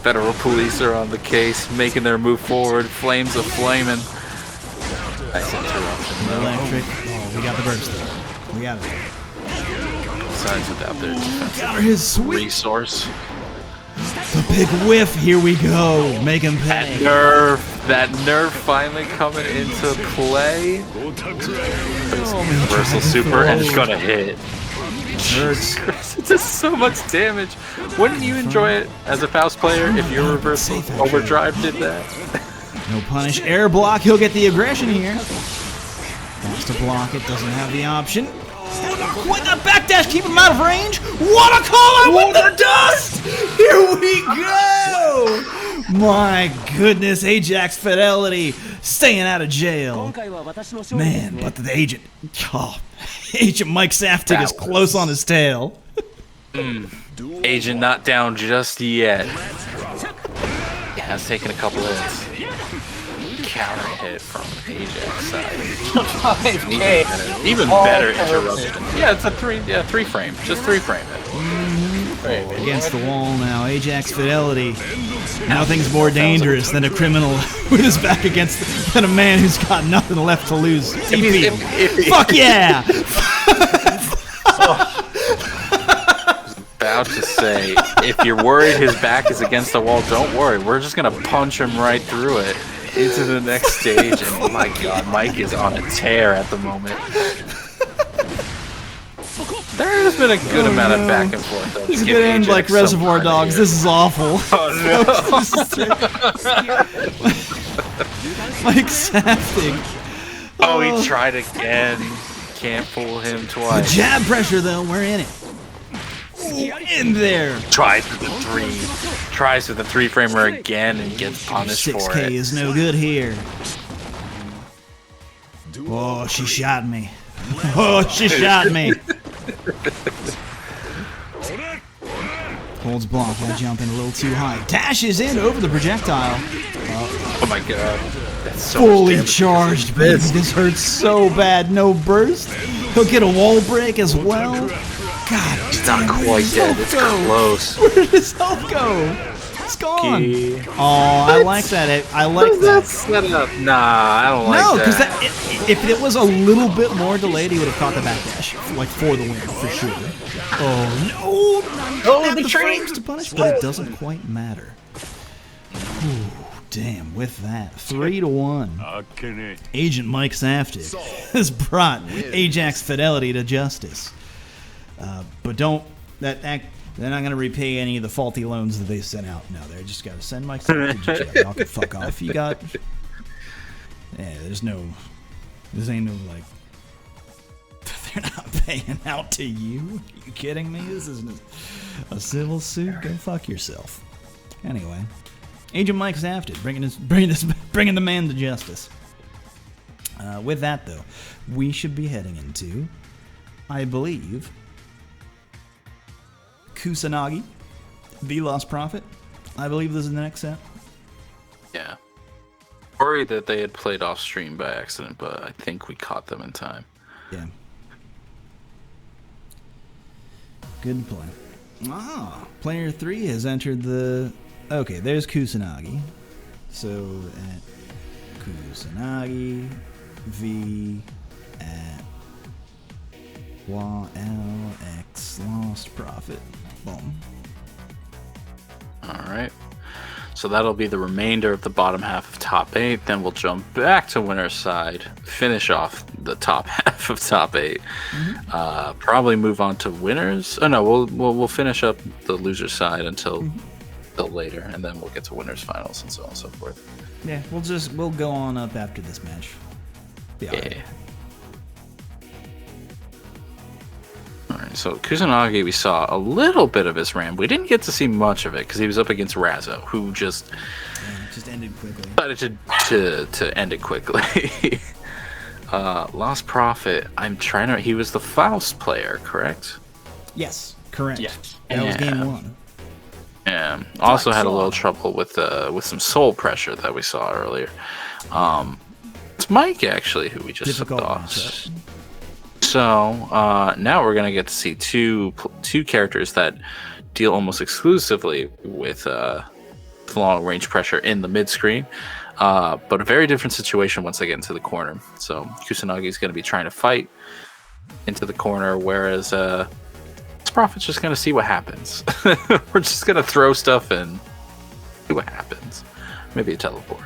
federal police are on the case, making their move forward. Flames of flaming. Nice interruption. Electric. Oh, we got the burst there. We got it. Besides without their Got his sweet resource. The big whiff. Here we go. Make him pay. That nerve finally coming into play. Reversal super, and it's gonna hit. Jesus Christ, it does so much damage. Wouldn't you enjoy it as a Faust player if your reversal overdrive did that? No punish. Air block. He'll get the aggression here. Wants to block it. Doesn't have the option. What the backdash? Keep him out of range. What a call out with the dust! Here we go! My goodness, Ajax Fidelity staying out of jail. Man, but the agent, Agent Mike Saftig is close on his tail. Agent not down just yet. Yeah, it's taking a couple hits. Counter hit from Ajax side. Even better interruption. Yeah, it's a three frame. Just 3 frame it. Against the wall now, Ajax Fidelity. Nothing's more dangerous than a criminal with his back against than a man who's got nothing left to lose. TP. Fuck yeah! About to say, if you're worried his back is against the wall, don't worry. We're just gonna punch him right through it into the next stage. And oh my god, Mike is on a tear at the moment. There has been a good amount of back and forth, though. This is gonna end like Reservoir Dogs. This is awful. Oh no! Mike Saftig. Oh, he tried again. Can't fool him twice. The jab pressure, though. We're in it. Ooh, in there. Tries with the 3 framer again and gets punished for 6K it. is no good here. Oh, she shot me. Oh, she shot me. Holds block while jumping a little too high. Dashes in over the projectile. Oh my god. That's so Fully charged, baby. This hurts so bad. No burst. He'll get a wall break as well. God, it's not quite dead. It's close. Where did his health go? It's gone. Oh, I like that. I like that. Set up? Nah, I don't like no, that. No, because if it was a little bit more delayed, he would have caught the backdash, like for the win, for sure. Oh no! Oh, the frames to punish, but it doesn't quite matter. Ooh, damn! With that, 3-1. Agent Mike Saftig has brought Ajax Fidelity to justice. But they're not going to repay any of the faulty loans that they sent out. No, they just got to send Mike Saftig to jail. Y'all can fuck off. You got... Yeah, this ain't no, like... They're not paying out to you? Are you kidding me? This isn't a civil suit. Go fuck yourself. Anyway, Agent Mike Safted, bringing the man to justice. With that, though, we should be heading into, I believe, Kusanagi v. Lost Prophet. I believe this is the next set. Yeah. Worried that they had played off stream by accident, but I think we caught them in time. Yeah. Good play. Ah, player 3 has entered the... Okay, there's Kusanagi. So, at Kusanagi v. at LX Lost Prophet. Boom. Alright. So that'll be the remainder of the bottom half of top 8. Then we'll jump back to winner's side, finish off the top half of top 8. Mm-hmm. Probably move on to winners. Oh no, we'll finish up the loser's side until later, and then we'll get to winners finals and so on and so forth. Yeah, we'll go on up after this match. Yeah. Right. Alright, so Kusanagi, we saw a little bit of his ramp. We didn't get to see much of it because he was up against Razzo, who just ended quickly. Decided to end it quickly. Lost Prophet, he was the Faust player, correct? Yes, correct. Yes. That was game 1. Yeah. Also had a little trouble with some soul pressure that we saw earlier. It's Mike, actually, who we just Difficult saw. So now we're gonna get to see two characters that deal almost exclusively with long range pressure in the mid screen, but a very different situation once they get into the corner. So Kusanagi is gonna be trying to fight into the corner, whereas Prophet's just gonna see what happens. We're just gonna throw stuff and see what happens. Maybe a teleport.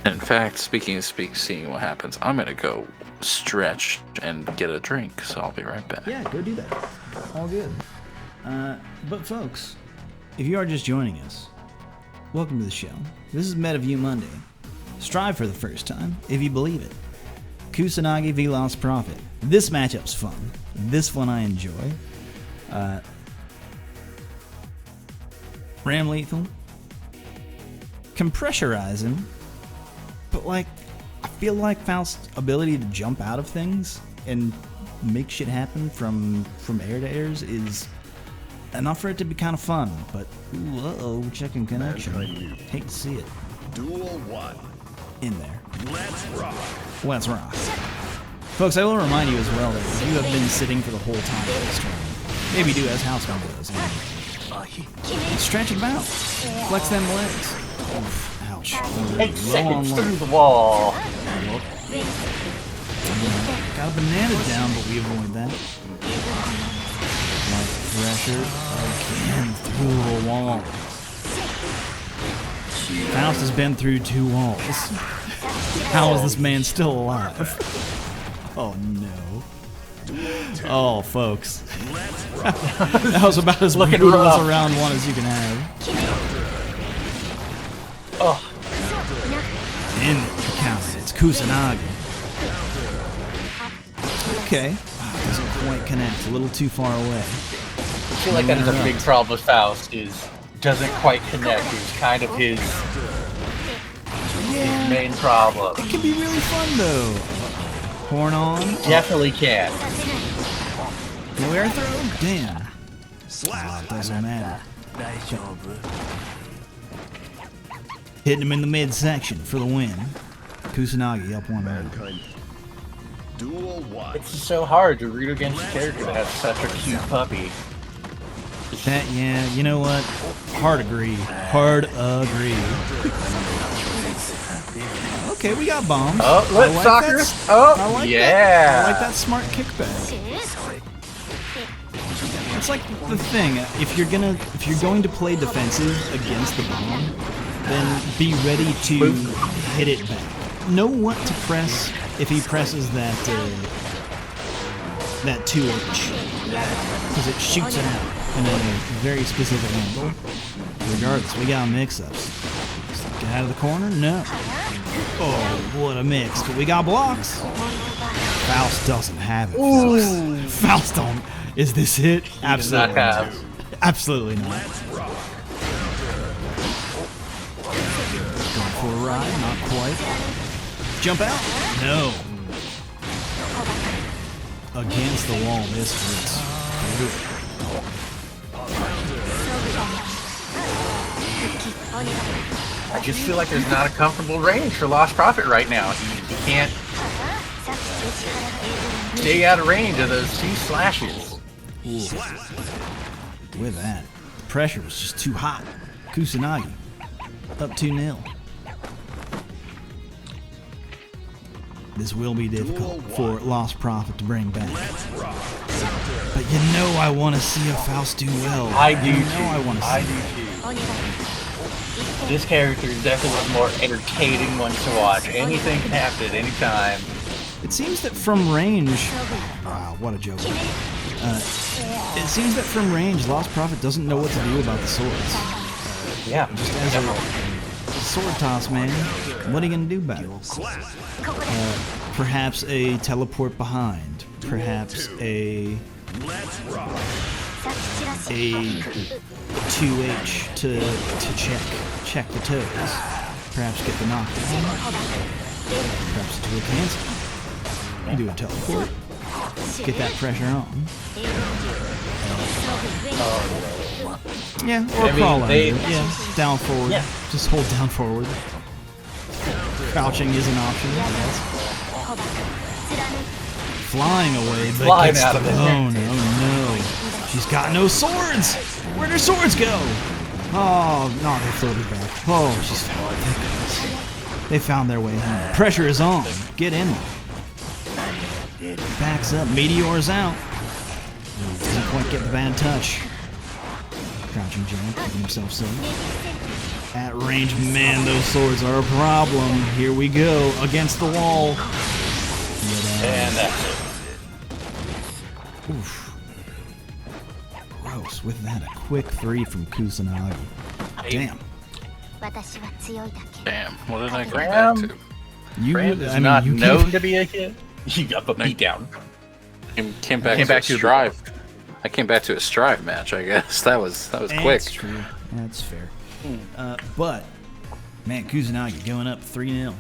In fact, speaking of seeing what happens, I'm gonna go stretch and get a drink, so I'll be right back. Yeah, go do that. All good. But folks, if you are just joining us, welcome to the show. This is Metaview Monday. Strive for the first time, if you believe it. Kusanagi v. Lost Prophet. This matchup's fun. This one I enjoy. Ram lethal. Can pressurize him. But, I feel like Faust's ability to jump out of things and make shit happen from air to airs is enough for it to be kind of fun. But, uh-oh, checking connection. Hate to see it. Duel 1. In there. Let's rock. Let's rock. Folks, I will remind you as well that if you have been sitting for the whole time of this stream, maybe do as House Member does. Stretch him out. Flex them legs. Oof. Ouch. 8 seconds through the wall. Got a banana down, but we avoid that. Light pressure again through the wall. Faust has been through 2 walls. How is this man still alive? Oh no. Oh, folks. That was about as brutal as a round 1 as you can have. Oh. In the counter, it's Kusanagi. Okay. Doesn't quite connect. A little too far away. I feel like that is a big problem with Faust, doesn't quite connect. It's kind of his main problem. It can be really fun though. Horn on. Definitely can. No air throw? Damn. It doesn't matter. Hitting him in the midsection for the win. Kusanagi up 1-0. Mankind. Duel 1. It's so hard to root against a character that has such a cute puppy. Yeah, you know what? Hard agree. Okay, we got bombs. Oh, let's soccer. I like yeah. I like that smart kickback. It's like the thing. If you're going to play defensive against the bomb, then be ready to hit it back. Know what to press if he presses that 2H, because it shoots it out in a very specific angle. Regardless, we got mix-ups. Get out of the corner? No. Oh, what a mix. But we got blocks. Faust doesn't have it, folks. Faust don't. Is this it? Absolutely not. Absolutely not. Going for a ride, not quite. Jump out? No. Against the wall, this hurts. I just feel like there's not a comfortable range for Lost Prophet right now. He can't stay out of range of those 2 slashes. With that, the pressure was just too hot. Kusanagi, up 2-0. This will be difficult for Lost Prophet to bring back. But you know I want to see a Faust do well. I do too. I want to see I do too. This character is definitely one of the more entertaining ones to watch. Anything can happen at any time. It seems that from range... Wow, what a joke. It seems that from range, Lost Prophet doesn't know what to do about the swords. Yeah. Just as a sword toss, man. What are you going to do about it? Perhaps a teleport behind. Perhaps a 2H to check the toes. Perhaps get the knockdown. Perhaps do a cancel. Do a teleport. Get that pressure on. Yeah, or crawl under. Yeah, down forward. Yeah. Just hold down forward. Crouching is an option, I guess. Flying away, but Flying gets out the of it. bone. Oh no. She's got no swords! Where'd her swords go? Oh, no, they floated back. Oh, she's found it. Thank goodness. They found their way home. Pressure is on. Get in there. Backs up. Meteor's out. Doesn't quite get the bad touch. Crouching jump, getting himself safe. At range, man, those swords are a problem. Here we go, against the wall. And that's it. Oof. Gross. With that, a quick 3 from Kusanagi. Damn. Damn, what did I come back to? You, Brand is I mean, not you known to be a hit. You got the beat down. Came back to a strive. I came back to a strive match, I guess. That was quick. That's true. That's fair. But, man, Kusanagi going up 3-0.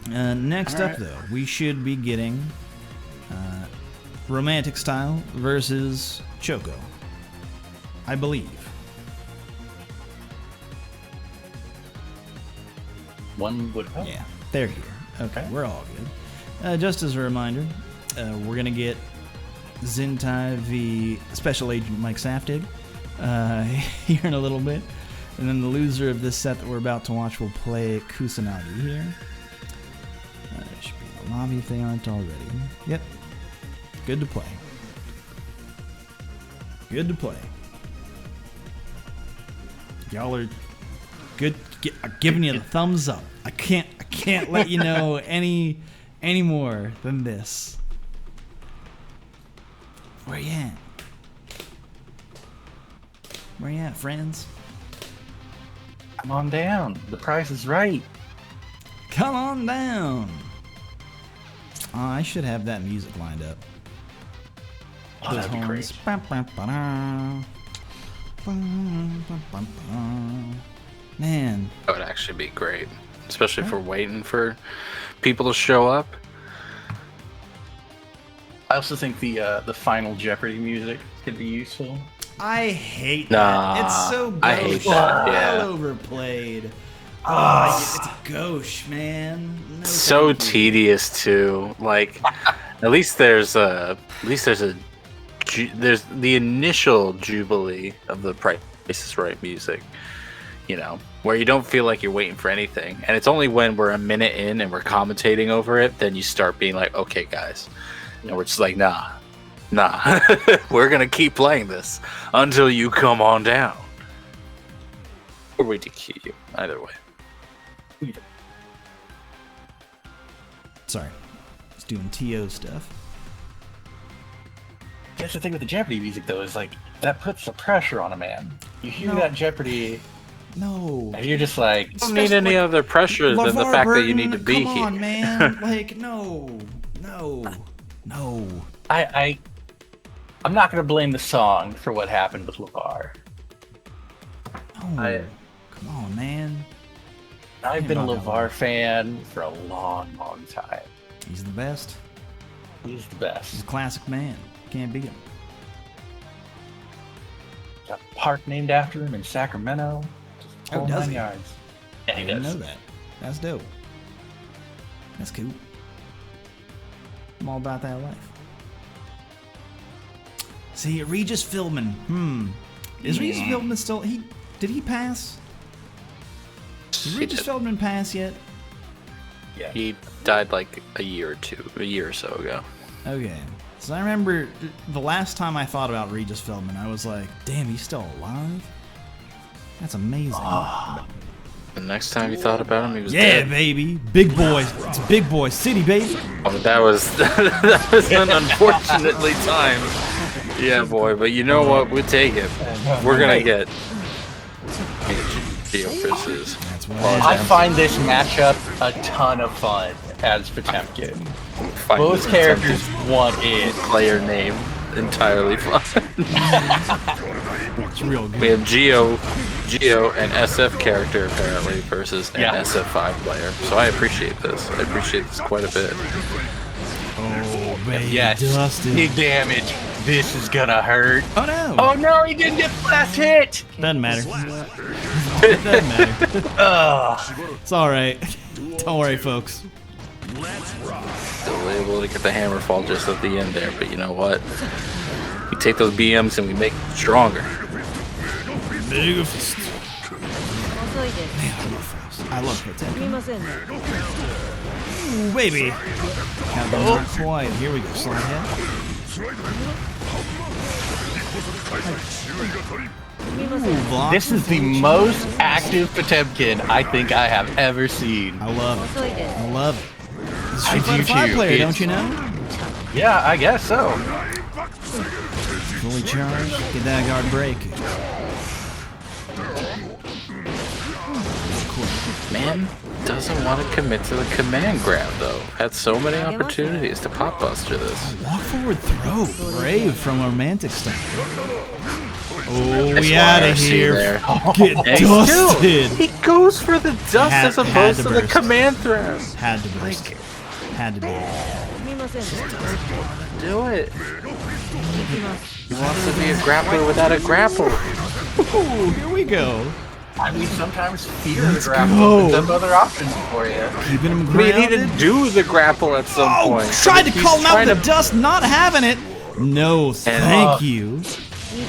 Next up, though, we should be getting Romantic Style versus Choco. I believe. One would hope. Yeah, they're here. Okay, we're all good. Just as a reminder, we're going to get Zentai v. Special Agent Mike Saftig here in a little bit. And then the loser of this set that we're about to watch will play Kusanagi here. It should be in the lobby if they aren't already. Yep. Good to play. Good to play. Y'all are good. I'm giving you the thumbs up. I can't let you know any more than this. Where you at? Where you at, friends? Come on down. The price is right. Come on down. I should have that music lined up. Oh, that'd be great. Man. That would actually be great, especially if we're waiting for people to show up. I also think the final Jeopardy music could be useful. I hate that. It's so gauche. I hate that. Yeah. Well overplayed. Oh, it's gauche, man. No, So thank you. tedious too. Like, at least there's the initial jubilee of the Price is Right music. You know, where you don't feel like you're waiting for anything, and it's only when we're a minute in and we're commentating over it, then you start being like, okay, guys, and we're just like, nah, we're gonna keep playing this until you come on down, or we DQ you. Either way. Sorry. It's doing TO stuff. That's the thing with the Jeopardy music, though, is like that puts the pressure on a man. You hear that Jeopardy No. And you're just like, You don't need any other pressure than the LeVar fact that you need to Burton, be come here. on, man. Like, no. I'm not gonna blame the song for what happened with LeVar. No. Come on, man. I've been a Not that long. LeVar fan for a long, long time. He's the best. He's the He's best. a classic man. Can't beat him. Got a park named after him in Sacramento. Oh, Whole does 9 he? yards. Yeah, I he didn't does. know that. That's dope. That's cool. I'm all about that life. See, Regis Philbin. Is Regis Philbin still? Did he pass? Did Regis Philbin pass yet? Yeah. He died like a year or so ago. Okay. So I remember the last time I thought about Regis Philbin, I was like, damn, he's still alive? That's amazing. The next time you thought about him, he was Yeah, dead. baby. Big boys. It's a big boy city, baby. Oh, that was an unfortunately timed. Yeah, boy. But you know what? We take it. We're gonna get versus. That's what I find this matchup a ton of fun as Potemkin. Both characters want it. Player name entirely fun. It's real We good. have Geo an SF character apparently versus an Yeah. SF5 player. So I appreciate this. I appreciate this quite a bit. Oh, baby. Yes. Dustin. Big damage. This is gonna hurt. Oh, no. Oh no, he didn't get the last hit! Doesn't matter. Doesn't matter. Ugh. It's alright. Don't worry, folks. Still able to get the hammer fall just at the end there, but you know what? We take those BMs and we make them stronger. Big fist. 遅いです Man, I love fast. I love すみ Potemkin. ませんね Ooh, baby. Have been not quite. Here we go. Slide head. すみません Ooh, block. This is the most active Potemkin I think I have ever seen. I love it. 遅いです I love it. He's a I Street do Fighter 5 too. player, It's- don't you know? Yeah, I guess so. Fully charged. Get that guard break. Man doesn't want to commit to the command grab though. Had so many opportunities to pop buster this. Walk forward throw. Brave from Romantic Style. Oh, Nice we out of YRC here. there. Get And still, dusted. he goes for the dust Had- as had opposed to to the burst. command thrust. Had to burst. Had to be. すみませんね Do it. 行きます He wants to be a grappler without a grapple. Ooh, here we go. I mean, sometimes fear Let's the grapple go. opens up other options for you. Keeping him I mean, he grounded. didn't do the grapple at some Oh, point. tried to He's call him out trying the to- dust, not having it. No, thank you.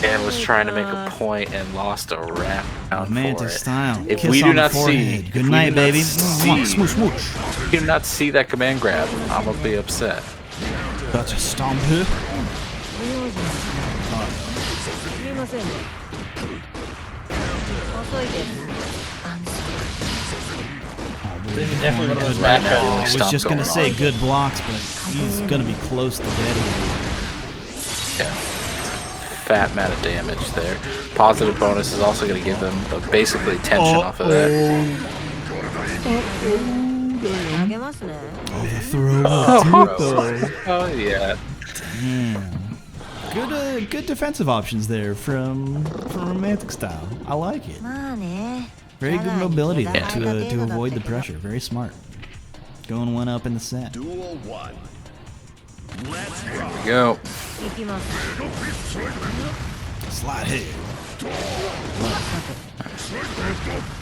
And was trying to make a point and lost a round Romantic for it. Style. If Kiss we on do the not forehead. see, Good if we night, do not baby. see- Smooch, smooch. If we do not see that command grab, I'm gonna be upset. That's a stomp here. すみませんね遅いです This is definitely one of those I matchups. was just gonna say good blocks, but he's gonna be close to dead. Yeah. Fat amount of damage there. Positive bonus is also going to give them basically tension off of that. 投げますね Throw. Oh yeah. Good defensive options there from Romantic Style. I like it. まあね Very good mobility there Yeah. to avoid the pressure. Very smart. Going one up in the set. Duel 1. Let's Here rock. we go. 行きます Slide head.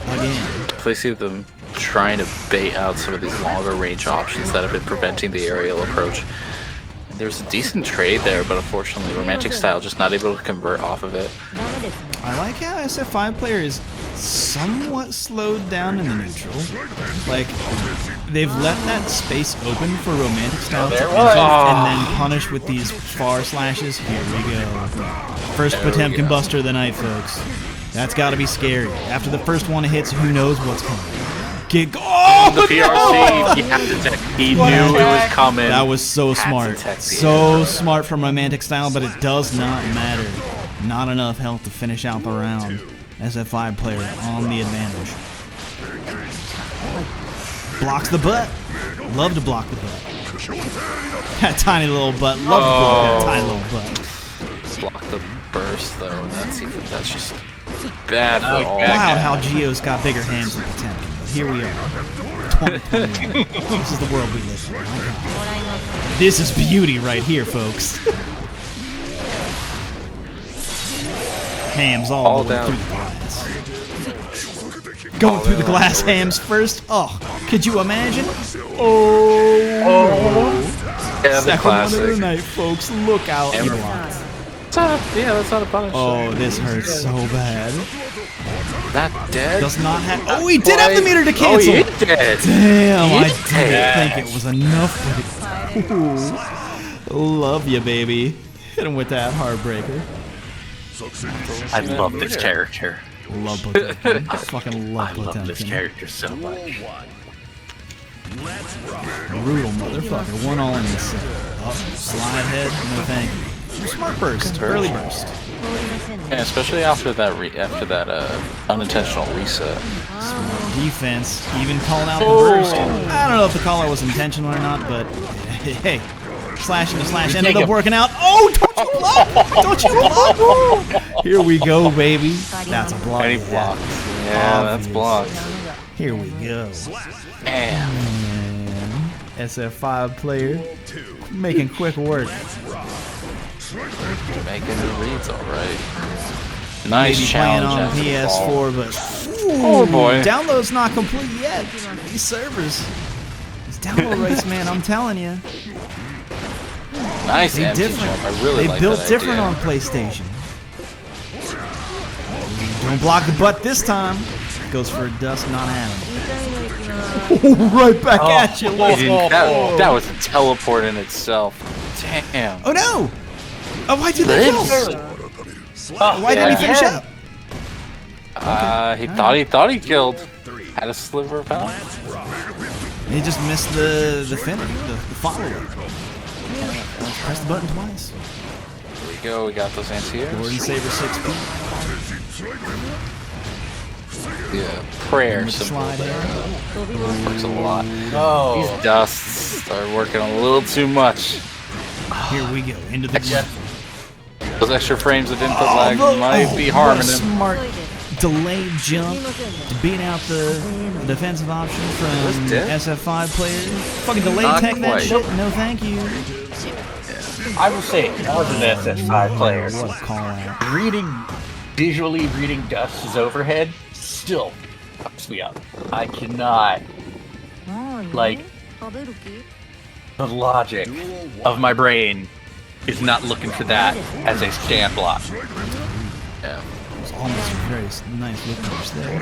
Again. Please see them trying to bait out some of these longer range options that have been preventing the aerial approach. There's a decent trade there, but unfortunately, Romantic Style just not able to convert off of it. ダメですね I like how SF5 player is somewhat slowed down in the neutral. Like, they've let that space open for Romantic Style to there it enter was. and then punish with these far slashes. Here we go. First There we Potemkin go. Buster of the night, folks. That's got to be scary. After the first one hits, who knows what's coming. Get oh, The PRC, he had to tech. He knew it was coming. That was so Had to smart. tech the So end. smart from Romantic Style, but it does not matter. Not enough health to finish out the round. SF5 player on the advantage. Blocks the butt. Love to block the butt. That tiny little butt. Love to block that tiny little butt. Block the burst though. That's just bad for all. Wow, how Geo's got bigger hands than Potemkin. But here we are. 2021. This is the world we live in. My God. This is beauty right here, folks. Hams all the way through the glass. Going through the glass, Hams first. Oh, could you imagine? Yeah, the Second classic. one of the night, folks. Look out. He blocked. That's not a punish. Oh, this hurts so bad. That dead? Does not have. Oh, he did have the meter to cancel. Oh, he did. Damn, I He didn't did. think it was enough. But love you, baby. Hit him with that heartbreaker. I love this character. Love Potemkin. I fucking love I love this Potemkin. character so much. Brutal motherfucker. 1 all in this set. Oh, slide head. No thank you. Smart burst. Early burst. Yeah, especially after that unintentional reset. Smart defense. Even calling out the burst. I don't know if the caller was intentional or not, but hey. Slashing the slash ended up working out. Oh, don't you block! Don't you block! Here we go, baby. That's a block. And he blocked. Yeah, that's blocked. Here we go. Damn. Man, SF5 player making quick work. Making the reads alright. Nice Maybe challenge. playing on PS4, but oh boy, download's not complete yet. These servers, these download rates, man. I'm telling you. Nice They empty different. jump. I really they like built that different idea. on PlayStation. Don't block the butt this time. Goes for a dust, not having. Right back at you. That was a teleport in itself. Damn. Oh no! Oh, why did they kill? Why didn't he finish up? He thought he killed. Had a sliver of health. He just missed the finish, the follow-up. Press the button twice. Here we go. We got those anti-airs. Gordon Saber 6P. Yeah. Prayer With the symbol slide there. head. Works a lot. Oh, These dusts are working a little too much. Here we go, into the Those extra frames of input lag might be harming him. Smart delayed jump to beat out the defensive option from SF5 player. Fucking delayed Not tech that quite. shit. No, thank you. I will say, I was an SS5 player. What a call out. Visually reading Dust's overhead still fucks me up. I cannot, like, the logic of my brain is not looking for that as a stand block. Yeah. It was almost a very nice whip punch there.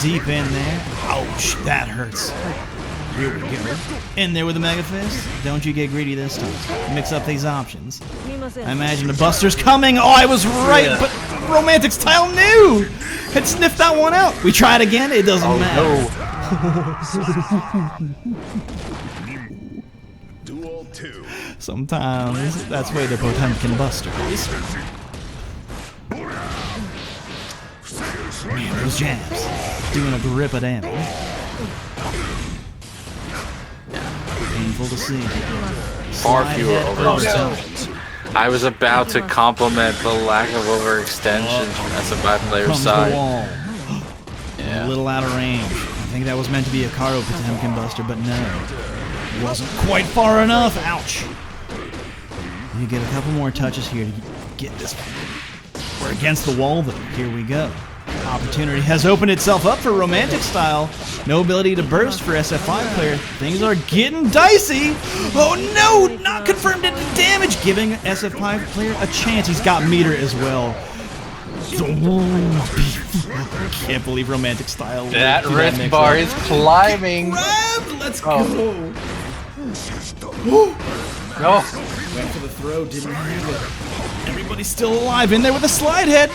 Deep in there. Ouch, that hurts. Here we go. In there with the Mega Fist. Don't you get greedy this time. Mix up these options. I imagine the Buster's coming. Oh, I was right, but Romantic Style knew! Had sniffed that one out. We try it again, it doesn't matter. Duel 2. Sometimes that's where the Potemkin Buster is. Man, those jabs. Doing a grip of damage. Painful to see. Far Slide fewer head overextensions. I was about to compliment the lack of overextensions from SF5 player's Comes the side. wall. A Yeah. little out of range. I think that was meant to be a Karo Potemkin Buster, but no. It wasn't quite far enough. Ouch. You get a couple more touches here to get this. We're against the wall, though. Here we go. Opportunity has opened itself up for Romantic Style. No ability to burst for SF5 player. Things are getting dicey. Oh no! Not confirmed into damage, giving SF5 player a chance. He's got meter as well. Can't believe Romantic Style. That did risk mix bar up. is climbing. Grabbed! Let's go. No. Went for the throw, didn't have it. Everybody's still alive in there with a slide head.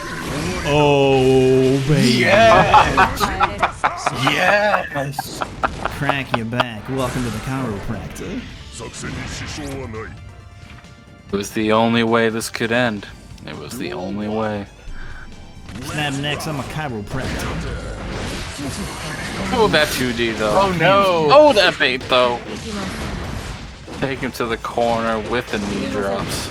Oh, baby. Yes. Yes. Crack you back. Welcome to the chiropractor. It was the only way this could end. It was the only way. Snap next, I'm a chiropractor. Oh, that 2D though. Oh no! Oh, that bait though. Take him to the corner with the knee drops.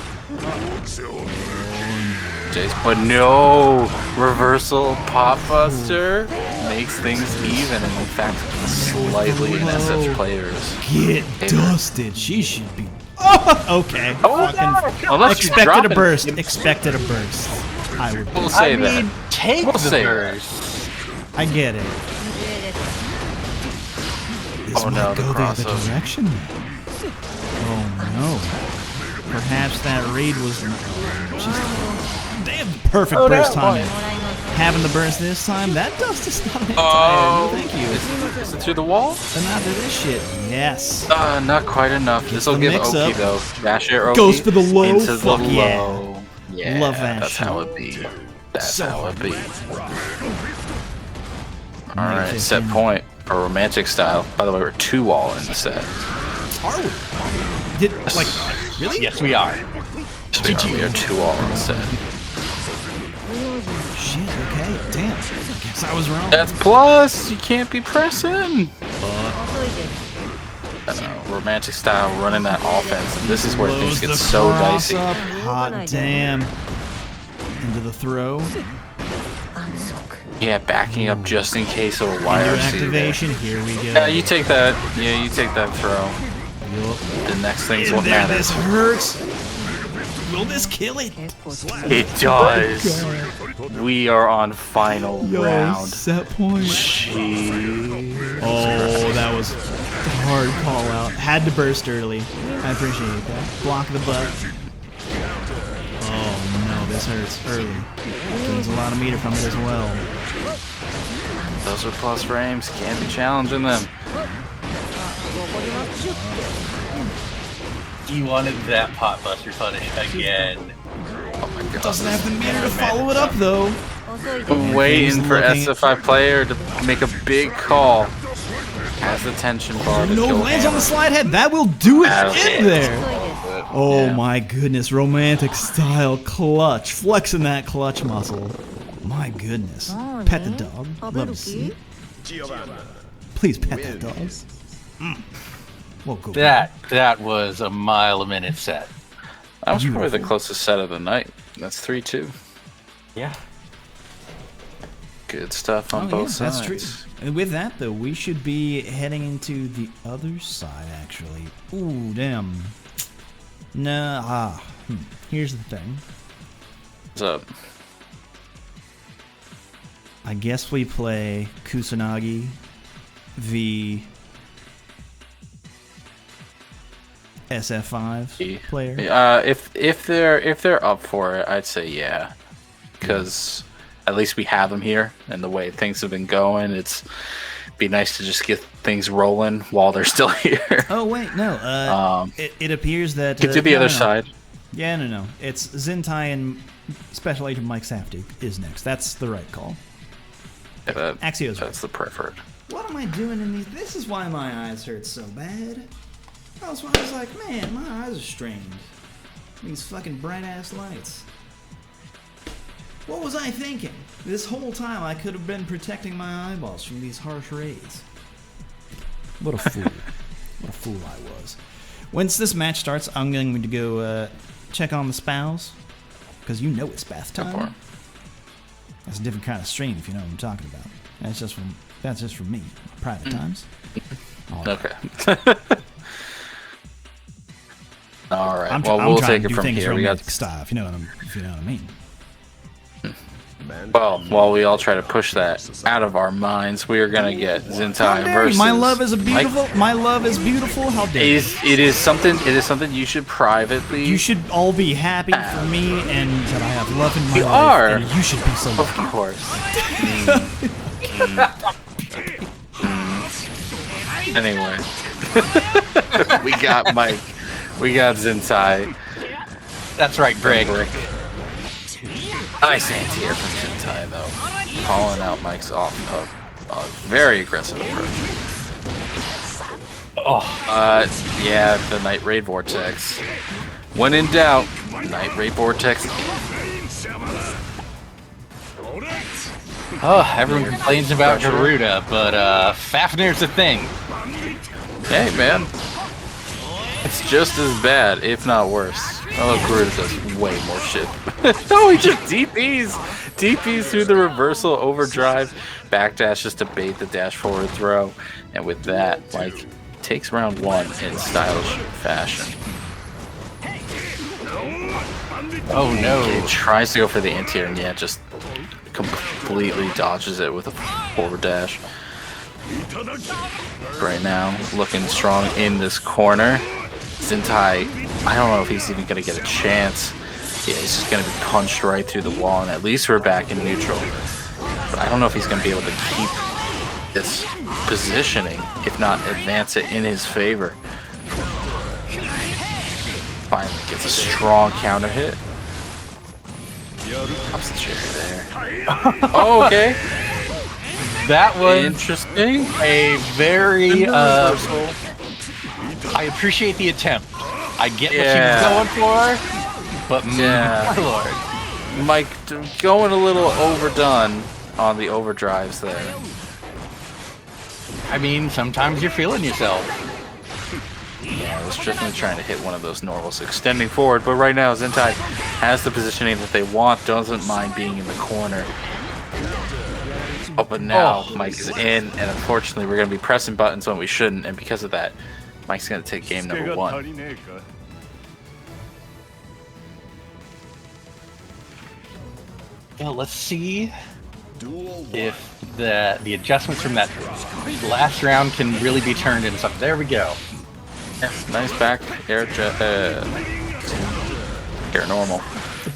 Jace, but no! Reversal pop buster makes things even, and in fact, slightly in SF players. Get dusted. She should be. Oh, okay. Oh, Fucking unless you drop expected a it. burst. Expected a burst. I would. We'll say that. Take We'll the say burst. I get it. This Oh, no, might the go the other crossover. direction now. Oh no. Perhaps that raid was. Damn, perfect burst timing. Having the burst this time, that dust is not an Oh, no, thank you. Is it through the wall? And not to this shit. Yes. Not quite enough. This will the give mix Oki up. though. Dash air Oki Goes for the low. into the Fuck yeah. low. Yeah, Love that that's shit. how it be. That's So how it be. Make Alright, this set in. point or romantic style. By the way, we're 2 all in the set. Are we? Did like really? Yes, we are. We are 2 all in the set. Shit. Okay. Damn. I guess I was wrong. That's plus. You can't be pressing. Romantic style running that offense. And this is where Blows things get the so cross dicey. up. Hot damn. Into the throw. Yeah, backing up just in case of a Into YRC. there. activation. Here we go. Yeah, you take that. Yeah, you take that throw. Yup. The next thing's And what there, matters. this hurts. Will this kill it? It does. We are on final round. Set point. Jeez. Oh, that was a hard call out. Had to burst early. I appreciate that. Block the butt. Oh no, this hurts early. Gains a lot of meter from it as well. Those are plus frames. Can't be challenging them. You wanted that pot buster punish again. Oh my god. Doesn't have the meter to follow it up though. I'm waiting for looking- SF5 player to make a big call. Has the tension bar to No, kill lands on the Hammer. slide head. That will do it That'll in hit. there. Oh Yeah. my goodness, romantic style clutch. Flexing that clutch muscle. My goodness. Pet the dog. Love to see it. Please pet that dog. Well, go. That was a mile a minute set. That was probably the Beautiful. closest set of the night. That's 3-2. Yeah. Good stuff on Oh, both yeah, sides. that's true. And with that, though, we should be heading into the other side, actually. Ooh, damn. Nah, Here's the thing. What's up? I guess we play Kusanagi v SF5 player. If they're up for it, I'd say yeah, because at least we have them here, and the way things have been going, it's be nice to just get things rolling while they're still here. Oh wait, no. It appears that Get to the no, other no. side. Yeah, no. It's Zentai and Special Agent Mike Safdie is next. That's the right call. Axio's right. That's the preferred. What am I doing in these? This is why my eyes hurt so bad. That's why I was like, man, my eyes are strained. These fucking bright ass lights. What was I thinking? This whole time I could have been protecting my eyeballs from these harsh rays. What a fool. What a fool I was. Once this match starts, I'm going to go check on the spouse. Because you know it's bath Go for it. time. That's a different kind of stream, if you know what I'm talking about. That's just for me. Private times. All right. Okay. All right. I'm Well, I'm we'll trying take to it do from things here. We romantic got. style, if you know what I mean. Well, while we all try to push that out of our minds, we are gonna get How Zentai dare you? versus. My love is Mike. beautiful. My love is beautiful. How dare you? It is something. It is something you should privately. You should all be happy for me and that I have love in my You life. are. And you should be so Of lucky. course. Anyway, we got Mike. We got Zentai. That's right, Greg. Nice anti-air from Zentai, though. Calling out Mike's off a very aggressive approach. Yeah, the Night Raid Vortex. When in doubt, Night Raid Vortex Oh, everyone complains about Garuda, but Fafnir's a thing. Hey, man. It's just as bad, if not worse. Oh, Garuda does way more shit. Oh, he just DPs through the reversal overdrive. Backdash just to bait the dash forward throw. And with that, Mike takes round 1 in stylish fashion. Oh no. He tries to go for the anti-air and yeah, just completely dodges it with a forward dash. Right now, looking strong in this corner. Zintai, I don't know if he's even going to get a chance. Yeah, he's just going to be punched right through the wall, and at least we're back in neutral. But I don't know if he's going to be able to keep this positioning, if not advance it in his favor. Finally gets a strong counter hit. Pops the chair there. Oh, okay. That was interesting. A very I appreciate the attempt. I get what she was going for, but my lord, Mike going a little overdone on the overdrives there. I mean, sometimes you're feeling yourself. Yeah, I was definitely trying to hit one of those normals extending forward, but right now Zintai has the positioning that they want, doesn't mind being in the corner. Oh, but now Mike is in, and unfortunately we're going to be pressing buttons when we shouldn't, and because of that, Mike's going to take game number 1. Well, let's see if the adjustments from that last round can really be turned into something. There we go. Yeah, nice back air normal.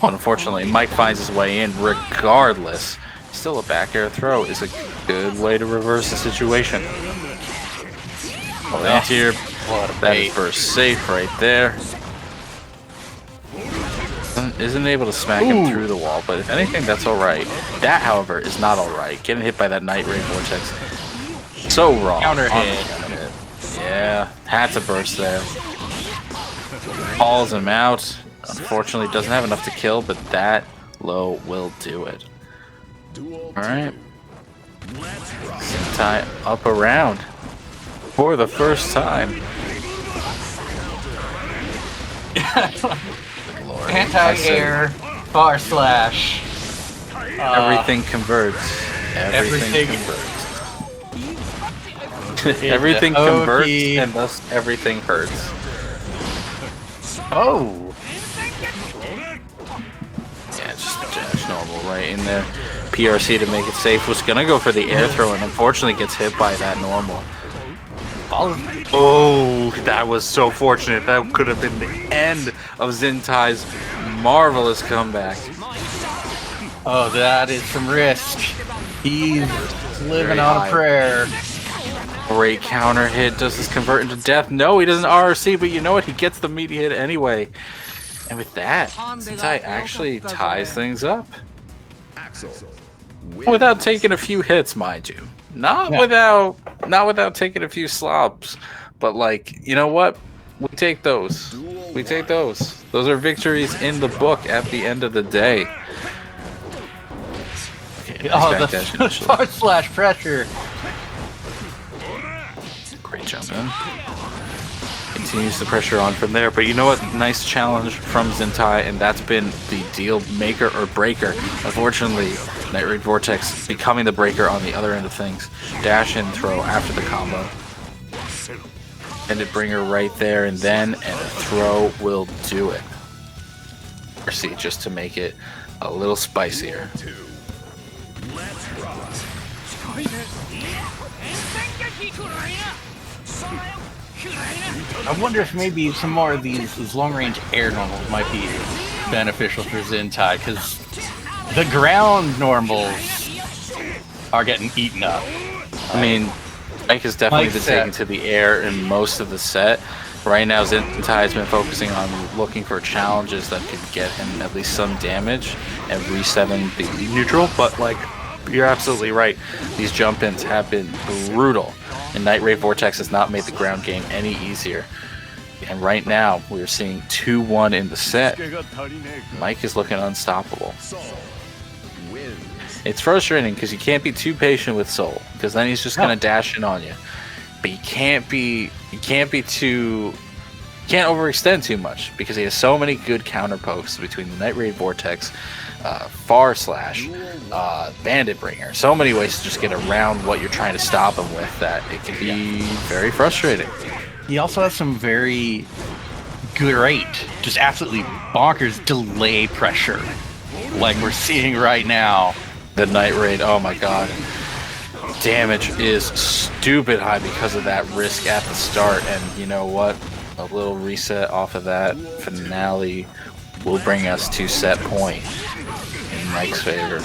But unfortunately, Mike finds his way in regardless. Still a back air throw is a good way to reverse the situation. Oh, anti-air, that is burst safe right there. Isn't able to smack him through the wall, but if anything, that's alright. That, however, is not alright. Getting hit by that Night Ray Vortex. So wrong. Counter hit. Yeah, had to burst there. Calls him out. Unfortunately, doesn't have enough to kill, but that low will do it. Alright. Zintai up around for the first time. Lord. Anti-air, bar slash. Everything converts. Everything converts. Everything converts, and thus everything hurts. Oh! Yeah, just dash normal right in there. PRC to make it safe was gonna go for the air throw and unfortunately gets hit by that normal. Oh, that was so fortunate. That could have been the end of Zintai's marvelous comeback. Oh, that is some risk. He's living on a prayer. Great counter hit. Does this convert into death? No, he doesn't RRC, but you know what? He gets the meaty hit anyway. And with that, Zintai actually ties things up. Without taking a few hits, mind you. Not without taking a few slobs. But like, you know what? We take those. We take those. Those are victories in the book at the end of the day. Okay, the forward slash pressure. Great jump in. Continues the pressure on from there, but you know what? Nice challenge from Zintai, and that's been the deal maker or breaker. Unfortunately, Night Raid Vortex becoming the breaker on the other end of things. Dash and throw after the combo. And it bring her right there and then, and a throw will do it. See, just to make it a little spicier. I wonder if maybe some more of these long-range air normals might be beneficial for Zintai, because the ground normals are getting eaten up. I mean, Mike has definitely been taken to the air in most of the set. Right now, Zintai has been focusing on looking for challenges that could get him at least some damage and resetting the neutral, but like, you're absolutely right. These jump-ins have been brutal. And Night Raid Vortex has not made the ground game any easier. And right now, we're seeing 2-1 in the set. Mike is looking unstoppable. It's frustrating because you can't be too patient with Soul, because then he's just gonna dash in on you. But you can't overextend too much, because he has so many good counter pokes between the Night Raid Vortex, Far Slash, Bandit Bringer. So many ways to just get around what you're trying to stop him with that it can be very frustrating. He also has some very great, just absolutely bonkers delay pressure, like we're seeing right now. The Night Raid, oh my god. Damage is stupid high because of that risk at the start, and you know what? A little reset off of that finale will bring us to set point in Mike's favor.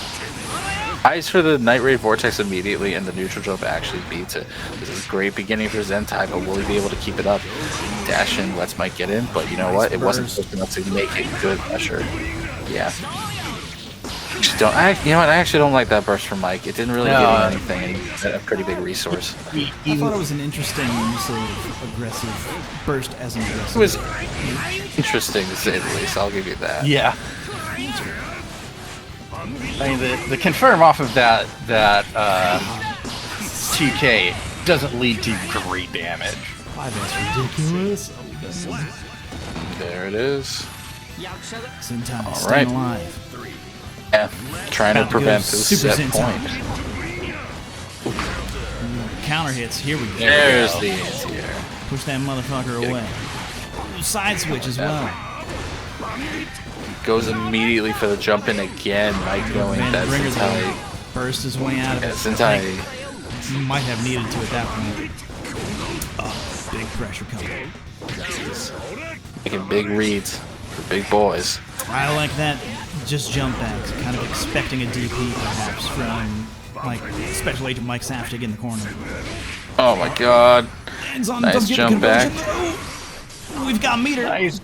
Eyes for the Night Raid Vortex immediately, and the neutral jump actually beats it. This is a great beginning for Zentai, but will he be able to keep it up? Dash in lets Mike get in, but you know what? It wasn't close enough to make it good pressure. Yeah. You know what? I actually don't like that burst from Mike. It didn't really give him anything, and he's a pretty big resource. I thought it was an interesting use of aggressive burst as an aggressive. It was interesting to say the least. I'll give you that. Yeah. I mean, the confirm off of that 2K doesn't lead to great damage. Why, that's ridiculous. There it is. Zentai All staying right. alive. Yeah, trying to prevent this Super set Zentai. point. Counter hits. Here we go. There's the anti-air. Push that motherfucker away. Side switch as well. Goes immediately for the jump in again. Mike knowing that Bringer Zentai. burst his way out of it. Zentai. Might have needed to at that point. Oh, big pressure coming. Making big reads for big boys. I like that. Just jump backs, kind of expecting a DP perhaps from like Special Agent Mike Saftig in the corner. Oh my god. Nice Nice jump back. We've got meter. Nice.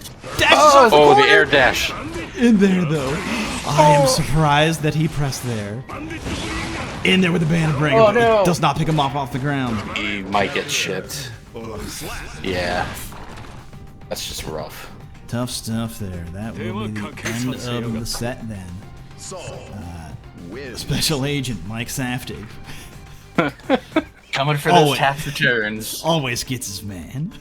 Oh, the air dash. In there though. I am surprised that he pressed there. In there with the Bandit Bringer, but it does not pick him off the ground. He might get shipped. Yeah. That's just rough. Tough stuff there. That will be the end of the set then. Special Agent Mike Saftig. Coming for those tax returns. Always gets his man.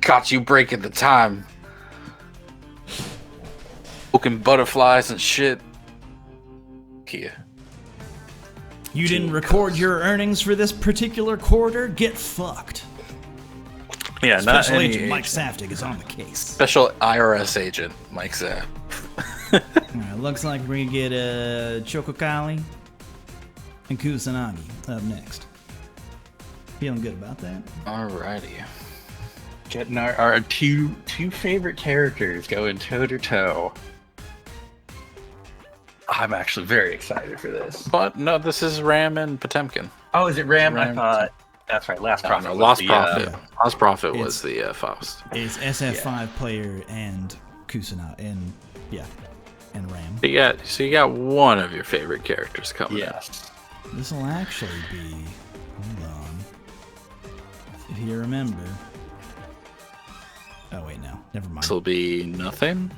Caught you breaking the time. Poking butterflies and shit. Here. You didn't record your earnings for this particular quarter? Get fucked. Yeah, not Special any Agent Mike agent. Saftig is on the case. Special IRS agent Mike Zapp. Alright, looks like we're gonna get Chocokali and Kusanagi up next. Feeling good about that? Alrighty. Getting our two favorite characters going toe to toe. I'm actually very excited for this. But no, this is Ram and Potemkin. Oh, is it Ram? Ram. I thought that's right. Last Prophet. No, was Lost the, Prophet. yeah. Lost Prophet was the Faust. It's SF5 player and Kusanagi and Ram. So you got one of your favorite characters coming Yes. This will actually be. Hold on. If you remember. Oh wait, no. Never mind. This will be nothing.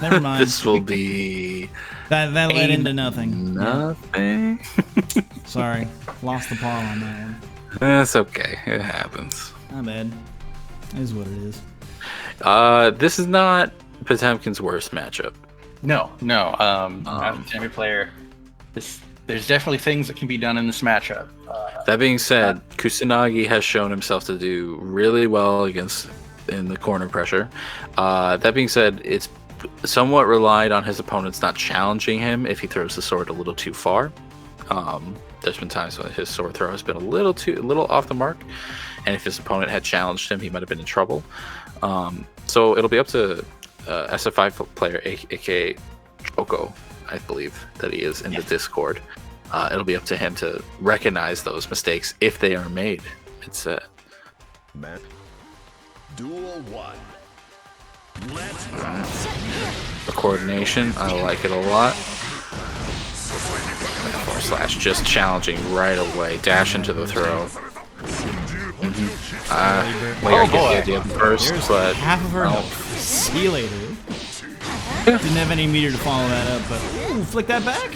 Never mind. This will be That led into nothing. nothing. Sorry, lost the paw on that one. That's okay. It happens. Not bad. It is what it is. This is not Potemkin's worst matchup. No. As a champion player, there's definitely things that can be done in this matchup. That being said, Kusanagi has shown himself to do really well in the corner pressure. That being said, it's somewhat relied on his opponents not challenging him if he throws the sword a little too far. There's been times when his sword throw has been a little off the mark, and if his opponent had challenged him, he might have been in trouble. So it'll be up to SF5 player, aka Choco, I believe that he is in the Discord. It'll be up to him to recognize those mistakes if they are made. It's Man. Duel 1. Let's go. the coordination. I like it a lot. Forward slash just challenging right away. Dash into the throw. I get the idea first, but Half of her health. See you later. Didn't have any meter to follow that up, but ooh, flick that back.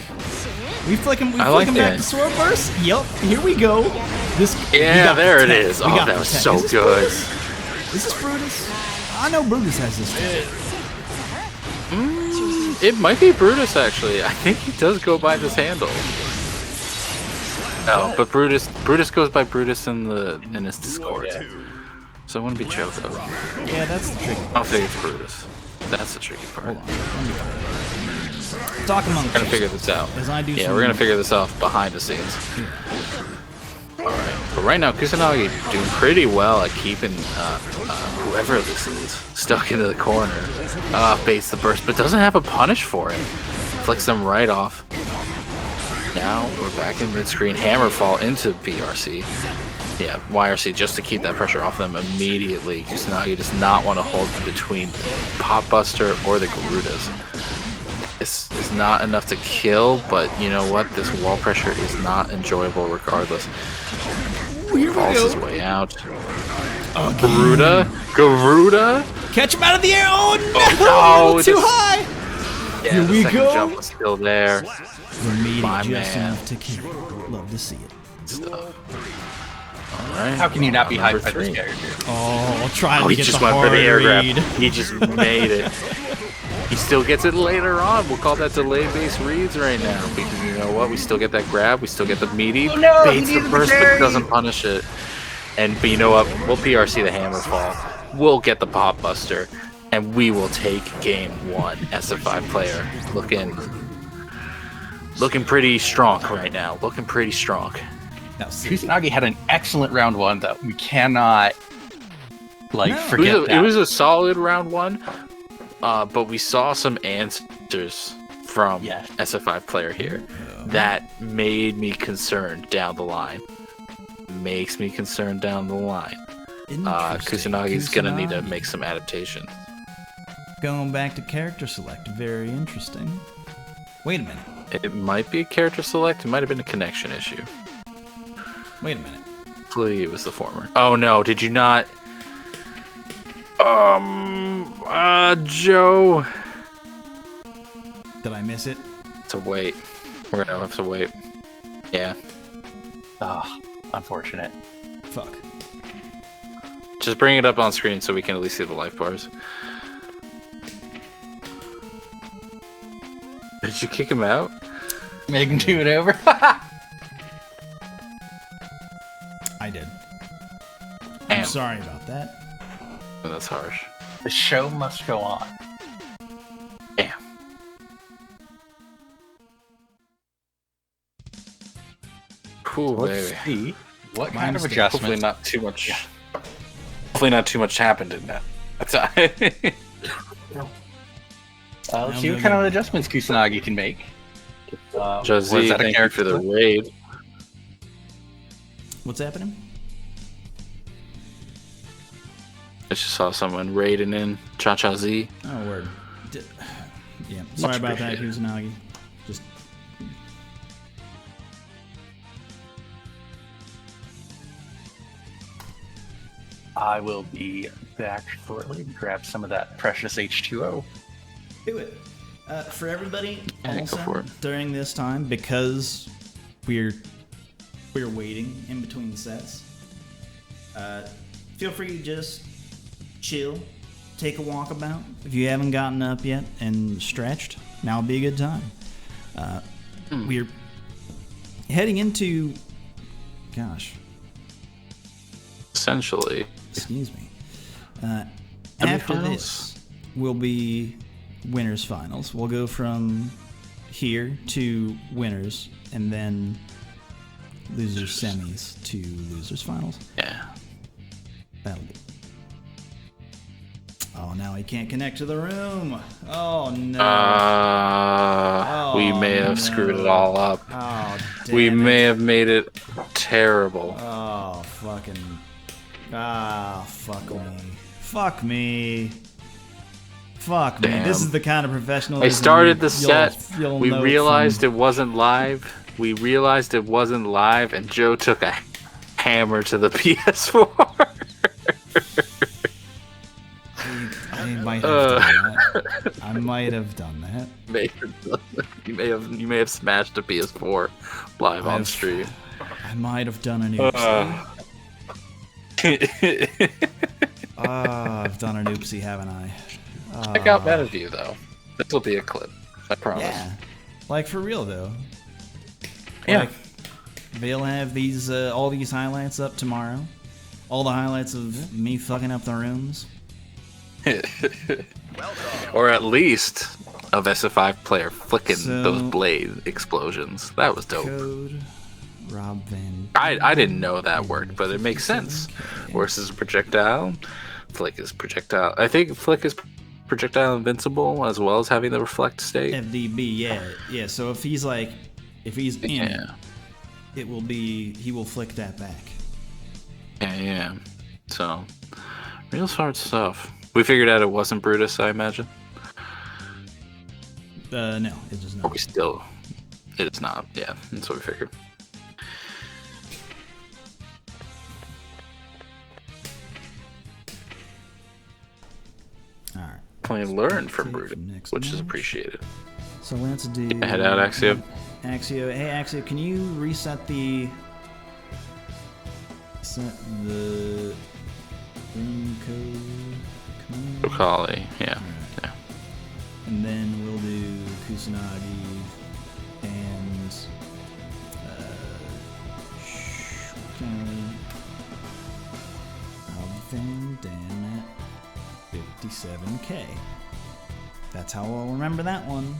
We flick him like back it. to sword burst. Yup, here we go. Yeah, there it is. Oh, that was so good. Is this Brutus? I know Brutus has this thing. It might be Brutus, actually. I think he does go by this handle. No, but Brutus goes by Brutus in his Discord. So it wouldn't be Choco. Yeah, that's the tricky I don't think it's Brutus. That's the tricky part. Talk among We're gonna figure this out. As I do We're gonna figure this out behind the scenes. Alright, but right now Kusanagi doing pretty well at keeping whoever this is stuck into the corner. Baits the burst, but doesn't have a punish for it. Flicks them right off. Now we're back in mid-screen. Hammerfall into BRC. Yeah, YRC just to keep that pressure off them immediately. Kusanagi does not want to hold between Pop Buster or the Garudas. This is not enough to kill, but you know what? This wall pressure is not enjoyable regardless. Falls his way out. Garuda? Catch him out of the air! Oh no! Oh, Too high! Yeah, Here the we second go! jump was still there. We're meeting My just man. enough to kill. Love to see it. Stuff. Alright. How can you not be hyped by Number this 3. character? Oh, I'll try Oh, to he get just the went for hard the air grab. read. He just made it. He still gets it later on. We'll call that delay-based reads right now. Because you know what? We still get that grab. We still get the meaty. Oh, no, he Baits the needed the burst, but carry. doesn't punish it. But you know what? We'll PRC the Hammerfall. We'll get the Pop Buster. And we will take game 1 as a 5 player. Looking pretty strong right now. Looking pretty strong. Now, see, Kusanagi had an excellent round 1, though. We cannot forget It that. was a solid round 1. But we saw some answers from SF5 player here that made me concerned down the line. Makes me concerned down the line. Kusanagi's gonna need to make some adaptations. Going back to character select, very interesting. Wait a minute. It might be a character select. It might have been a connection issue. Wait a minute. Hopefully it was the former. Oh no! Did you not? Joe. Did I miss it? To wait. We're gonna have to wait. Yeah. Unfortunate. Fuck. Just bring it up on screen so we can at least see the life bars. Did you kick him out? Make him do it over. I did. I'm Damn. sorry about that. That's harsh. The show must go on. Damn. Cool, Let's baby. see what My kind of mistake. Hopefully adjustments. not too much. Hopefully not too much happened in that. That's Let's see what kind of adjustments Kusanagi can make. Was Jazzy, that a thank you for character the select? raid. What's happening? I just saw someone raiding in Cha-Cha Z. Oh, word. Yeah, sorry about that, appreciated. Kusanagi. Just... I will be back shortly to grab some of that precious H2O. Do it. For everybody, Yeah, go also, for it. during this time, because we're waiting in between sets, feel free to just chill, take a walkabout. If you haven't gotten up yet and stretched, now would be a good time. We're heading into, gosh, Essentially. excuse me. After Semifinals? this will be winners finals. We'll go from here to winners, and then losers semis to losers finals. Yeah. That'll be. Oh, now he can't connect to the room. Oh no. We may have screwed it all up. Oh, damn We it. may have made it terrible. Oh, fucking. Ah, fuck me. Fuck me. Fuck me. Damn. This is the kind of professionalism. I started the you'll- set. you'll We know realized from- it wasn't live. And Joe took a hammer to the PS4. might have done that. I might have done that. You may have smashed a PS4 live on stream. I might have done an oopsie. I've done an oopsie, haven't I? Check out Metaview, though. This will be a clip. I promise. Yeah. Like, for real, though. Yeah. Like, they'll have these all these highlights up tomorrow. All the highlights of me fucking up the rooms. Or at least of SF5 player flicking those blade explosions. That was dope. Code Rob Van. I didn't know that worked, but it makes sense. Horse is a projectile. Flick is projectile. I think Flick is projectile invincible as well as having the reflect state. FDB, yeah. So if he's in, it will be, he will flick that back. Yeah. So, real smart stuff. We figured out it wasn't Brutus, I imagine. No, it does not. Or it is not. Yeah, that's what we figured. All right. Playing learn from Brutus, which is appreciated. So let's do. Head out, Axio. Axio, hey Axio, can you reset the room code? Okali, yeah. Right. Yeah. And then we'll do Kusanagi and Van Dam at 57k. That's how I'll remember that one.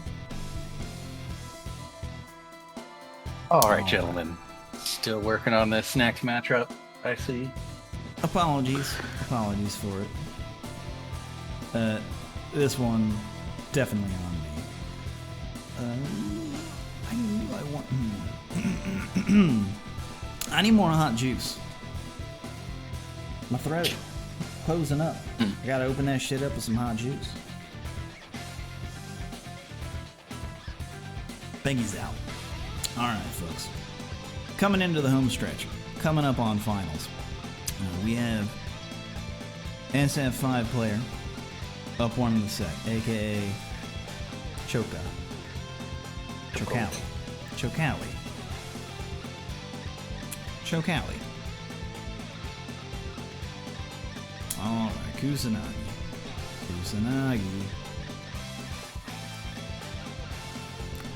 All right, gentlemen. Still working on this next matchup, I see. Apologies for it. This one definitely on me. I knew I want. I need more hot juice. My throat posing up. I gotta open that shit up with some hot juice. Peggy's out. All right, folks. Coming into the home stretch. Coming up on finals. We have SF5 player up one in the set, aka Choka. Chokawi. Alright, Kusanagi.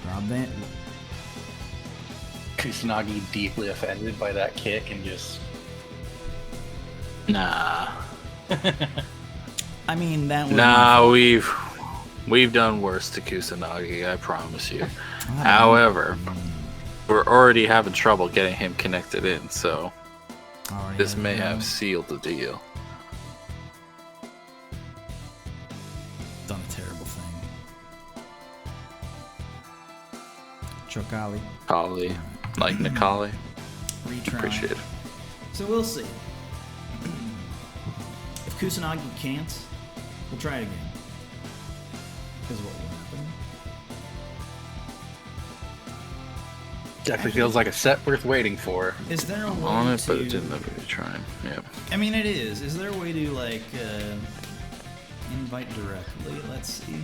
Rob Van. Kusanagi deeply offended by that kick and just... Nah. I mean, that was... Nah, we've done worse to Kusanagi, I promise you. However, we're already having trouble getting him connected in, so this may have sealed the deal. Done a terrible thing. Chokali. Kali, like Nikali. Retry. Appreciate it. So we'll see. If Kusanagi can't, we'll try it again. Because what will happen? Definitely feels like a set worth waiting for. Is there a way On it, to... but it didn't let me try. Yeah. I mean, it is. Is there a way to, like, invite directly? Let's see.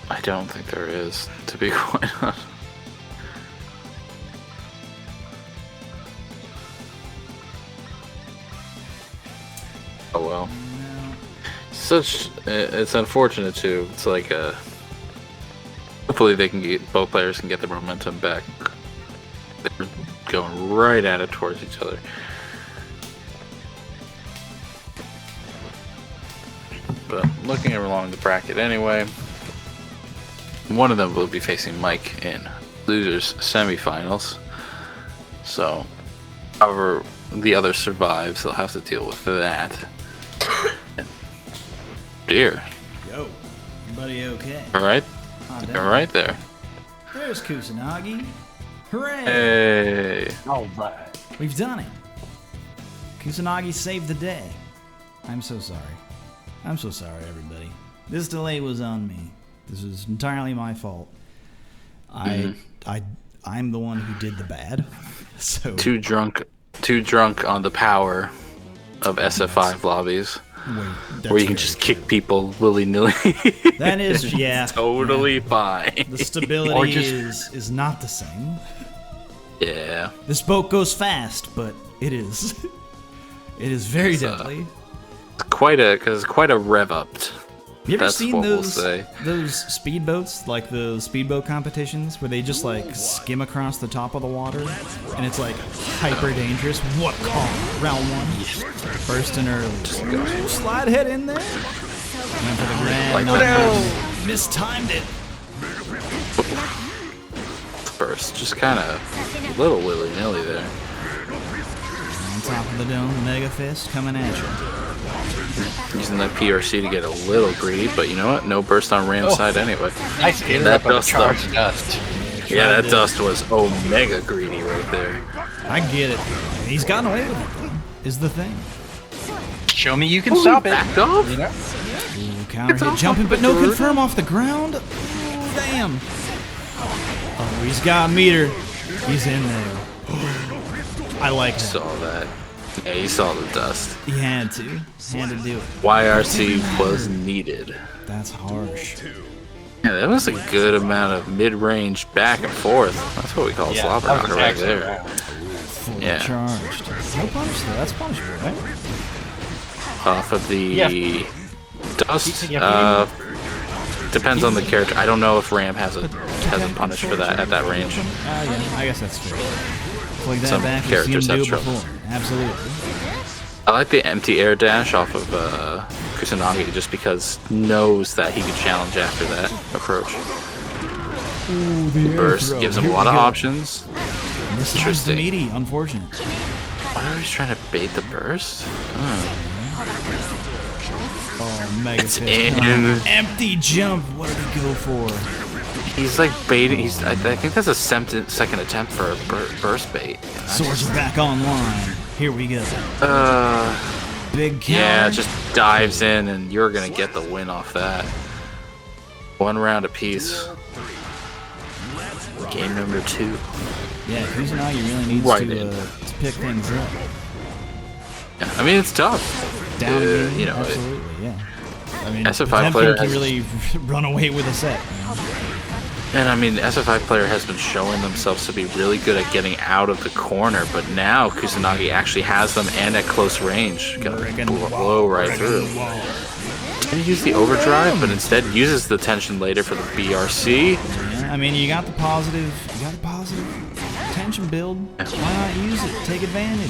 I don't think there is, to be quite honest. Oh well. No. It's unfortunate too. It's like hopefully both players can get the momentum back. They're going right at it towards each other. But looking along the bracket anyway, one of them will be facing Mike in losers semifinals. So, however the other survives, they'll have to deal with that. And, dear. Yo, everybody okay? All right. You're right there. There's Kusanagi. Hooray! Hey. All right. We've done it. Kusanagi saved the day. I'm so sorry. I'm so sorry, everybody. This delay was on me. This was entirely my fault. I'm the one who did the bad. So Too drunk on the power of SF5 lobbies. Wait, where you can just kick people willy-nilly. That is, yeah. Totally fine. The stability is not the same. Yeah. This boat goes fast, but it is very deadly. Quite a rev up. You ever That's seen what we'll those say. speedboats, like the speedboat competitions, where they just like skim across the top of the water, and it's like hyper dangerous? What call? Round one, bursting early. Ooh, slide head in there. Went for the grand, mistimed it. Burst, just kind of a little willy-nilly there. On top of the dome, Mega Fist coming at you. Using that PRC to get a little greedy, but you know what? No burst on Ram's side anyway. Nice That dust, charged dust. Yeah, that dust was omega greedy right there. I get it. He's gotten away with it, though, is the thing. Show me you can stop it. Backed off? You know? Ooh, counter hit jumping, but no confirm off the ground. Ooh, damn. Oh, he's got meter. He's in there. I like that. Saw that. Yeah, you saw the dust. He had to. Had to do it. YRC was needed. That's harsh. Yeah, that was a good amount of mid-range back and forth. That's what we call a slobber that was knocker right excellent there. round. Fully Yeah. charged. No punish though. That's punishable, right? Off of the dust. Yeah. Depends on the character. I don't know if Ram has a punish for that at that range. Yeah, I guess that's fair. Like that Some back, you've characters seen him have do it trouble. before. Absolutely. I like the empty air dash off of Kusanagi just because knows that he can challenge after that approach. Ooh, the air Burst throw. gives him Here a lot we of go. options. This is Interesting. meaty, unfortunate. Why are you trying to bait the burst? Oh, Mega Fist. in. Empty jump. What did he go for? He's like baiting. I think that's a second attempt for a burst bait. Swords are back online. Here we go. Big counter. Yeah, just dives in, and you're gonna get the win off that. One round apiece. Game number 2. Yeah, Kusanagi really needs Right to in. pick things up. Yeah, I mean, it's tough. Down game, you know, absolutely, yeah. I mean, SF5 Potemkin player can has- really run away with a set. You know? And I mean, the SF5 player has been showing themselves to be really good at getting out of the corner, but now Kusanagi actually has them and at close range. Gonna blow right through. Didn't use the overdrive, but instead uses the tension later for the BRC. Yeah, I mean, you got the positive tension build. Why not use it? Take advantage.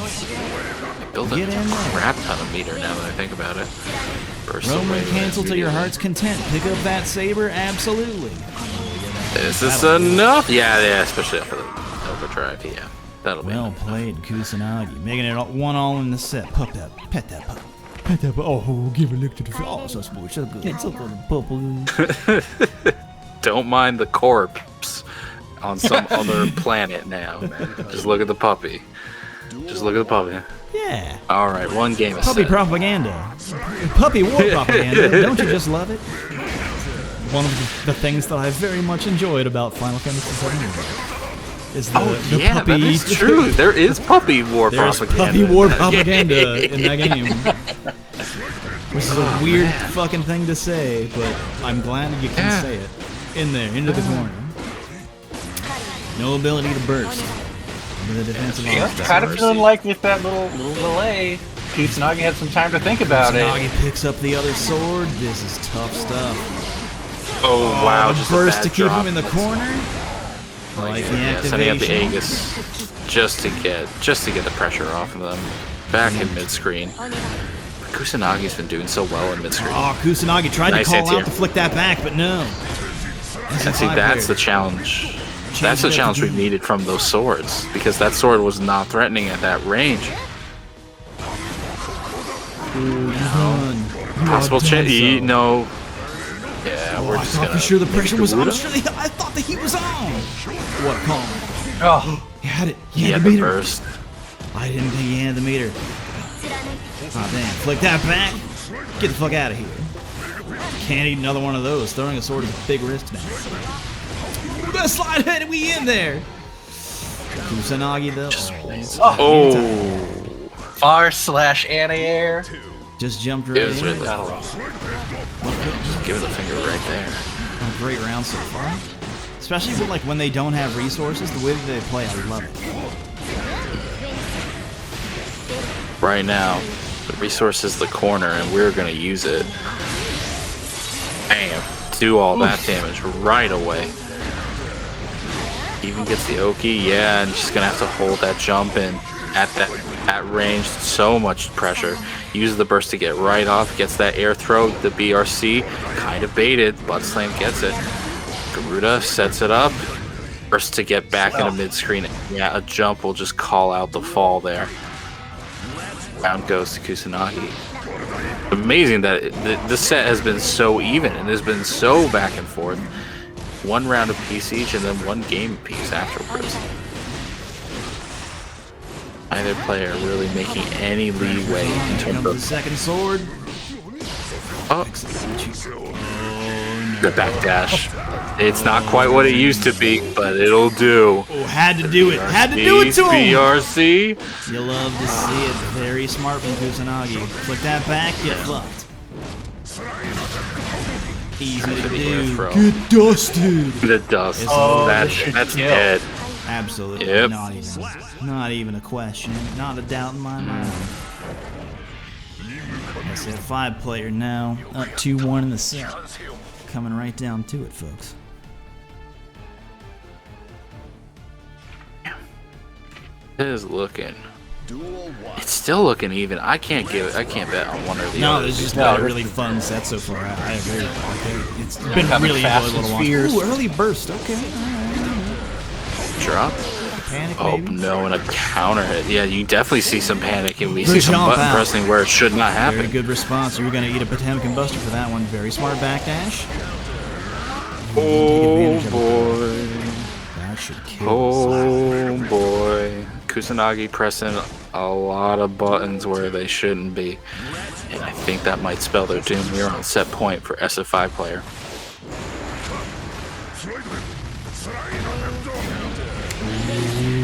Building Get in a there. crap ton of meter now that I think about it. Burst Roam away and with cancel that to your meter. heart's content. Pick up that saber, absolutely. Is this enough? Yeah, especially after the overdrive. Yeah, that'll be Well enough. played, Kusanagi. Making it 1-all in the set. Pet that pup. Pet that pup. Oh, give a lick to the oh, so smooth. So good. So good. Don't mind the corpse on some other planet now. Just look at the puppy. Just look at the puppy. Yeah. All right, one game is Puppy set. propaganda. Puppy war propaganda. Don't you just love it? One of the things that I very much enjoyed about Final Fantasy VII is the Yeah, puppy. that is true. There is puppy war There's propaganda. puppy war propaganda in that game. Which is a weird fucking thing to say, but I'm glad you can say it. In there, into the corner. No ability to burst. Into the defensive Yeah, offense. kind of feeling like with that little delay, Kusanagi had some time to think about Kusanagi it. picks up the other sword. This is tough stuff. Oh wow, the just burst a bad to keep drop. him in the corner. I like the Yeah, sending out the activation. Aegis just to get the pressure off of them. Back in mid screen. Kusanagi's been doing so well in mid screen. Oh, Kusanagi tried Nice to call anti-air. out to flick that back, but no. And see, that's the challenge. That's the challenge we needed from those swords, because that sword was not threatening at that range. Possible chance? No. Yeah, we're I just thought gonna. for sure the pressure was on. Garuda? I thought the heat was on. What call? Oh, He had it. He He had had the the meter. burst. I didn't think he had the meter. Oh damn! Flick that back. Get the fuck out of here. Can't eat another one of those. Throwing a sword is a big risk now. The slide head, we in there. Kusanagi though. Oh. R/anti-air. Just jumped right It was in. really just give it a finger right there. A great round so far. Especially with, like, when they don't have resources, the way that they play, I love it. Right now, the resource is the corner, and we're gonna use it. Bam! Do all that damage right away. Even gets the Oki, yeah, and she's gonna have to hold that jump in at that range. So much pressure. Uses the burst to get right off. Gets that air throw. The BRC kind of baited. Butt slam gets it. Garuda sets it up. Burst to get back into mid screen. Yeah, a jump will just call out the fall there. Round goes to Kusanagi. Amazing that this set has been so even and has been so back and forth. One round of piece each and then one game piece afterwards. Neither player really making any leeway in terms The of second sword. the backdash. It's not quite what it used to be, but it'll do. Oh, had to do it. Had to do it to him. BRC. You love to see it. Very smart from Kusanagi. Flick that back, get fucked. Easy to do. Get dusted. The dust. Oh, That's dead. Absolutely. Yep. Not even a question. Not a doubt in my mind. It's a 5-player now. Up 2-1 in the set. Coming right down to it, folks. It is looking. It's still looking even. I can't bet on one or the No, other. it's just been a really fun set so far. I agree. Okay. It's been really fast enjoyable to and watch. fierce. Ooh, early burst. Okay. Drop. Panic, Oh baby. no, and a counter hit. Yeah, you definitely see some panic, and we Good see some jump button out. pressing where it should not Very happen. good response. You're going to eat a Potemkin Buster for that one. Very smart backdash. Oh boy. That should kill. Oh boy. Kusanagi pressing a lot of buttons where they shouldn't be. And I think that might spell their doom. We're on set point for SF5 player.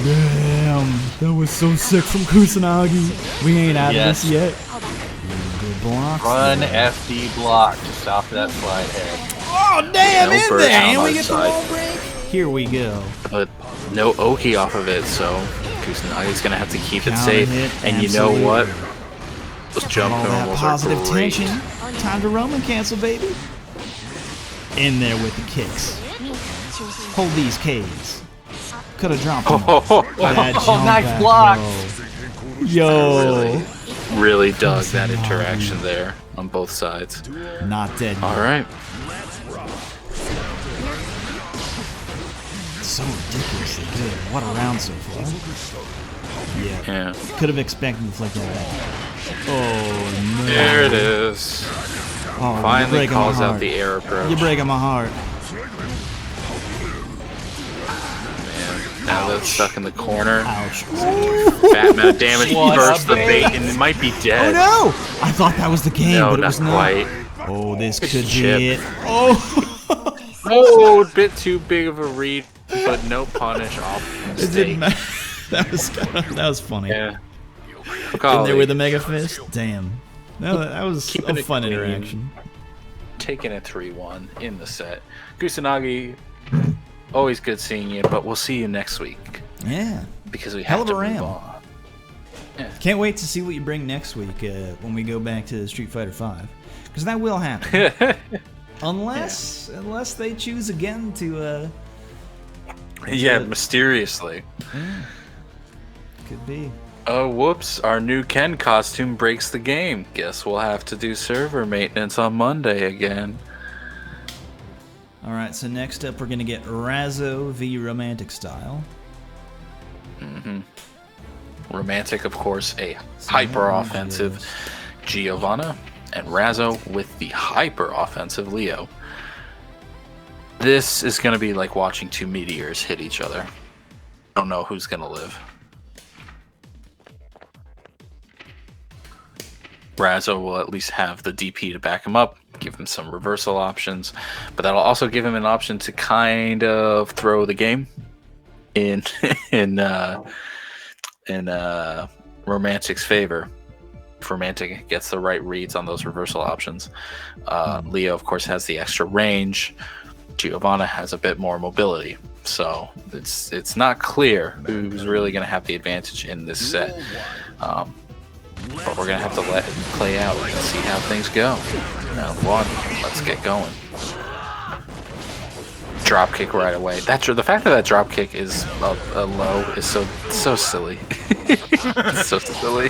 Damn, that was so sick from Kusanagi. We ain't out of Yes. this yet. Good blocks. Run FD block to stop that slide head. Oh, damn, No in burst there. on And we our get the side. wall break. Here we go. But no Oki off of it, so Kusanagi's gonna have to keep it Counter safe. hit, And you know what? absolutely. Those jump All that normals are positive great. tension. Time to Roman cancel, baby. In there with the kicks. Hold these Ks. Could have dropped them. That jump nice back, block. bro. Yo. Really dug that interaction there on both sides. Not dead yet. All right. So ridiculously good. What a round so far. Yeah. Yeah. Could have expected to flick that back. Oh, no. There it is. Oh, you're Finally breaking my calls out heart. the air approach. You're breaking my heart. Man, now that's stuck in the corner. Ouch. Fat amount of damage. What Burst a the bait. bait, and it might be Oh dead. no! I thought that was the game, No, but it not was not. quite. Oh, this could chip. be it. Oh! Oh, a bit too big of a read, but no punish off It mistake. didn't matter. That was funny. Yeah. In there with the mega fist. Damn. No, that was Keeping a it fun clean. interaction. Taking a 3-1 in the set. Kusanagi, always good seeing you, but we'll see you next week Yeah. because we Hell have of to a move ram. on. Can't wait to see what you bring next week when we go back to Street Fighter V, because that will happen. unless they choose again to. Yeah, mysteriously. Could be. Oh, whoops. Our new Ken costume breaks the game. Guess we'll have to do server maintenance on Monday again. All right. So next up, we're gonna get Razzo v Romantic Style. Romantic, of course, a hyper-offensive Giovanna, and Razzo with the hyper-offensive Leo. This is going to be like watching two meteors hit each other. I don't know who's going to live. Razzo will at least have the DP to back him up, give him some reversal options, but that'll also give him an option to kind of throw the game in Romantic's favor. if Romantic gets the right reads on those reversal options. Leo, of course, has the extra range. Giovanna has a bit more mobility. So it's not clear who's really going to have the advantage in this set. But we're going to have to let it play out and see how things go. Round one, let's get going. Drop kick right away. The fact that drop kick is a low is so silly. So silly.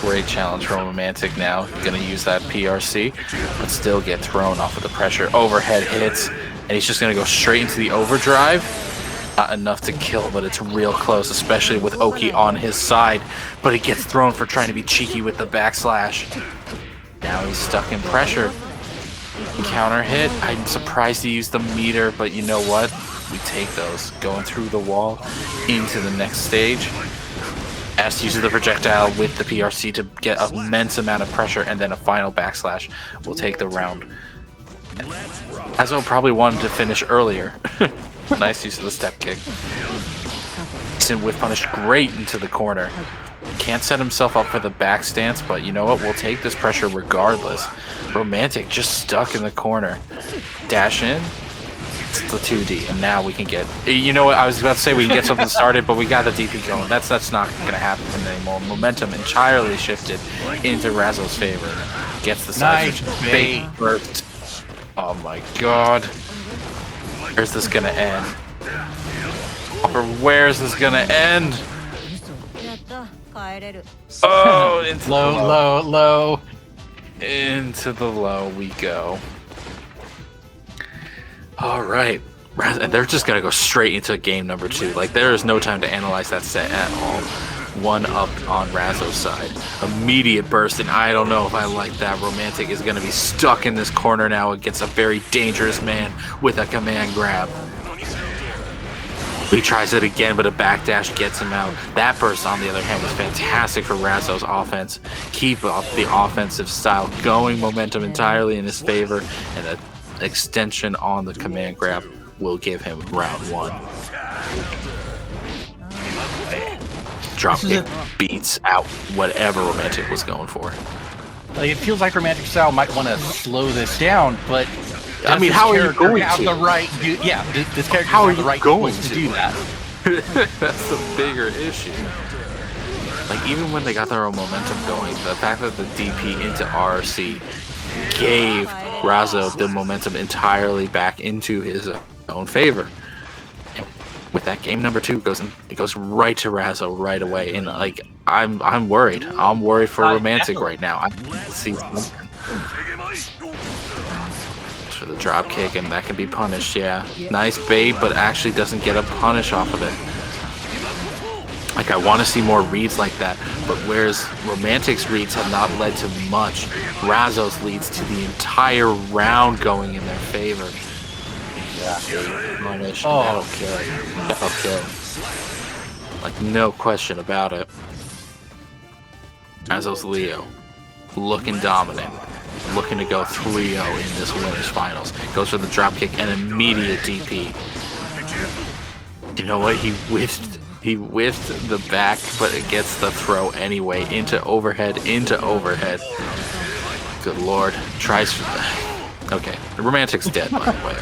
Great challenge from Romantic now. Gonna use that PRC, but still get thrown off of the pressure. Overhead hits, and he's just gonna go straight into the overdrive. Not enough to kill, but it's real close, especially with Oki on his side. But he gets thrown for trying to be cheeky with the backslash. Now he's stuck in pressure. Counter hit. I'm surprised he used the meter, but you know what? We take those. Going through the wall into the next stage. S uses the projectile with the PRC to get an immense amount of pressure, and then a final backslash will take the round. Azo probably wanted to finish earlier. Nice use of the step kick. With punish great into the corner. Can't set himself up for the back stance, but you know what? We'll take this pressure regardless. Romantic just stuck in the corner. Dash in. It's the 2D, and now we can get... You know what? I was about to say we can get something started, but we got the DP going. That's not going to happen anymore. Momentum entirely shifted into Razo's favor. Gets the side Nice bait burst. Oh my god. Where's this going to end? Or where's this going to end? Oh, into low. Into the low we go. All right. And they're just going to go straight into game number 2. Like, there is no time to analyze that set at all. 1 up on Razo's side. Immediate burst, and I don't know if I like that. Romantic is going to be stuck in this corner now against a very dangerous man with a command grab. He tries it again, but a backdash gets him out. That burst, on the other hand, was fantastic for Razo's offense. Keep up the offensive style going, momentum entirely in his favor, and an extension on the command grab will give him round 1. Dropkick beats out whatever Romantic was going for. Like, it feels like Romantic Style might want to slow this down, but I mean, how are you going have to? The right, this character How are has the you right going to to? do that. That's the bigger issue. Like, even when they got their own momentum going, the fact that the DP into RC gave Razo the momentum entirely back into his own favor. And with that, game number 2 it goes right to Razo right away, and like I'm worried. I'm worried for Romantic right now. I see something. For the drop kick, and that can be punished. Yeah, nice bait, but actually doesn't get a punish off of it. Like, I want to see more reads like that, but whereas Romantic's reads have not led to much, Razo's leads to the entire round going in their favor. Yeah, punish. That'll kill. That'll kill. Like, no question about it. Razo's Leo, looking dominant. Looking to go 3-0 in this winners finals. Goes for the dropkick and immediate DP. You know what? He whiffed the back, but it gets the throw anyway. Into overhead. Good lord. Tries for the... Okay. The Romantic's dead, by the way.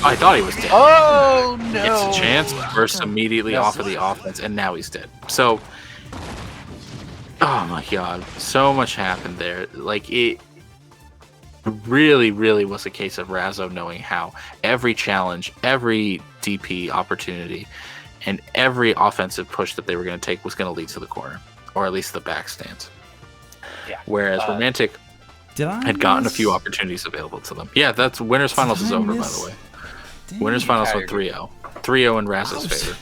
I thought he was dead. Oh, no. Gets a chance. Bursts immediately off of the offense, and now he's dead. So... Oh my god. So much happened there. Like, it really was a case of Razo knowing how every challenge, every DP opportunity, and every offensive push that they were going to take was going to lead to the corner, or at least the back stance. Yeah. Whereas Romantic had gotten a few opportunities available to them. Yeah, that's winners finals is over, by the way. Winners finals went 3-0. 3-0 in Razo's favor.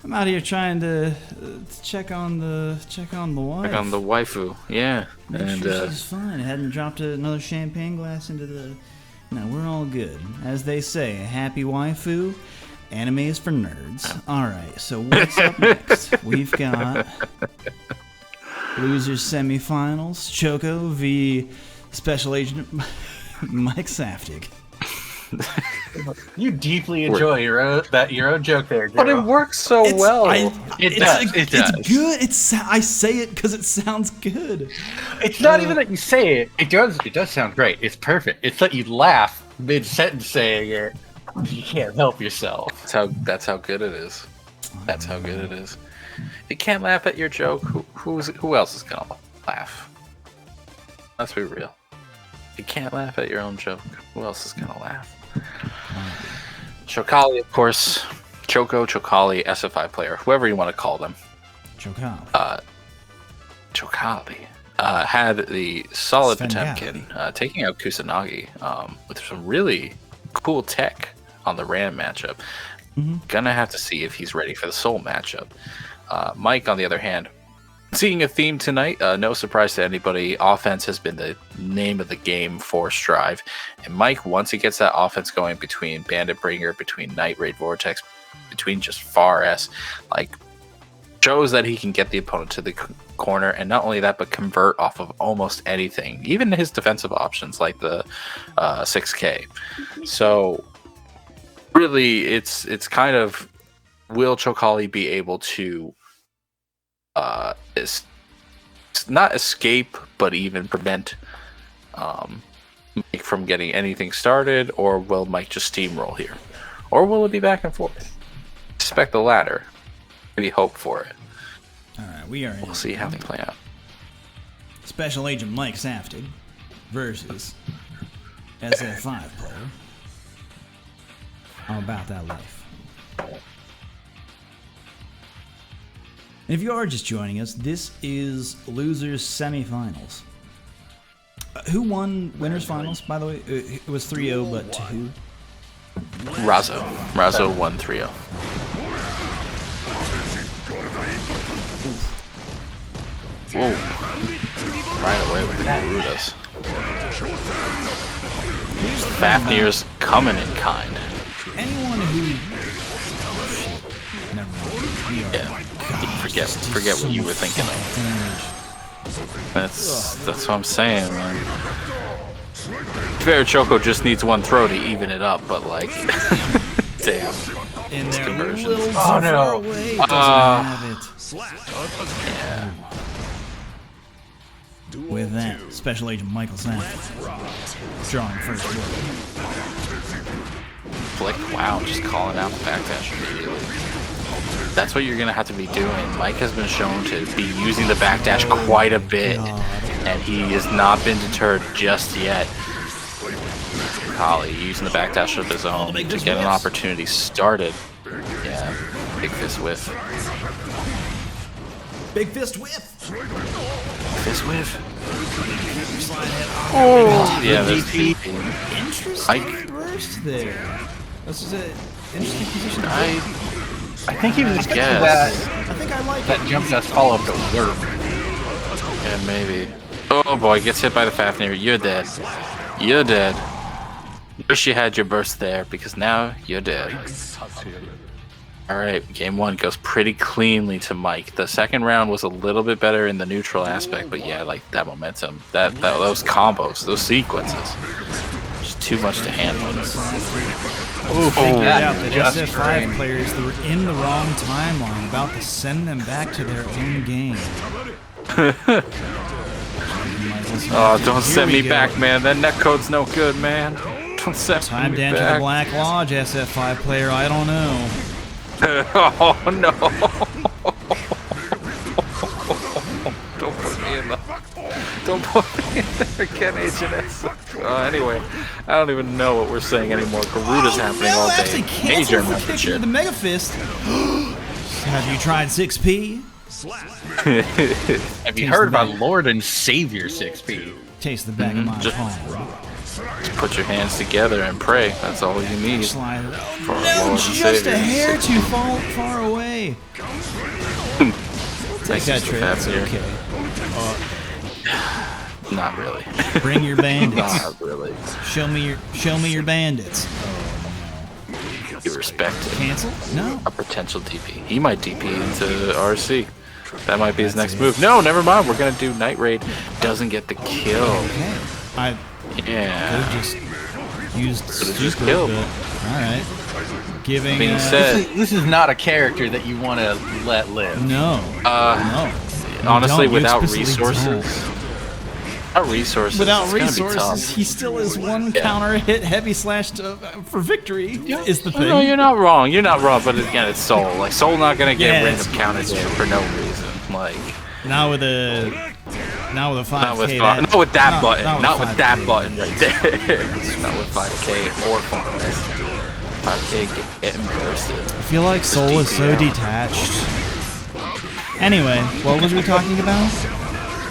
I'm out here trying to check on the wife. Check on the waifu, yeah. Make sure she's fine. Hadn't dropped another champagne glass into the... No, we're all good. As they say, a happy waifu, anime is for nerds. Alright, so what's up next? We've got losers semifinals. Choco v Special Agent Mike Saftig. You deeply enjoy your own joke there, Joe. But it works so well. It does. It's good. I say it because it sounds good. It's not even that you say it. It does sound great. It's perfect. It's that you laugh mid-sentence saying it. You can't help yourself. That's how good it is. That's how good it is. If you can't laugh at your joke, who else is gonna laugh? Let's be real. If you can't laugh at your own joke, who else is gonna laugh? Chocali, of course. Chocali, SFI player, whoever you want to call them. Chocali had the solid Potemkin, taking out Kusanagi with some really cool tech on the Ram matchup. Gonna have to see if he's ready for the Soul matchup. Mike, on the other hand, seeing a theme tonight, no surprise to anybody, offense has been the name of the game for Strive. And Mike, once he gets that offense going between Bandit Bringer, between Night Raid Vortex, between just Far S, like, shows that he can get the opponent to the corner, and not only that, but convert off of almost anything, even his defensive options like the 6K. So really, it's kind of, will Chocali be able to not escape, but even prevent Mike from getting anything started, or will Mike just steamroll here? Or will it be back and forth? Expect the latter. Maybe hope for it. Alright, we'll see how they play out. Special Agent Mike Saftig versus SF5 player. I'm about that life. And if you are just joining us, this is Losers Semifinals. Who won Winners Finals, by the way? It was 3-0, but to who? Razo. Razo won 3-0. Whoa. Right away with the Garudas. Fafnir's coming in kind. Anyone who... Yeah. Forget what you were thinking of. That's what I'm saying, man. Fair Choco just needs one throw to even it up, but like, damn. In It's their conversions. little Oh, no. away, doesn't have it. Yeah. With that, Special Agent Michael Saftig drawing first blood. Flick, wow, just calling out the backdash immediately. That's what you're going to have to be doing. Mike has been shown to be using the backdash quite a bit, and he has not been deterred just yet. Kali using the backdash of his own to get an opportunity started. Yeah, big fist whiff. Big fist whiff! Fist whiff. Oh, yeah, there's DP. Interesting burst there. This is an interesting position. I think he was expecting I think I like that jump dust follow-up to work. Yeah, maybe. Oh boy, gets hit by the Fafnir. You're dead. You're dead. Wish you had your burst there, because now you're dead. Alright, game one goes pretty cleanly to Mike. The second round was a little bit better in the neutral aspect, but yeah, like that momentum, those combos, those sequences. Just too much to handle. Figured out that SF5 players that were in the wrong timeline, about to send them back to their own game. Oh, don't send me back, man. That netcode's no good, man. Don't send me back. Time to enter the Black Lodge, SF5 player. I don't know. Oh no! Don't put me in there again, Agent. Anyway, I don't even know what we're saying anymore. Garuda's happening all day. Major membership. The Mega Fist. Have you tried 6P? Have you heard about Lord and Savior 6P? Taste the back of my palm. Just put your hands together and pray. That's all you need. Slide it. For our No, Lord just and Savior. a hair too far away. Take that trade. Okay. Not really. Bring your bandits. Not really. Show me your bandits. You respect it. Cancel? No. A potential DP. He might DP into RC. That might be his next move. No, never mind. We're gonna do Night Raid. Doesn't get the kill. Okay. Yeah. Just Used just stupid, killed. but alright. Giving Being said, This is not a character that you want to let live. no. No. You honestly, don't. You without explicitly resources, don't. without Without resources, resources, he still is one Yeah. counter hit heavy slash for victory. Is the thing. No, you're not wrong. You're not wrong. But again, it's Soul. Like Soul, not gonna get Yeah, random counters for no reason. Like Not with a 5K. not with that button. Not with that 5K. button right there. Not with 5K or 5K getting bursted. I feel like Soul is so detached. Anyway, what was we talking about?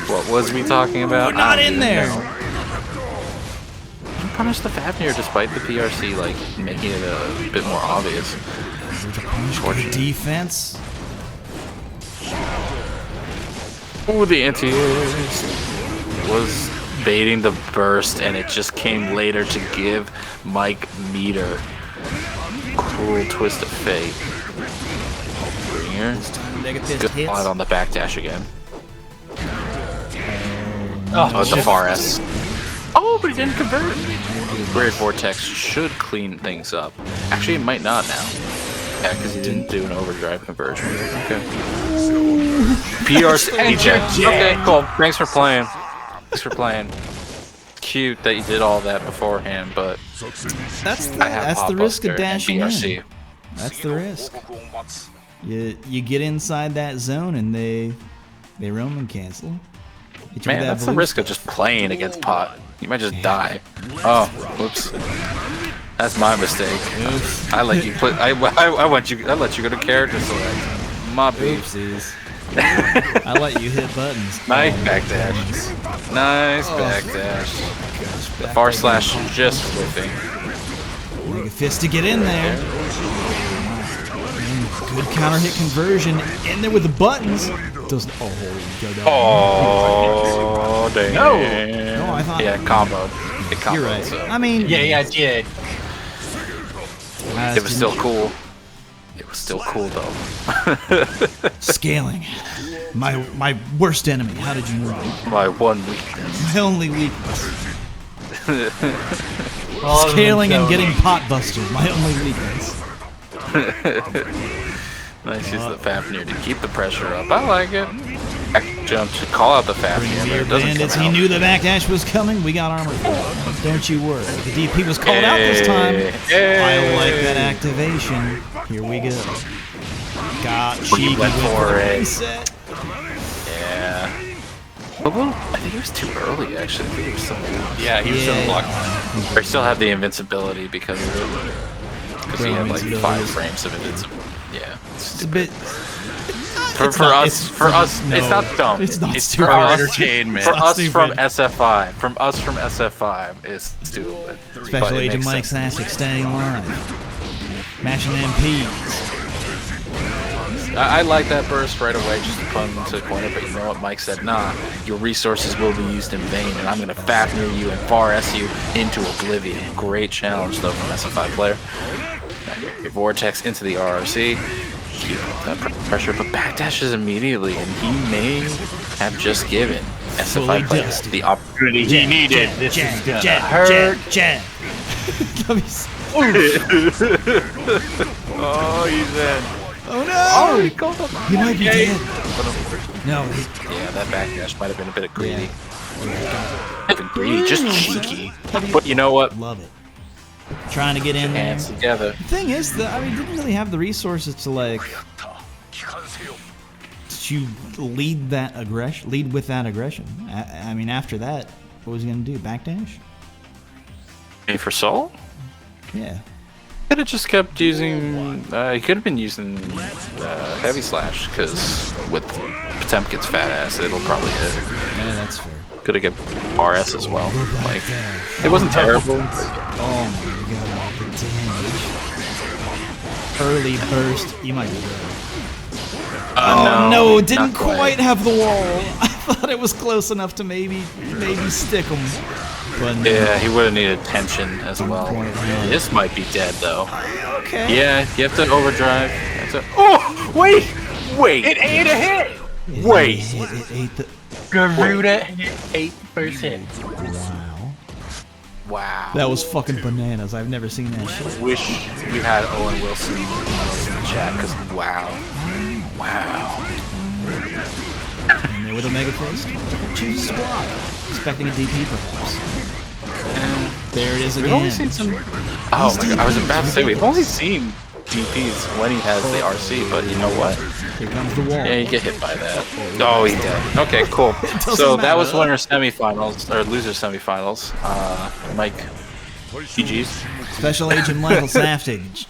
What was we talking about? We're not I don't in even there. know. You punish the Fafnir despite the PRC like making it a bit more obvious. Good defense. Ooh, the anti was baiting the burst, and it just came later to give Mike meter. Cruel twist of fate. Bringer. Good spot on the backdash again. Oh, it's a far S. Oh, but he didn't convert. Weird Vortex should clean things up. Actually, it might not now. Yeah, because he didn't do an overdrive conversion. Okay. PRC eject. Okay, cool. Thanks for playing. Thanks for playing. Cute that you did all that beforehand, but That's I the risk of Popbuster and dashing PRC. in. That's the risk. You get inside that zone and they Roman cancel. Man, that's the risk of just playing against Pot. You might just die. Oh, whoops. That's my mistake. I let you play. I let you go to character select. My Oopsies. I let you hit buttons. Nice backdash. Nice backdash. The far slash just whiffing. Make a fist to get in there. Good counter hit conversion in there with the buttons. Doesn't go down. Oh, damn. No, I thought. Yeah, combo. It comboed, You're right. so. I mean, Yeah, I did. It was still cool. It was still cool though. Scaling. My worst enemy. How did you know? My one weakness. My only weakness. Scaling and getting pot busted. My only weakness. Nice use of the Fafnir to keep the pressure up. I like it. Back jump to call out the Fafnir, but it doesn't Bandits, come he out. knew the backdash was coming. We got armor for it. Don't you worry. The DP was called out this time. I like that activation. Here we go. Got cheeky went with for the it. reset. Yeah. I think he was too early, actually. I think he was still Yeah, he was still blocked. Or he still had the invincibility because of it. Because he had like 5 frames of invincibility. Yeah. It's a bit. For us, it's not dumb. It's not for stupid. us, Entertainment. For It's not us from stupid. SF5, it's stupid. But Special it Agent makes Mike sense. Sassick staying alive. Mashing MPs. I like that burst right away, just to put him to the corner. But you know what Mike said? Nah, your resources will be used in vain, and I'm gonna Fafnir you and far S you into oblivion. Great challenge though from SF5 player. Your Vortex into the RRC. Keep up that pressure, but backdashes immediately, and he may have just given SF5 player dusted. the opportunity he needed. This is gonna Jab, hurt. jab. Oh, he's in. Oh no! Oh, he called up. He might be dead. No, Yeah, that backdash might have been a bit greedy. Not even greedy, just cheeky. But you know what? love it. Trying to get in there. Hands together. The thing is that I mean, didn't really have the resources to like to lead with that aggression. I mean, after that, what was he gonna do? Backdash? Hey, for Soul? Yeah. Could have just kept using. He could have been using heavy slash because with Potemkin's fat ass, it'll probably hit. Yeah, that's fair. Could have kept RS as well. Like it wasn't terrible. Oh my god, the damage. Early burst. You might be good. Oh no, it didn't not quite. quite have the wall. I thought it was close enough to maybe stick him. But no. Yeah, he would have needed tension as well. This might be dead though. Okay. Yeah, you have to overdrive. Oh, wait! It ate a hit. Wait! It ate the. Garuda hit 8%. Wow. Wow. That was fucking bananas. I've never seen that shit. Wish we had Owen Wilson in the chat, because wow. Wow. And there with a mega face. Choose a squad. Expecting a DP perhaps. And there it is again. we've only seen some... Oh my god, I was about to say, we've only seen DPs when he has the RC, but you know what? Here comes the wall. Yeah, you get hit by that. Oh, he did. Okay, cool. So that was winner semifinals, or loser semifinals. Mike, GG's. Special Agent Michael Saftig.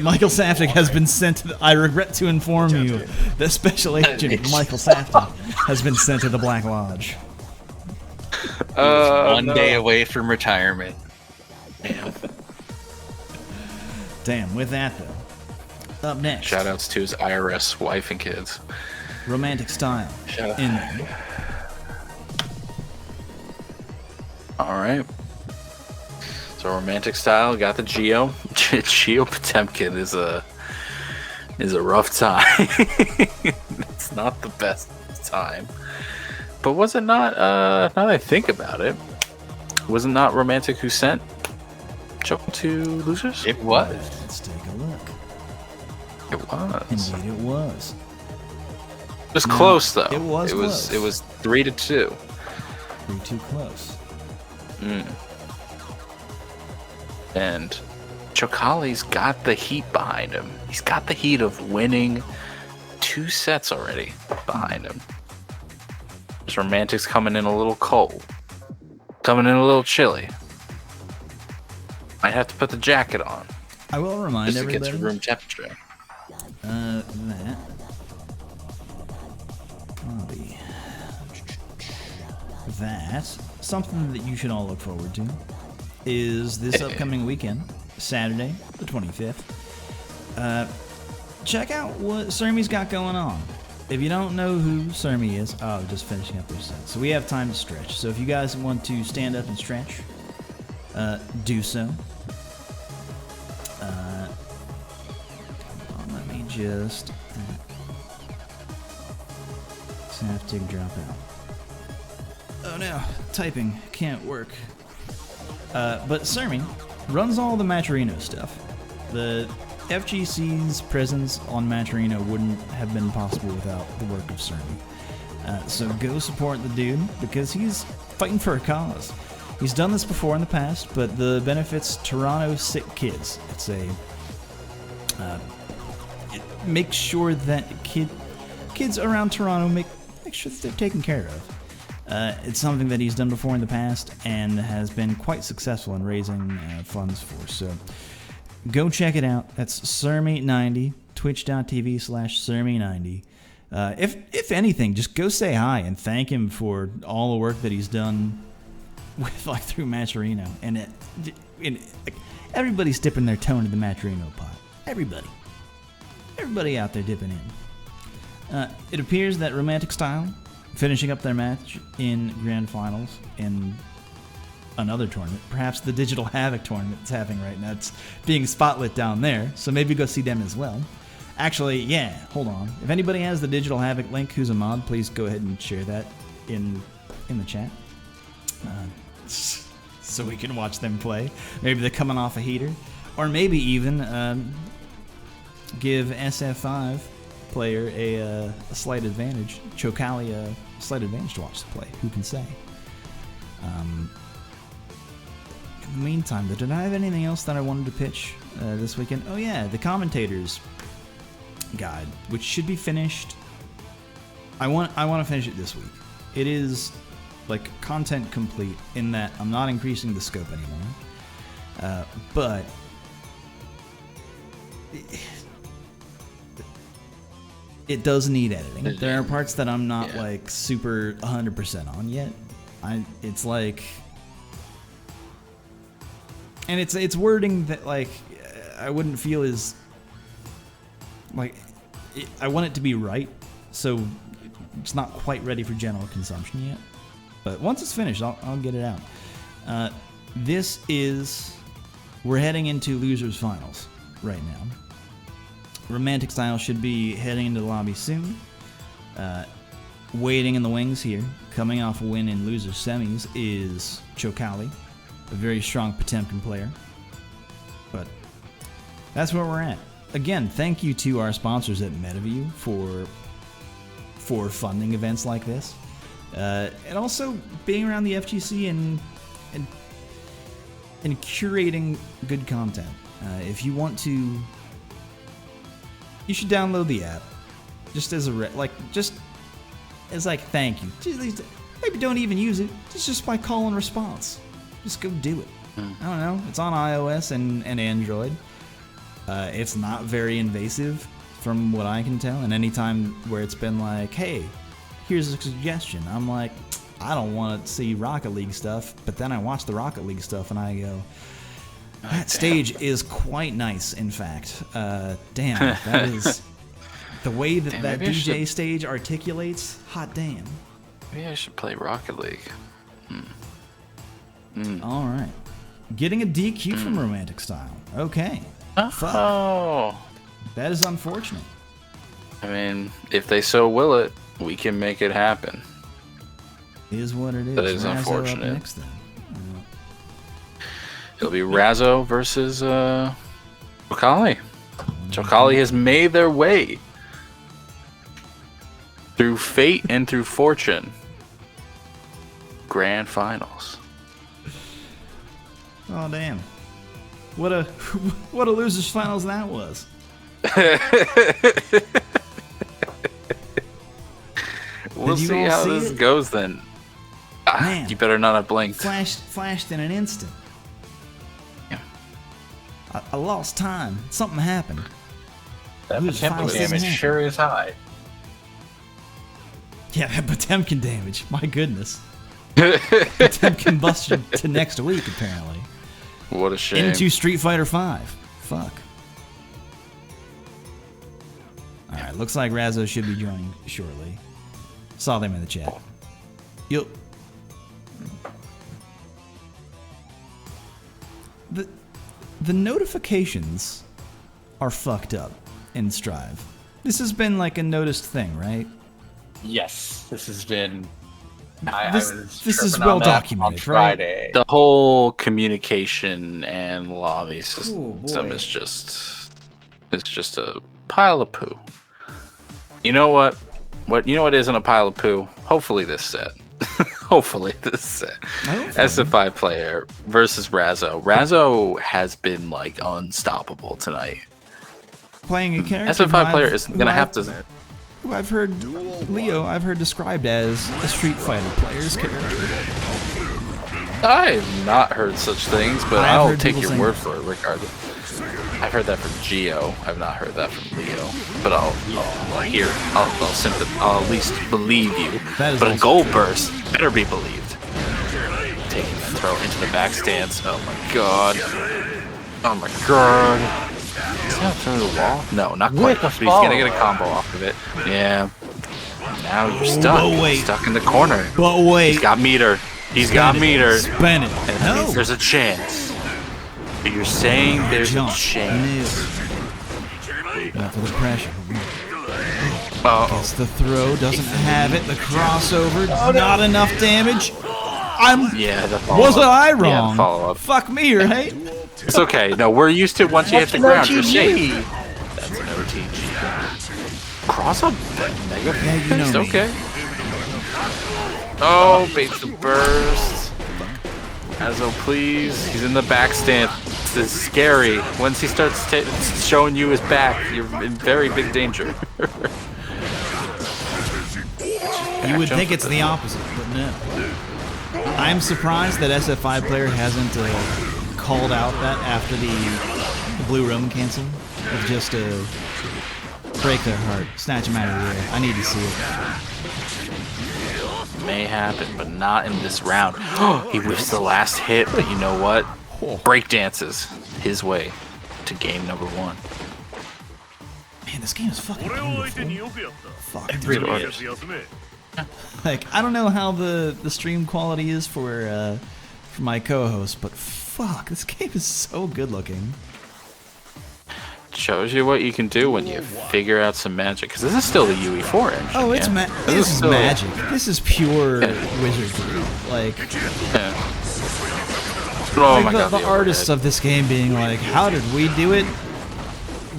Michael Saftig has been sent to I regret to inform you that Special Agent Michael Saftig has been sent to the Black Lodge. One day away from retirement. Damn. Damn, with that though. Up next. Shoutouts to his IRS wife and kids. Romantic Style. Shout out. In there. Alright. So Romantic Style got the Geo. Geo Potemkin is a rough time. It's not the best time. But was it not, now that I think about it, was it not Romantic who sent Choke to losers? It was. Let's take a look. It was. Indeed it was. It was close though. It was close. It was 3-2. 3-2 close. And Chocali's got the heat behind him. He's got the heat of winning 2 sets already behind him. This Romantic's coming in a little cold. Coming in a little chilly. Might have to put the jacket on. I will remind just to everybody. get to room temperature. That something that you should all look forward to is this upcoming weekend, Saturday, the 25th. Check out what Sermi's got going on. If you don't know who Sermi is, just finishing up their set. So we have time to stretch. So if you guys want to stand up and stretch, do so. Let me just have to drop out. Oh no, typing can't work. But Sermi runs all the Maturino stuff. The FGC's presence on Maturino wouldn't have been possible without the work of Sermi. So go support the dude because he's fighting for a cause. He's done this before in the past, but the benefits Toronto sick kids. It's a it makes sure that kids around Toronto make sure that they're taken care of. It's something that he's done before in the past and has been quite successful in raising funds for. So go check it out. That's Sermi90, twitch.tv/Sermi90. If anything, just go say hi and thank him for all the work that he's done with through Maturino. And everybody's dipping their toe into the Maturino pot. Everybody out there dipping in. It appears that Romantic Style finishing up their match in Grand Finals in another tournament, perhaps the Digital Havoc tournament that's happening right now. It's being spotlit down there, so maybe go see them as well. Actually, yeah, hold on. If anybody has the Digital Havoc link who's a mod, please go ahead and share that in the chat. So we can watch them play. Maybe they're coming off a heater. Or maybe even give SF5 player a slight advantage, Chocali a slight advantage to watch the play. Who can say? In the meantime, did I have anything else that I wanted to pitch this weekend? Oh yeah, the commentators guide, which should be finished. I want to finish it this week. It is content complete in that I'm not increasing the scope anymore, but it does need editing. There are parts that I'm not super 100% on yet. It's and it's wording that I wouldn't feel is I want it to be right, so it's not quite ready for general consumption yet. But once it's finished, I'll get it out. We're heading into losers finals right now. Romantic Style should be heading into the lobby soon. Waiting in the wings here, coming off a win in losers semis, is Chocali. a very strong Potemkin player. But that's where we're at. Again, thank you to our sponsors at Metaview for funding events like this. And also being around the FGC and curating good content. If you want to, you should download the app. Just as thank you. Maybe don't even use it. Just by call and response. Just go do it. I don't know. It's on iOS and Android. It's not very invasive from what I can tell. And anytime where it's been like, hey, here's a suggestion, I'm like, I don't want to see Rocket League stuff. But then I watch the Rocket League stuff and I go, that stage is quite nice, in fact. Damn, that is... The way that DJ stage articulates, hot damn. Maybe I should play Rocket League. All right. Getting a DQ from Romantic Style. Okay. Oh. Fuck. That is unfortunate. I mean, if they so will it, we can make it happen. It is what it is. That is Razzo unfortunate. Up next, then. It'll be Razzo versus Chokali. Chokali has made their way through fate and through fortune. Grand finals. Oh damn! What a losers finals that was. We'll see how this goes then. Man, you better not have blinked. Flashed in an instant. Yeah. I lost time. Something happened. That Potemkin damage sure is high. Yeah, that Potemkin damage. My goodness. Potemkin busted to next week, apparently. What a shame. Into Street Fighter V. Fuck. Alright, looks like Razzo should be joining shortly. Saw them in the chat. Yo. The notifications are fucked up in Strive. This has been like a noticed thing, right? Yes, this has been. This is well documented, right? The whole communication and lobby system is just a pile of poo. You know what? You know what isn't a pile of poo? Hopefully this set. Hopefully this set. SF5 player versus Razzo. Razzo has been like unstoppable tonight. Playing a character. SF5 player is gonna have to. Who I've heard described as a Street Fighter player's character. I have not heard such things, but I'll take your word for it regardless. I've heard that from Geo. I've not heard that from Leo, but I'll at least believe you. But a goal burst better be believed. Taking that throw into the back stance. Oh my god. Oh my god. Is he gonna throw the wall? No, not quite. But he's gonna get a combo off of it. Yeah. Now you're stuck. You're stuck in the corner. But wait. He's got meter. He's got meter. Spin it. And that means there's a chance. You're saying there's a chance. Not for the pressure. Guess the throw doesn't have it. The crossover, not enough damage. Wasn't I wrong? Yeah, the follow-up. Fuck me, right? It's okay. No, we're used to once you hit the ground, you're safe. That's an OTG. Cross up mega. Yeah, you know me. Okay. Oh, baits the burst. Razzo, please. He's in the back stance. This is scary. Once he starts showing you his back, you're in very big danger. You would think it's the opposite, but no. I'm surprised that SF5 player hasn't called out that after the Blue Roman cancel. Of just to break their heart, snatch them out of the air. I need to see it. May happen, but not in this round. He whiffs the last hit, but you know what? Break dances his way to game number 1. Man, this game is fucking beautiful. Fuck, it really is. Like, I don't know how the stream quality is for my co-host, but fuck, this game is so good looking. Shows you what you can do when you figure out some magic. Because this is still the UE4 engine. Oh, it's this is magic. This is pure wizardry. Like, Oh Like my god, the artists of this game being like, how did we do it?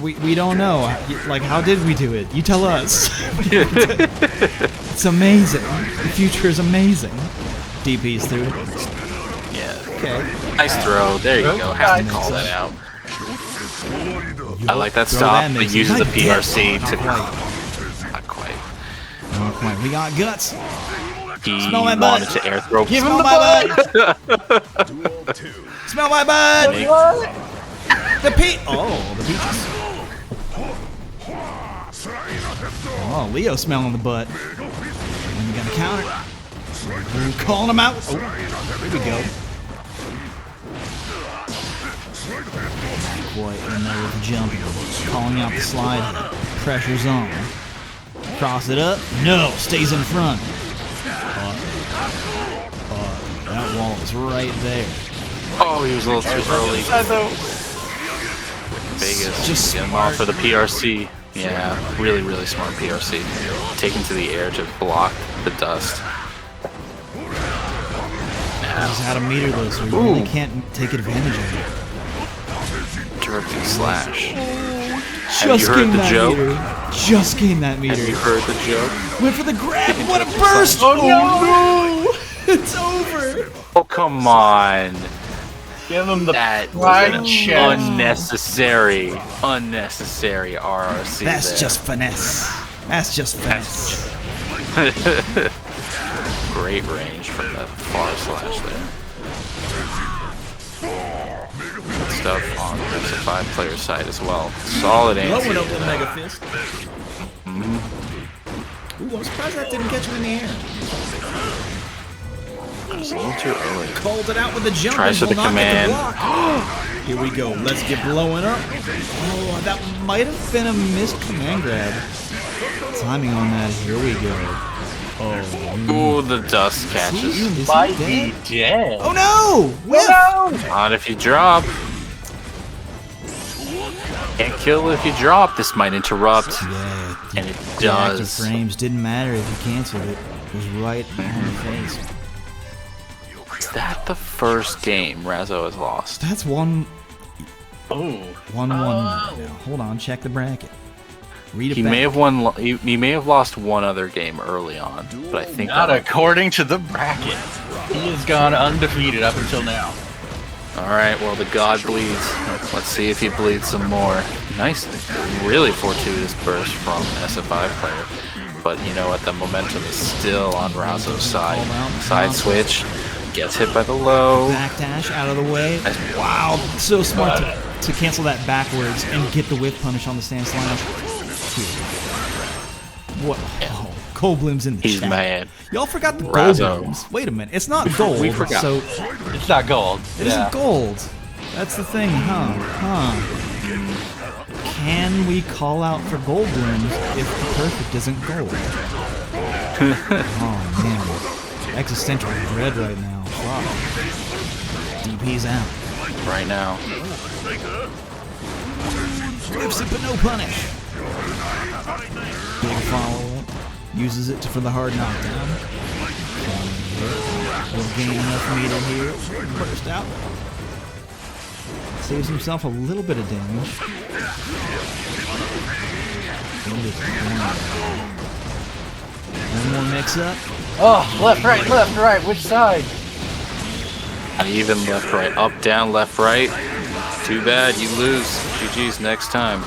We don't know. Like, how did we do it? You tell us. It's amazing. The future is amazing. DP's through it. Yeah. Okay. Nice throw. There you go. Have to call that out. I like that stop. It uses the PRC to... Not quite. Not quite. We got guts. He Smell my wanted butt. to air throw. Give him the butt. Smell my butt. The peach. Oh, the peaches. Oh, Leo smelling the butt. And we got a counter. We're calling him out. Oh, here we go. Boy, in there with the jumping. Calling out the slide. Pressure's on. Cross it up. No, stays in front. That wall is right there. Oh, he was a little too early. Vegas just get him off for the PRC. Yeah, really, really smart PRC. Taken to the air to block the dust. He's out of meter though, so he really can't take advantage of it. Directing slash. Have you heard the joke? Meter. Just gained that meter. Have you heard the joke? Went for the grab. What a burst! Oh no! It's over. Oh come on! Give him the That pride was chest. unnecessary RRC. That's there. just finesse. That's just finesse. Great range from that far slash there. Good stuff on the 5 player side as well. Solid anti. Blowing up with Mega Fist. Ooh, I'm surprised that didn't catch him in the air. It's a little too early. Called it out with the jump. Tries for the command. Here we go. Let's get blowing up. Oh, that might have been a missed command grab. Timing on that. Here we go. Oh. Ooh, the dust catches. Is Might he be dead? dead. Oh no! Whiff! Not if you drop. Can't kill if you drop. This might interrupt. Yeah, And it the active does. frames didn't matter if you canceled it. It was right on the face. Is that the first game Razzo has lost? That's one. Ooh. 1-1 now. Hold on, check the bracket. Read it He back. may have won. He may have lost one other game early on, but I think Not that according to the bracket. He has gone undefeated up until now. All right. Well, the god bleeds. Let's see if he bleeds some more. Nice, really fortuitous burst from SF5 player. But you know what? The momentum is still on Razzo's side. Side switch. Gets hit by the low. Backdash out of the way. Wow, so smart to cancel that backwards and get the whip punish on the stand slash. What? Oh, Goldblum's in the He's chat. mad. Y'all forgot the Razzo. Goldblums. Wait a minute, it's not gold. We forgot. So It's not gold. it isn't gold. That's the thing, huh? Can we call out for Goldblums if the perfect isn't gold? Oh man, existential dread right now. Wow. DP's out. Right now. Whips it, but no punish. Big follow-up. Uses it for the hard knockdown. Will gain enough meter here. Burst out. Saves himself a little bit of damage. One more mix-up. Oh, left, right. Which side? Even left, right, up, down, left, right. Too bad, you lose. GG's next time.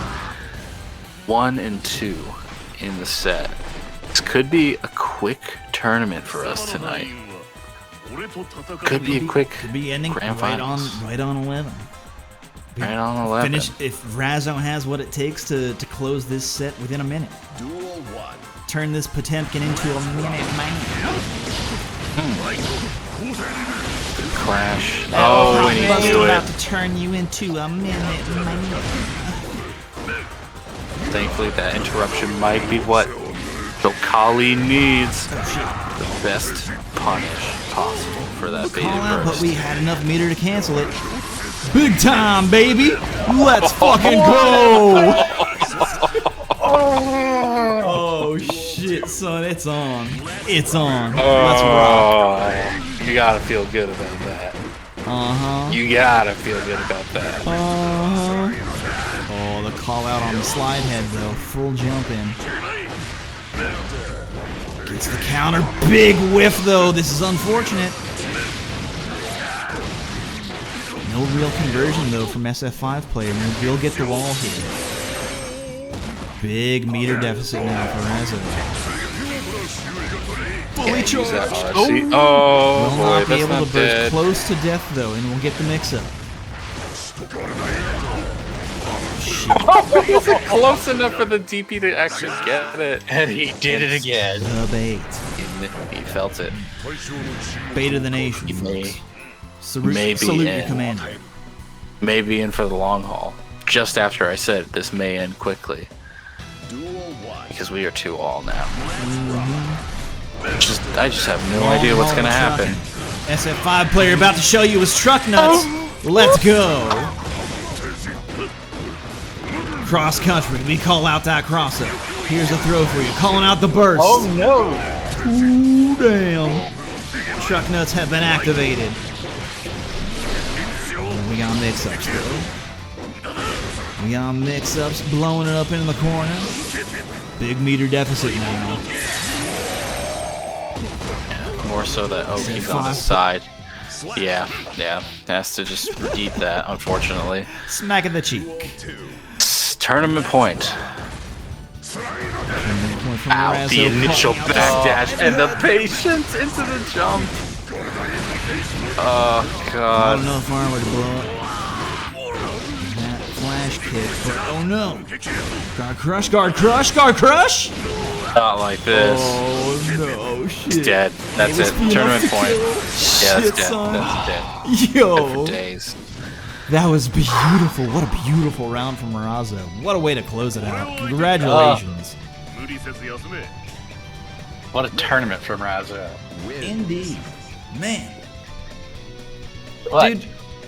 1 and 2 in the set. This could be a quick tournament for us tonight. Could be a quick Could be ending grand right on finals. 11. Right on 11. Finish if Razzo has what it takes to close this set within a minute. Duel 1. Turn this Potemkin into a minute man. Crash. Oh, and he Buster knew about it. to turn you into a minute man. Thankfully, that interruption might be what Dokali needs. The best punish possible for that baited Call out, but burst. we had enough meter to cancel it. Big time, baby! Let's fucking go! Oh shit, son, it's on. It's on. Let's rock. Oh, you gotta feel good about that. You gotta feel good about that. Oh, the call out on the slide head though. Full jump in. Gets the counter. Big whiff though. This is unfortunate. No real conversion though from SF5 player. We'll get the wall here. Big meter deficit now for Razzo. Fully charged. Oh, Will boy, not be that's able not to burst dead. close to death though, and we'll get the mix-up. Is it close enough for the DP to actually get it? And he did it again. The bait. He felt it. Bait of the nation. May- Salute maybe your in. commander. Maybe in for the long haul. Just after I said this may end quickly. Because we are 2-all now. I just have no idea what's gonna happen. SF5 player about to show you his truck nuts. Let's go. Cross country. We call out that crosser. Here's a throw for you. Calling out the burst. Oh no! Ooh, damn. Truck nuts have been activated. We got mix-ups though. We got mix-ups blowing it up in the corner. Big meter deficit now. More so that Oki's on the side. Yeah. Has to just eat that, unfortunately. Smack in the cheek. Tournament point. Ow, the Razzo. initial backdash and the patience into the jump. Oh, Not God. enough armor to blow up. That flash kick, but oh no. Guard crush, guard crush, guard crush! Not like this. Oh no, shit. He's dead. That's it. Tournament point. Yeah, Shit, that's dead. son. That's dead. Yo. For days. That was beautiful. What a beautiful round from Razzo. What a way to close it out. Congratulations. What a tournament from Razzo. Indeed. Man. But Dude,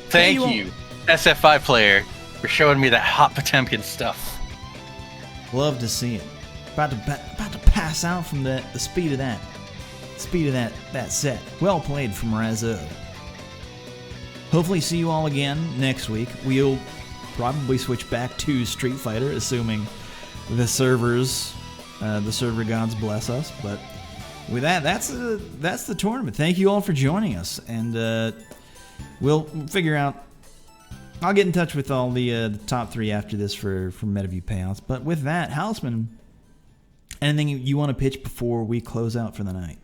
thank you you, SF5 player, for showing me that hot Potemkin stuff. Love to see it. About to pass out from the speed of that. Speed of that set. Well played from Razzo. Hopefully see you all again next week. We'll probably switch back to Street Fighter, assuming the server gods bless us. But with that's the tournament. Thank you all for joining us, and we'll figure out. I'll get in touch with all the top 3 after this for Metaview payouts. But with that, Houseman, anything you want to pitch before we close out for the night?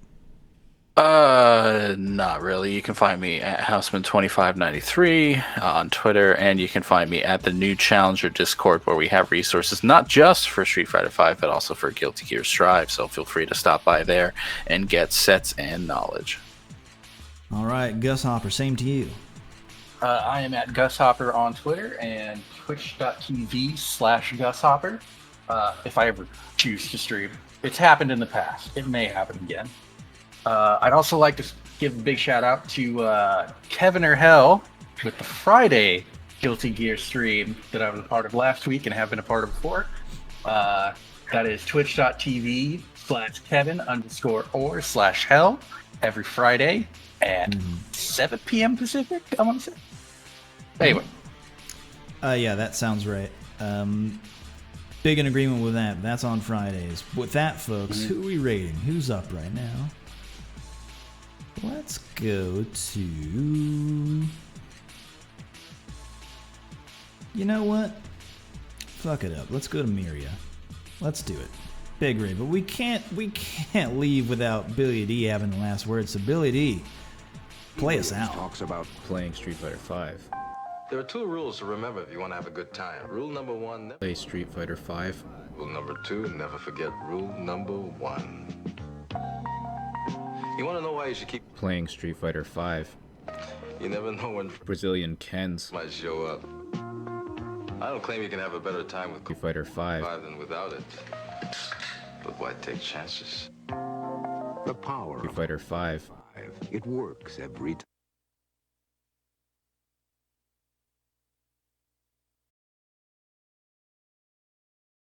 Not really. You can find me at Houseman2593 on Twitter, and you can find me at the new Challenger Discord, where we have resources not just for Street Fighter V, but also for Guilty Gear Strive. So feel free to stop by there and get sets and knowledge. All right, Gus Hopper, same to you. I am at Gus Hopper on Twitter and twitch.tv/Gus Hopper. If I ever choose to stream. It's happened in the past. It may happen again. I'd also like to give a big shout out to Kevin or Hell with the Friday Guilty Gear stream that I was a part of last week and have been a part of before. That is twitch.tv/Kevin_or/Hell every Friday at 7 p.m. Pacific, I want to say. Anyway. Yeah, that sounds right. Big in agreement with that. That's on Fridays. With that, folks, who are we rating? Who's up right now? Let's go to... You know what? Fuck it up. Let's go to Miria. Let's do it. Big rave. But we can't leave without Billy D having the last word. So Billy D, play us out. Talks about Playing Street Fighter V. There are 2 rules to remember if you want to have a good time. Rule number 1, never. Play Street Fighter V. Rule number 2, never forget rule number 1. You want to know why you should keep... Playing Street Fighter V. You never know when Brazilian Kens. might show up. I don't claim you can have a better time with Street Fighter V. than without it. But why take chances? the power Street of Fighter V. it works every time.